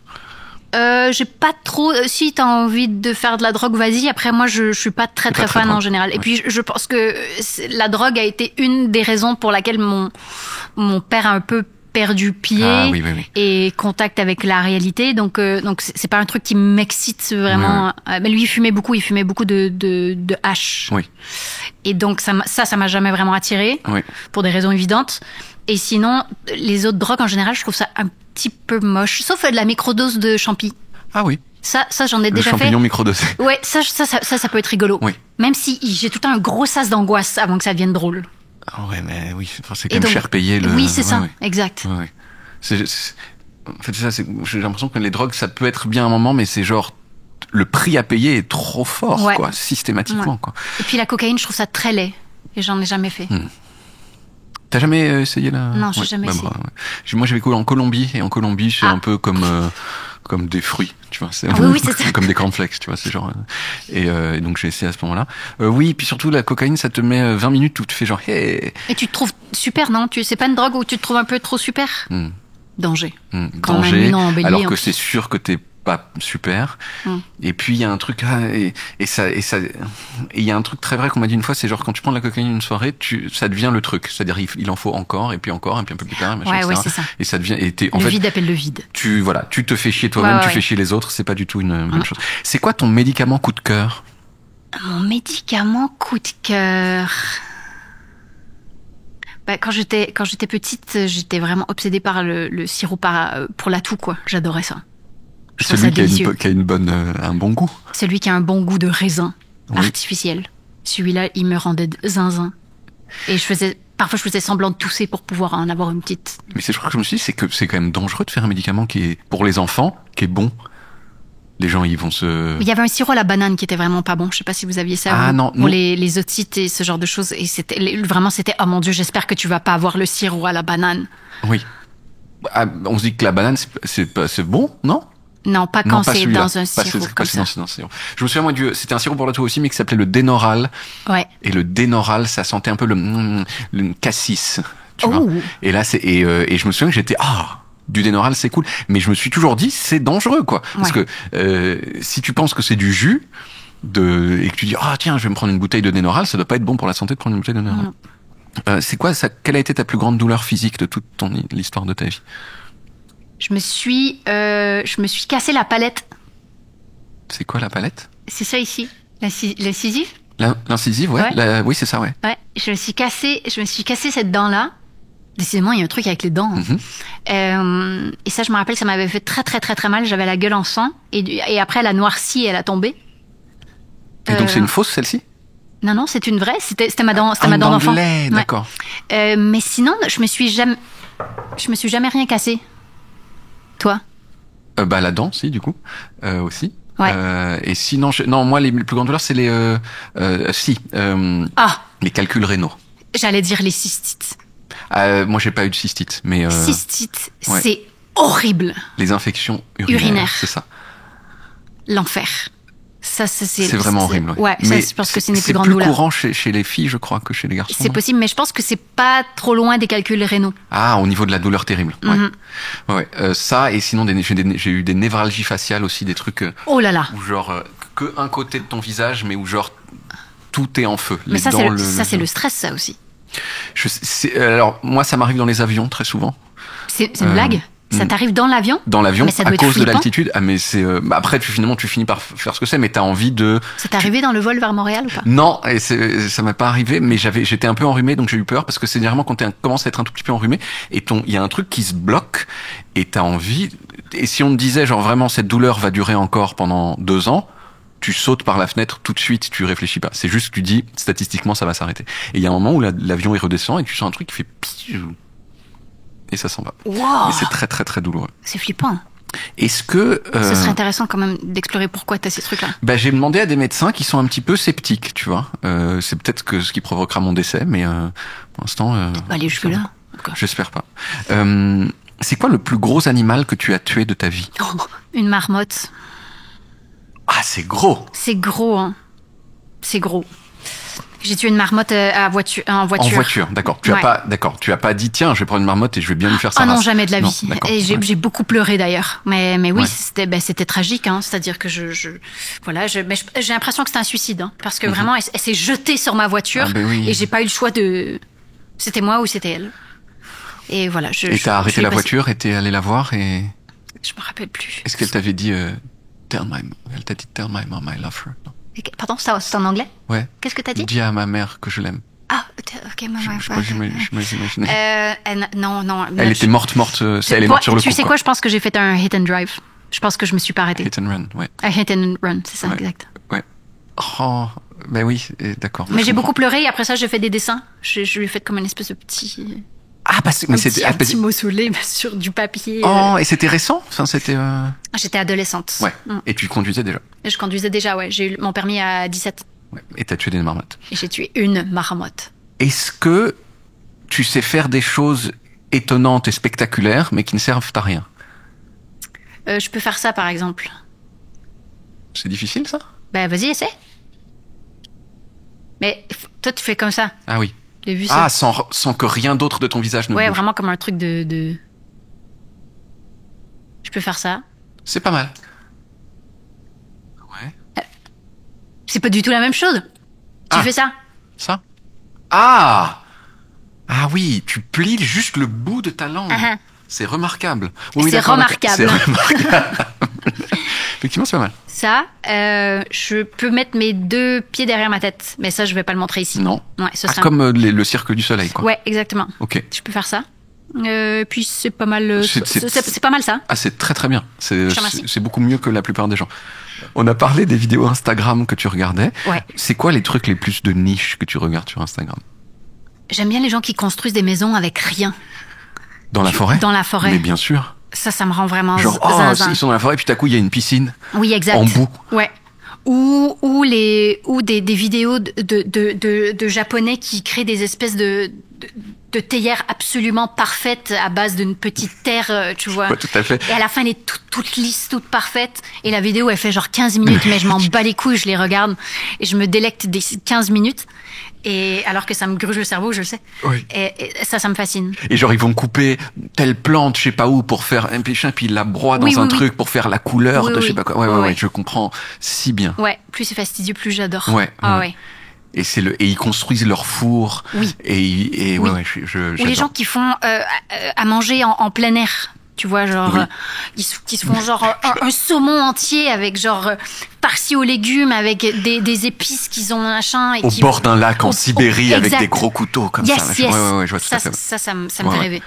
J'ai pas trop. Si t'as envie de faire de la drogue, vas-y. Après, moi, je suis pas très T'es pas très très fan drogue. en général. Et Ouais. puis, je pense que la drogue a été une des raisons pour laquelle mon père a un peu perdu pied Ah oui, oui, oui. et contact avec la réalité. Donc c'est pas un truc qui m'excite vraiment. Mais lui, il fumait beaucoup de hache. Oui. Et donc ça m'a jamais vraiment attiré Oui. pour des raisons évidentes. Et sinon, les autres drogues en général, je trouve ça un petit peu moche. Sauf de la microdose de champi. Ah oui. Ça j'en ai Le déjà champignon fait. microdosé. Ouais, ça peut être rigolo. Oui. Même si j'ai tout le temps un gros sas d'angoisse avant que ça devienne drôle. Ah ouais, mais oui, enfin, c'est Et quand même donc- cher payé. Oui, c'est ouais, ça, ouais. exact. Ouais, ouais. En fait, c'est ça, j'ai l'impression que les drogues, ça peut être bien à un moment, mais c'est genre, le prix à payer est trop fort, Ouais. quoi, systématiquement, Ouais. quoi. Et puis la cocaïne, je trouve ça très laid. Et j'en ai jamais fait. T'as jamais essayé la... Non, j'ai jamais essayé. Moi, j'ai vécu en Colombie, et en Colombie, c'est Ah. un peu comme des fruits, tu vois. C'est oui, c'est ça. comme des cornflakes, tu vois, c'est genre... Et donc, j'ai essayé à ce moment-là. Oui, et puis surtout, la cocaïne, ça te met 20 minutes où tu fais genre, hey, Et tu te trouves super, non? C'est pas une drogue où tu te trouves un peu trop super? Danger. Quand on a une danger, mine embellie, alors en que plus. c'est sûr que t'es pas super. Et puis il y a un truc et il y a un truc très vrai qu'on m'a dit une fois, c'est genre quand tu prends de la cocaïne une soirée, ça devient le truc, c'est-à-dire il en faut encore et puis un peu plus tard, machin, Ouais, etc. c'est ça. Et ça devient Le vide appelle le vide. tu te fais chier toi-même, Ouais, tu ouais. fais chier les autres, c'est pas du tout une bonne chose. C'est quoi ton médicament coup de cœur? Mon médicament coup de cœur. Quand j'étais petite, j'étais vraiment obsédée par le sirop pour la toux, quoi. J'adorais ça. Je trouve ça Celui délicieux. qui a un bon goût. Celui qui a un bon goût de raisin Oui. artificiel. Celui-là, il me rendait zinzin. Et parfois je faisais semblant de tousser pour pouvoir en avoir une petite. Mais je crois que je me suis dit, c'est que c'est quand même dangereux de faire un médicament qui est, pour les enfants, qui est bon. Les gens, ils vont se... Il y avait un sirop à la banane qui était vraiment pas bon. Je sais pas si vous aviez ça. Ah, vous, non, pour non. les otites et ce genre de choses. Et vraiment, c'était, oh mon Dieu, j'espère que tu vas pas avoir le sirop à la banane. Oui. Ah, on se dit que la banane, c'est bon, non? Non, pas Non, quand pas c'est celui-là. dans un Pas sirop c'est- comme pas ça. dans un sirop. Je me souviens, moi, c'était un sirop pour la toux aussi, mais qui s'appelait le Dénoral. Ouais. Et le Dénoral, ça sentait un peu le cassis. Tu Oh. vois. Et là, et je me souviens que j'étais, du Dénoral, c'est cool. Mais je me suis toujours dit, c'est dangereux, quoi. Parce Ouais. que, si tu penses que c'est du jus, et que tu dis, tiens, je vais me prendre une bouteille de Dénoral, ça doit pas être bon pour la santé de prendre une bouteille de Dénoral. C'est quoi ça? Quelle a été ta plus grande douleur physique de toute l'histoire de ta vie? Je me suis cassé la palette. C'est quoi la palette? C'est ça ici, l'incisive. L'incisive, ouais. Ouais. Oui, c'est ça, ouais. Ouais. Je me suis cassé cette dent-là. Décidément, il y a un truc avec les dents. Hein. Et ça, je me rappelle, ça m'avait fait très, très, très, très mal. J'avais la gueule en sang. Et après, elle a noirci, elle a tombé. Et donc c'est une fausse, celle-ci? Non, c'est une vraie. C'était ma dent, Une dent de d'enfant. lait, Ouais. d'accord. Mais sinon, je me suis jamais rien cassé. Toi? La dent, si, du coup, aussi. Ouais. Et sinon, non, moi, les plus grandes douleurs, c'est les calculs rénaux. J'allais dire les cystites. Moi, j'ai pas eu de cystite, mais Cystite, ouais. c'est horrible. les infections urinaires, Urinaires. c'est ça. L'enfer. Ça, C'est vraiment horrible. Ouais, mais ça, je pense que c'est une des plus c'est grandes plus douleurs. courant chez les filles, je crois, que chez les garçons. C'est non possible, mais je pense que c'est pas trop loin des calculs rénaux. Ah, au niveau de la douleur terrible. Ouais. Mhm. Ouais. Ça, et sinon, j'ai eu des névralgies faciales aussi, des trucs Oh là là. où genre que un côté de ton visage, mais où genre tout est en feu. Mais Les ça, dents, c'est le stress, ça aussi. Alors, moi, ça m'arrive dans les avions très souvent. C'est une blague. Ça t'arrive dans l'avion? Dans l'avion, Mais ça doit à être cause de flippant. l'altitude. Ah, mais c'est après, tu finis par faire ce que c'est, mais t'as envie de. Ça t'est arrivé dans le vol vers Montréal ou pas? Non, et ça m'est pas arrivé, mais j'étais un peu enrhumé, donc j'ai eu peur parce que c'est généralement quand tu commences à être un tout petit peu enrhumé et il y a un truc qui se bloque et t'as envie. Et si on te disait genre vraiment cette douleur va durer encore pendant 2 ans, tu sautes par la fenêtre tout de suite, tu réfléchis pas. C'est juste que tu dis statistiquement ça va s'arrêter. Et il y a un moment où l'avion il redescend et tu sens un truc qui fait piou et ça s'en va. Wow. Mais c'est très très très douloureux. C'est flippant. Est-ce que Ce serait intéressant quand même d'explorer pourquoi t'as ces trucs-là. j'ai demandé à des médecins qui sont un petit peu sceptiques, tu vois. C'est peut-être que ce qui provoquera mon décès, mais pour l'instant. Pas aller jusque-là. D'accord. J'espère pas. C'est quoi le plus gros animal que tu as tué de ta vie? Une marmotte. Ah, c'est gros. C'est gros, hein. C'est gros. J'ai tué une marmotte en voiture. En voiture, d'accord. Tu as pas dit tiens, je vais prendre une marmotte et je vais bien lui faire sa Ah non, race. jamais de la Non, vie. d'accord. Et j'ai beaucoup pleuré d'ailleurs. Mais oui, Ouais. c'était tragique. Hein. C'est-à-dire que mais j'ai l'impression que c'était un suicide. Hein. Parce que vraiment, elle s'est jetée sur ma voiture. Ah, ben oui. Et j'ai pas eu le choix de... C'était moi ou c'était elle. Et voilà. Et t'as arrêté la voiture et t'es allé la voir et Je me rappelle plus. est-ce qu'elle t'avait dit elle t'a dit tell my mom I love her? Non. Pardon, c'est en anglais? Ouais. Qu'est-ce que t'as dit? Dis à ma mère que je l'aime. Ah, ok, maman. Je m'imaginais. Non. Elle était morte. Elle est morte sur le coup. Tu sais quoi? Je pense que j'ai fait un hit and drive. Je pense que je me suis pas arrêtée. Hit and run, ouais. Un hit and run, c'est ça, Ouais. exact. Ouais. Oh, ben oui, d'accord. Mais Je j'ai comprends. beaucoup pleuré et après ça, j'ai fait des dessins. Je lui ai fait comme une espèce de petit... Ah, mais c'était. un petit mausolée sur du papier. Oh, et c'était récent? Enfin, c'était. J'étais adolescente. Ouais. Mm. Et tu conduisais déjà. Et je conduisais déjà, ouais. J'ai eu mon permis à 17. Ouais. Et t'as tué des marmottes. Et j'ai tué une marmotte. Est-ce que tu sais faire des choses étonnantes et spectaculaires, mais qui ne servent à rien? Je peux faire ça, par exemple. C'est difficile, ça? Ben, vas-y, essaie. Mais toi, tu fais comme ça. Ah oui. J'ai vu ça. Ah, sans que rien d'autre de ton visage ne Ouais, bouge. vraiment comme un truc de... Je peux faire ça. C'est pas mal. C'est pas du tout la même chose. Tu Ah. fais ça. Ça? Ah! Ah oui, tu plies juste le bout de ta langue. Uh-huh. C'est remarquable. C'est d'accord, remarquable. C'est remarquable. Effectivement, c'est pas mal. Ça, je peux mettre mes 2 pieds derrière ma tête. Mais ça, je vais pas le montrer ici. Non. Ouais, ce Ah, serait comme le cirque du soleil, quoi. Ouais, exactement. Ok. Je peux faire ça. Puis c'est pas mal. C'est Pas mal ça. Ah, c'est très très bien. Je te remercie. C'est beaucoup mieux que la plupart des gens. On a parlé des vidéos Instagram que tu regardais. Ouais. C'est quoi les trucs les plus de niche que tu regardes sur Instagram? J'aime bien les gens qui construisent des maisons avec rien. Dans la forêt? Dans la forêt. Mais bien sûr. Ça me rend vraiment Genre, zinzin. ils sont dans la forêt, puis tout à coup, il y a une piscine. Oui, exact. En bout. Ouais. Ou des vidéos de Japonais qui créent des espèces de théières absolument parfaites à base d'une petite terre, tu vois. Ouais, tout à fait. Et à la fin, elle est toute lisse, toute parfaite. Et la vidéo, elle fait genre 15 minutes, mais je m'en bats les couilles, je les regarde. Et je me délecte des 15 minutes. Et alors que ça me gruge le cerveau, je le sais. Oui. Et ça me fascine. Et genre, ils vont couper telle plante, je sais pas où, pour faire un péchin, puis ils la broient dans Oui, un oui, truc pour faire la couleur Oui, de je sais oui. pas quoi. Ouais, Ouais, ouais. je comprends si bien. Ouais, plus c'est fastidieux, plus j'adore. Ouais, Ah ouais. ouais. Et et ils construisent leur four. Oui. Et Oui. ouais, Ou les j'adore. gens qui font à manger en plein air. Tu vois, genre, Oui. qui se font genre un saumon entier avec genre farci aux légumes, avec des épices qu'ils ont machin. Et Au qui... bord d'un lac en Sibérie avec exact. des gros couteaux comme ça. Yes, machin. yes. Ouais, je vois tout à fait. Ça me Ouais, fait ouais. rêver.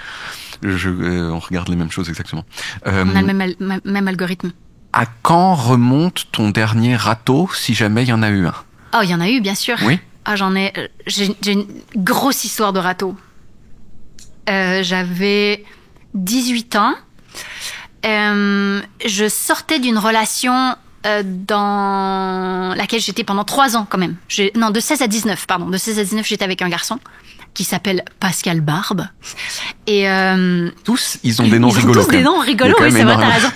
On regarde les mêmes choses exactement. On a le même algorithme. À quand remonte ton dernier râteau, si jamais il y en a eu un? Oh, il y en a eu, bien sûr. Oui. Ah, j'ai une grosse histoire de râteau. J'avais 18 ans. Je sortais d'une relation dans laquelle j'étais pendant 3 ans quand même. Non, de 16 à 19, pardon. De 16 à 19, j'étais avec un garçon qui s'appelle Pascal Barbe. Et Tous, ils ont des noms ils rigolos. ont tous quand des même. noms Il y a rigolos, quand oui, même c'est vrai, t'as énormément. raison.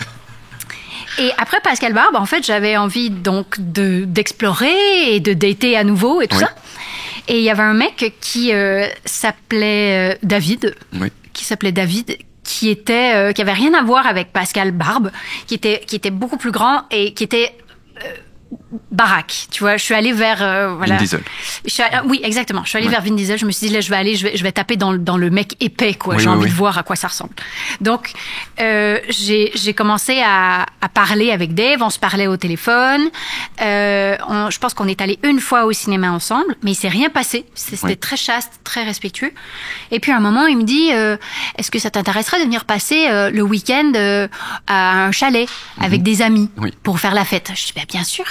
Et après Pascal Barbe, en fait, j'avais envie donc d'explorer et de dater à nouveau et tout Oui. ça. Et il y avait un mec qui s'appelait David, Oui. qui avait rien à voir avec Pascal Barbe, qui était beaucoup plus grand et qui était baraque. Tu vois, je suis allée vers voilà. Vin Diesel. Oui, exactement. Je suis allée Ouais. vers Vin Diesel. Je me suis dit là, je vais taper dans le mec épais, quoi. Oui, J'ai oui, envie oui. de voir à quoi ça ressemble. Donc, j'ai commencé à parler avec Dave. On se parlait au téléphone. Je pense qu'on est allé une fois au cinéma ensemble, mais il s'est rien passé. C'était Oui. très chaste, très respectueux. Et puis à un moment, il me dit est-ce que ça t'intéresserait de venir passer le week-end à un chalet avec des amis Oui. pour faire la fête? Je dis bien sûr.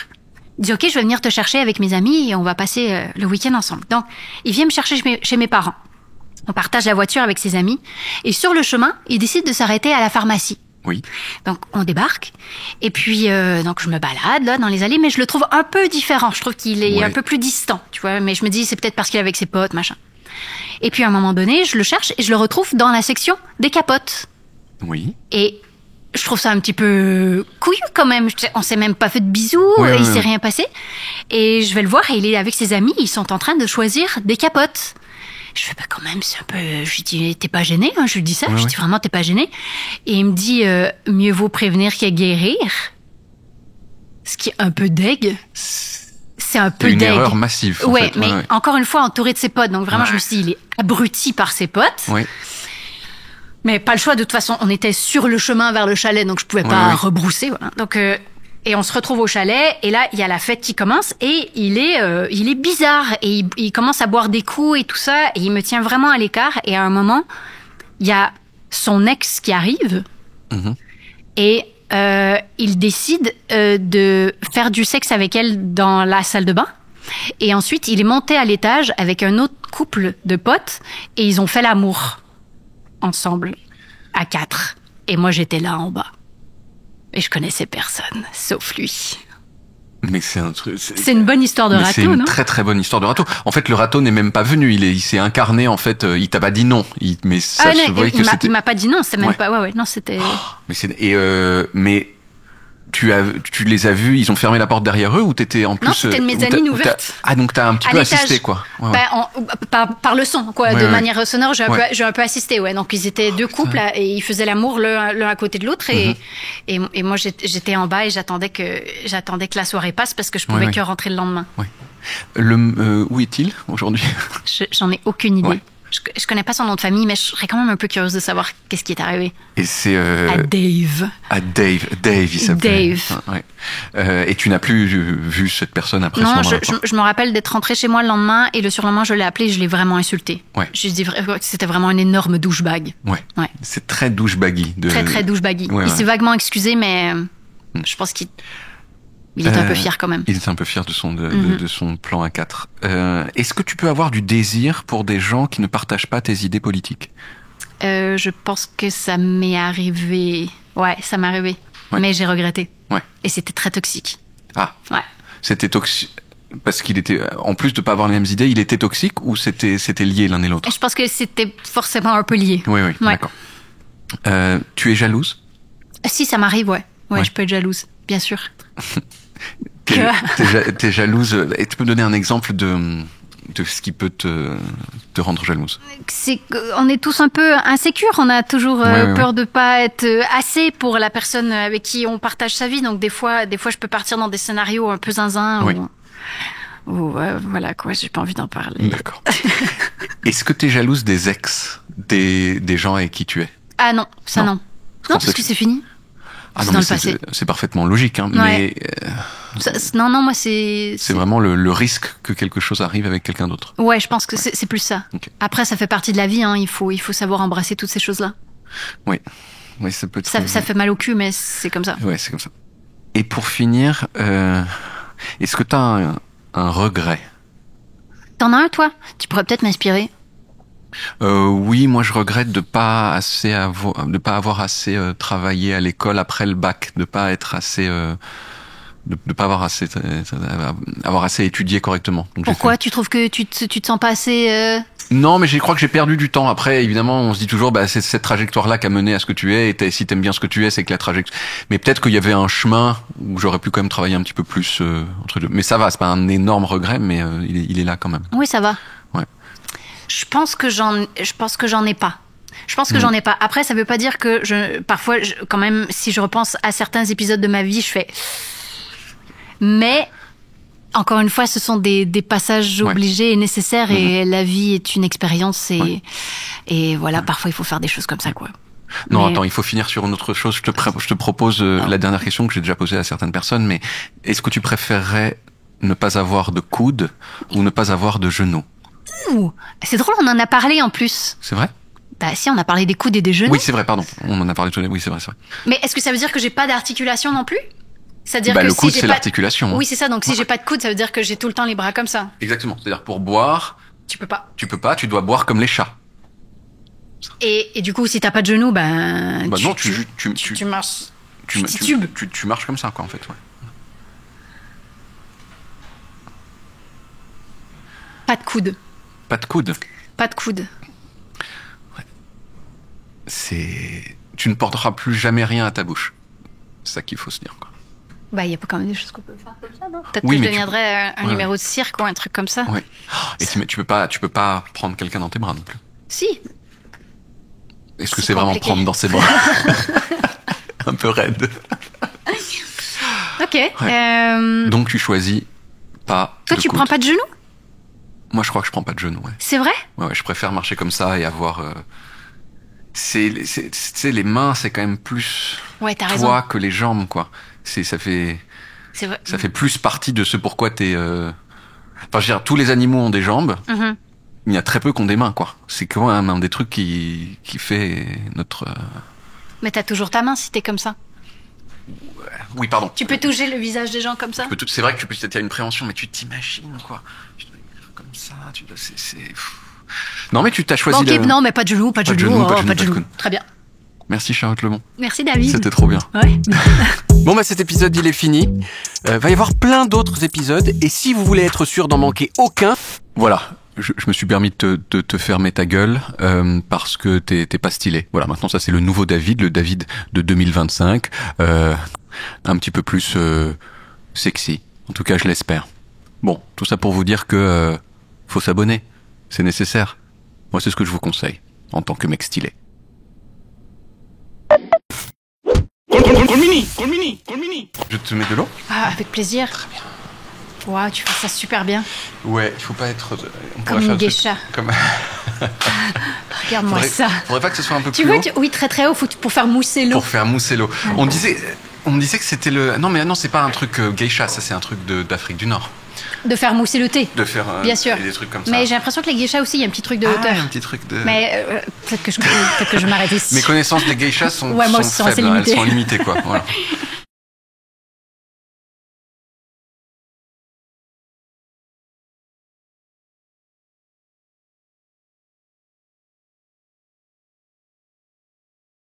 Il dit ok, je vais venir te chercher avec mes amis et on va passer le week-end ensemble. Donc, il vient me chercher chez mes parents. On partage la voiture avec ses amis et sur le chemin, il décide de s'arrêter à la pharmacie. Oui. Donc, on débarque et puis donc je me balade là dans les allées, mais je le trouve un peu différent. Je trouve qu'il est Ouais. un peu plus distant, tu vois. Mais je me dis c'est peut-être parce qu'il est avec ses potes, machin. Et puis à un moment donné, je le cherche et je le retrouve dans la section des capotes. Oui. Et je trouve ça un petit peu couillu quand même. On s'est même pas fait de bisous, Ouais, il ouais, s'est ouais. rien passé. Et je vais le voir et il est avec ses amis, ils sont en train de choisir des capotes. Je fais quand même, c'est un peu... Je lui dis, t'es pas gêné, hein? Je lui dis ça, Ouais, je lui ouais. dis vraiment, t'es pas gêné. Et il me dit, mieux vaut prévenir que guérir. Ce qui est un peu deg. C'est un peu C'est une deg. erreur massive. En Ouais, fait. mais encore une fois, entouré de ses potes. Donc vraiment, Ouais. je me suis dit, il est abruti par ses potes. Oui. Mais pas le choix, de toute façon, on était sur le chemin vers le chalet, donc je pouvais pas oui. rebrousser. Voilà. Donc, et on se retrouve au chalet, et là, il y a la fête qui commence, et il est bizarre, et il commence à boire des coups et tout ça, et il me tient vraiment à l'écart, et à un moment, il y a son ex qui arrive, Mhm. et il décide de faire du sexe avec elle dans la salle de bain. Et ensuite, il est monté à l'étage avec un autre couple de potes, et ils ont fait l'amour ensemble, à 4. Et moi, j'étais là en bas. Et je connaissais personne, sauf lui. Mais c'est un truc. C'est une bonne histoire de Mais râteau, c'est une non? très très bonne histoire de râteau. En fait, le râteau n'est même pas venu. Il s'est incarné en fait. Il t'a pas dit non. Mais ça Ah se non, voyait que il c'était. m'a pas dit non, c'est même Ouais. pas... Ouais, non, c'était... Mais tu les as vus, ils ont fermé la porte derrière eux ou t'étais en plus... Non, c'était une mezzanine ouverte. Ah, donc t'as un petit À peu l'étage. assisté, quoi. Ouais, ouais. Par le son, quoi. Ouais, De ouais. manière sonore, j'ai Ouais. un peu assisté, ouais. Donc, ils étaient deux couples là, et ils faisaient l'amour l'un à côté de l'autre. Et moi, j'étais en bas et j'attendais que la soirée passe parce que je pouvais Ouais, ouais. que rentrer le lendemain. Où est-il aujourd'hui? J'en ai aucune idée. Ouais. Je connais pas son nom de famille, mais je serais quand même un peu curieuse de savoir qu'est-ce qui est arrivé. Et c'est... À Dave. à Dave. Dave, il s'appelait. Dave. Ouais. Et tu n'as plus vu cette personne après ce Non, moment-là? je me rappelle d'être rentrée chez moi le lendemain et le surlendemain, je l'ai appelé et je l'ai vraiment insulté. Ouais. Je dis que c'était vraiment un énorme douchebag. Ouais. Ouais. C'est très douchebaggy. Très, très douchebaggy. Ouais, Il ouais. s'est vaguement excusé, mais je pense qu'il était un peu fier quand même. Il était un peu fier de son plan A4. Est-ce que tu peux avoir du désir pour des gens qui ne partagent pas tes idées politiques? Je pense que ça m'est arrivé. Ouais, ça m'est arrivé. Ouais. Mais j'ai regretté. Ouais. Et c'était très toxique. Ah, Ouais. c'était toxique. Parce qu'il était, en plus de pas avoir les mêmes idées, il était toxique ou c'était lié l'un et l'autre? Et je pense que c'était forcément un peu lié. Oui, oui, Ouais. d'accord. Tu es jalouse? Si, ça m'arrive, ouais. Ouais, Ouais. je peux être jalouse, bien sûr. T'es jalouse. Et tu peux me donner un exemple de ce qui peut te rendre jalouse? C'est qu'on est tous un peu insécures. On a toujours Ouais. peur de pas être assez pour la personne avec qui on partage sa vie. Donc des fois, je peux partir dans des scénarios un peu zinzin. Oui. Voilà quoi, j'ai pas envie d'en parler. D'accord. Est-ce que t'es jalouse des ex, des gens avec qui tu es? Ah non, ça Non. non. Quand Non, parce que c'est fini. Ah C'est non, dans mais le passé. c'est parfaitement logique, hein, Ouais. mais Non, moi c'est. c'est vraiment le risque que quelque chose arrive avec quelqu'un d'autre. Ouais, je pense que c'est plus ça. Ok. Après, ça fait partie de la vie. Hein. Il faut savoir embrasser toutes ces choses-là. Oui, oui, ça peut. Ça fait mal au cul, mais c'est comme ça. Ouais, c'est comme ça. Et pour finir, est-ce que t'as un regret? T'en as un, toi? Tu pourrais peut-être m'inspirer. Oui, moi je regrette de pas avoir assez travaillé à l'école après le bac, de pas être assez, de pas avoir assez étudié correctement. Donc, j'ai Pourquoi? Tu trouves que tu te sens pas assez... Non, mais je crois que j'ai perdu du temps. Après, évidemment, on se dit toujours, c'est cette trajectoire-là qui a mené à ce que tu es. Et si t'aimes bien ce que tu es, c'est que la trajectoire. Mais peut-être qu'il y avait un chemin où j'aurais pu quand même travailler un petit peu plus entre deux. Mais ça va, c'est pas un énorme regret, mais il est là quand même. Oui, ça va. Ouais. Je pense que j'en ai pas. Je pense que j'en ai pas. Après, ça veut pas dire que parfois, quand même, si je repense à certains épisodes de ma vie, je fais. Mais encore une fois, ce sont des passages Ouais. obligés et nécessaires, et la vie est une expérience, et voilà, parfois il faut faire des choses comme ça, quoi. Non, Mais- attends, il faut finir sur une autre chose. Je te propose la dernière question que j'ai déjà posée à certaines personnes, mais est-ce que tu préférerais ne pas avoir de coude ou ne pas avoir de genoux? Ouh, c'est drôle, on en a parlé en plus. C'est vrai? Bah si, on a parlé des coudes et des genoux. Oui, c'est vrai, pardon. On en a parlé tout à l'heure. Oui, c'est vrai, c'est vrai. Mais est-ce que ça veut dire que j'ai pas d'articulation non plus? C'est-à-dire Bah, que le si coude, j'ai c'est pas... l'articulation. hein. Oui, c'est ça. Donc si Ouais. j'ai pas de coude, ça veut dire que j'ai tout le temps les bras comme ça. Exactement. C'est-à-dire pour boire, Tu peux pas. tu peux pas, tu dois boire comme les chats. Et du coup, si t'as pas de genoux, ben Bah non, tu marches. tu titubes. tu marches comme ça, quoi, en fait. Ouais. Pas de coude. Pas de coude. Pas de coude. Tu ne porteras plus jamais rien à ta bouche. C'est ça qu'il faut se dire, quoi. Bah, il y a pas quand même des choses qu'on peut faire comme ça, non? Peut-être Oui, que je mais deviendrais un Ouais. numéro de cirque ou un truc comme ça. Ouais. Et tu peux pas prendre quelqu'un dans tes bras non plus. Si. Est-ce que C'est c'est vraiment compliqué. prendre dans ses bras? Un peu raide. Ok. Donc tu choisis pas. Toi, de tu coude. prends pas de genoux? Moi, je crois que je prends pas de genoux. Ouais. C'est vrai? Ouais, je préfère marcher comme ça et avoir. C'est les mains, c'est quand même plus Ouais, t'as toi raison. que les jambes, quoi. Ça fait C'est vrai. plus partie de ce pourquoi t'es. Enfin, je veux dire, tous les animaux ont des jambes. Mhm. Il y a très peu qui ont des mains, quoi. C'est quand même un des trucs qui fait notre. Mais t'as toujours ta main si t'es comme ça. Oui, pardon. Tu peux toucher le visage des gens comme ça? C'est vrai que tu as une préhension, mais tu t'imagines, quoi. Tu dois écrire comme ça, Non, mais tu t'as choisi. Bon, ok, non, mais pas de genoux, pas de genoux, pas de oh, genoux, pas de pas de genoux. coude. Très bien. Merci Charlotte Lebon. Merci David. C'était trop bien. Ouais. Bon bah cet épisode il est fini. Va y avoir plein d'autres épisodes et si vous voulez être sûr d'en manquer aucun, Voilà. Je me suis permis de te fermer ta gueule parce que t'es pas stylé. Voilà, maintenant ça c'est le nouveau David, le David de 2025. un petit peu plus sexy. En tout cas, je l'espère. Bon, tout ça pour vous dire que faut s'abonner. C'est nécessaire. Moi, c'est ce que je vous conseille en tant que mec stylé. Je te mets de l'eau? Ah, avec plaisir. Très bien. Waouh, tu fais ça super bien. Ouais, il faut pas être... on pourrait Comme faire une un truc geisha. Comme... Regarde-moi ça. Faudrait pas que ce soit un peu Tu plus vois, haut oui, très très haut pour faire mousser l'eau. pour faire mousser l'eau. On me disait que c'était le... Non, c'est pas un truc geisha, ça c'est un truc d'Afrique du Nord. De faire mousser le thé. De faire Bien sûr. des trucs comme ça. Mais j'ai l'impression que les geishas aussi, il y a un petit truc de hauteur. un petit truc de... Mais peut-être que je m'arrête ici. Mes connaissances des geishas sont, Ouais, moi sont aussi, sont assez faibles, elles limitées. sont limitées quoi. Voilà.